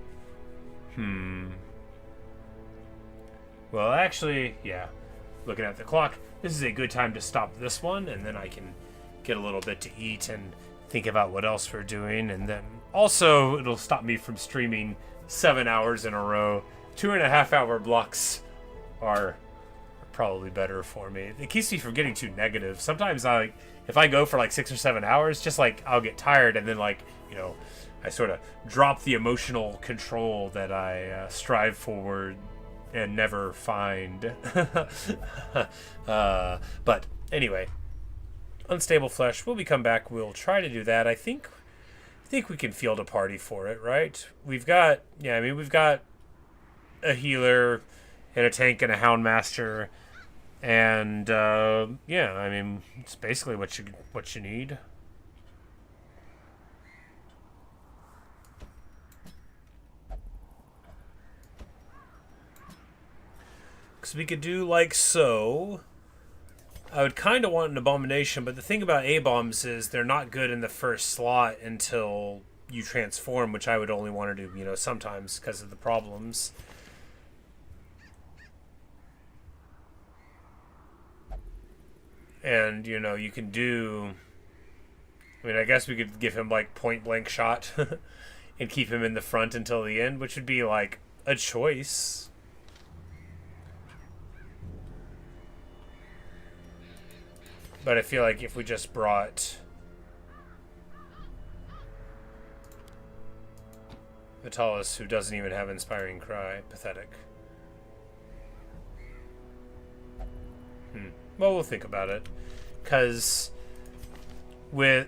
Speaker 1: Well, actually, yeah. Looking at the clock, this is a good time to stop this one, and then I can get a little bit to eat and think about what else we're doing, and then also it'll stop me from streaming 7 hours in a row. 2.5-hour blocks are probably better for me. It keeps me from getting too negative. Sometimes if I go for like 6 or 7 hours, just like I'll get tired, and then, like, you know, I sort of drop the emotional control that I strive for and never find. But anyway, Unstable Flesh, when we come back, we'll try to do that. I think we can field a party for it, right? We've got a healer and a tank and a Houndmaster, and yeah, I mean, it's basically what you need. Because we could do like so. I would kind of want an Abomination, but the thing about A-bombs is they're not good in the first slot until you transform, which I would only want to do, you know, sometimes because of the problems. And, you know, you can do... I mean, I guess we could give him, like, point-blank shot and keep him in the front until the end, which would be, like, a choice. But I feel like if we just brought Vitalis, who doesn't even have Inspiring Cry, pathetic. Well, we'll think about it. Because with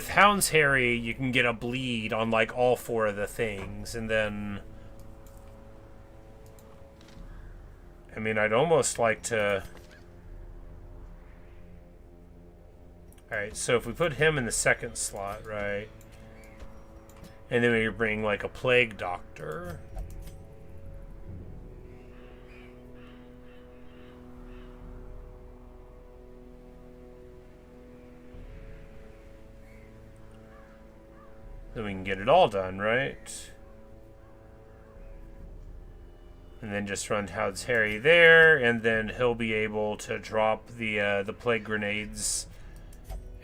Speaker 1: Hound's Harry, you can get a bleed on, like, all 4 of the things, and then... I mean, I'd almost like to... Alright, so if we put him in the second slot, right? And then we bring, like, a Plague Doctor. Then we can get it all done, right? And then just run Hound's Harry there, and then he'll be able to drop the Plague Grenades.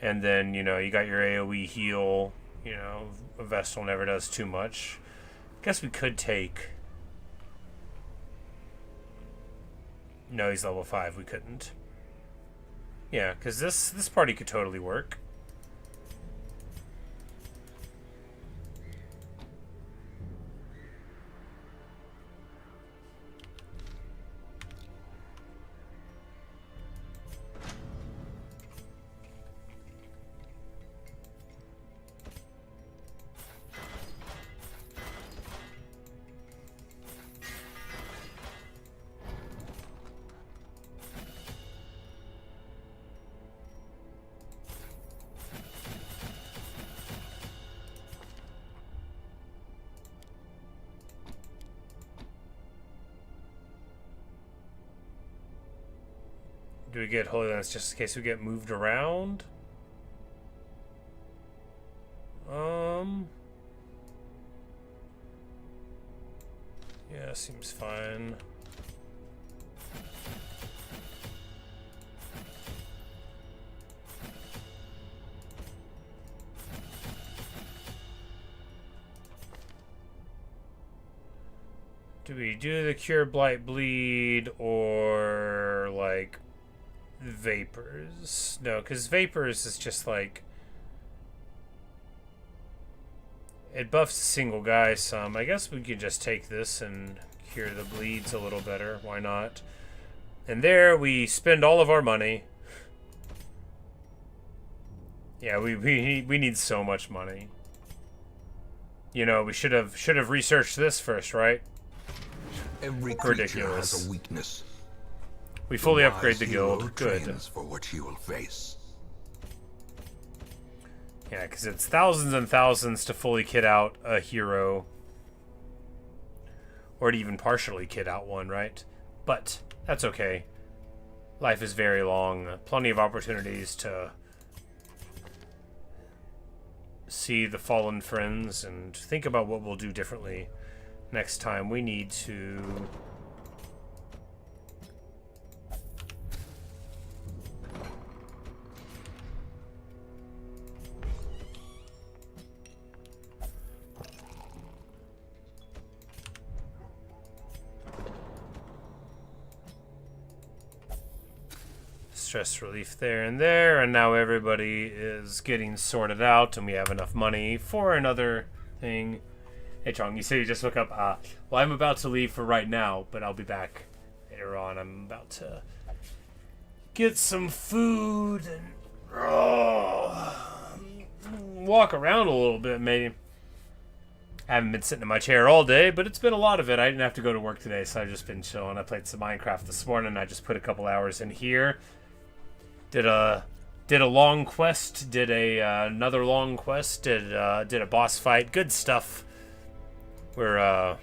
Speaker 1: And then, you know, you got your AoE heal. You know, a Vestal never does too much. Guess we could take... No, he's level 5. We couldn't. Yeah, because this party could totally work. Do we get Holy Lance just in case we get moved around? Yeah, seems fine. Do we do the Cure Blight Bleed or like Vapors? No, because Vapors is just like it buffs a single guy some. I guess we could just take this and cure the bleeds a little better. Why not? And there we spend all of our money. Yeah, we need so much money. You know, we should have researched this first, right?
Speaker 2: Every creature has a weakness.
Speaker 1: We fully upgrade the guild. Good.
Speaker 2: For what she will face.
Speaker 1: Yeah, because it's thousands and thousands to fully kit out a hero. Or to even partially kit out one, right? But that's okay. Life is very long. Plenty of opportunities to see the fallen friends and think about what we'll do differently next time. We need to... stress relief there and there, and now everybody is getting sorted out and we have enough money for another thing. Hey Chong, you say you just woke up. Well, I'm about to leave for right now, but I'll be back later on. I'm about to get some food and walk around a little bit maybe. I haven't been sitting in my chair all day, but it's been a lot of it. I didn't have to go to work today, so I've just been chilling. I played some Minecraft this morning. I just put a couple hours in here. Did a long quest. Did another long quest. Did a boss fight. Good stuff. We're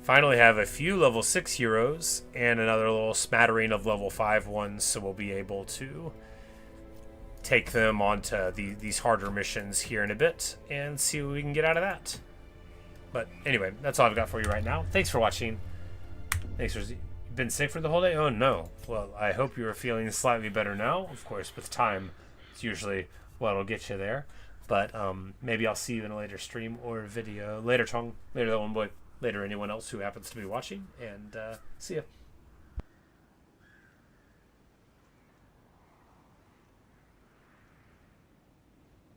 Speaker 1: finally have a few level 6 heroes and another little smattering of level 5 ones, so we'll be able to take them onto these harder missions here in a bit and see what we can get out of that. But anyway, that's all I've got for you right now. Thanks for watching. Thanks for... You've been sick for the whole day? Oh no. Well, I hope you are feeling slightly better now. Of course, with time, it's usually what'll get you there. But maybe I'll see you in a later stream or video. Later, Chong. Later, that one boy. Later, anyone else who happens to be watching. And see ya.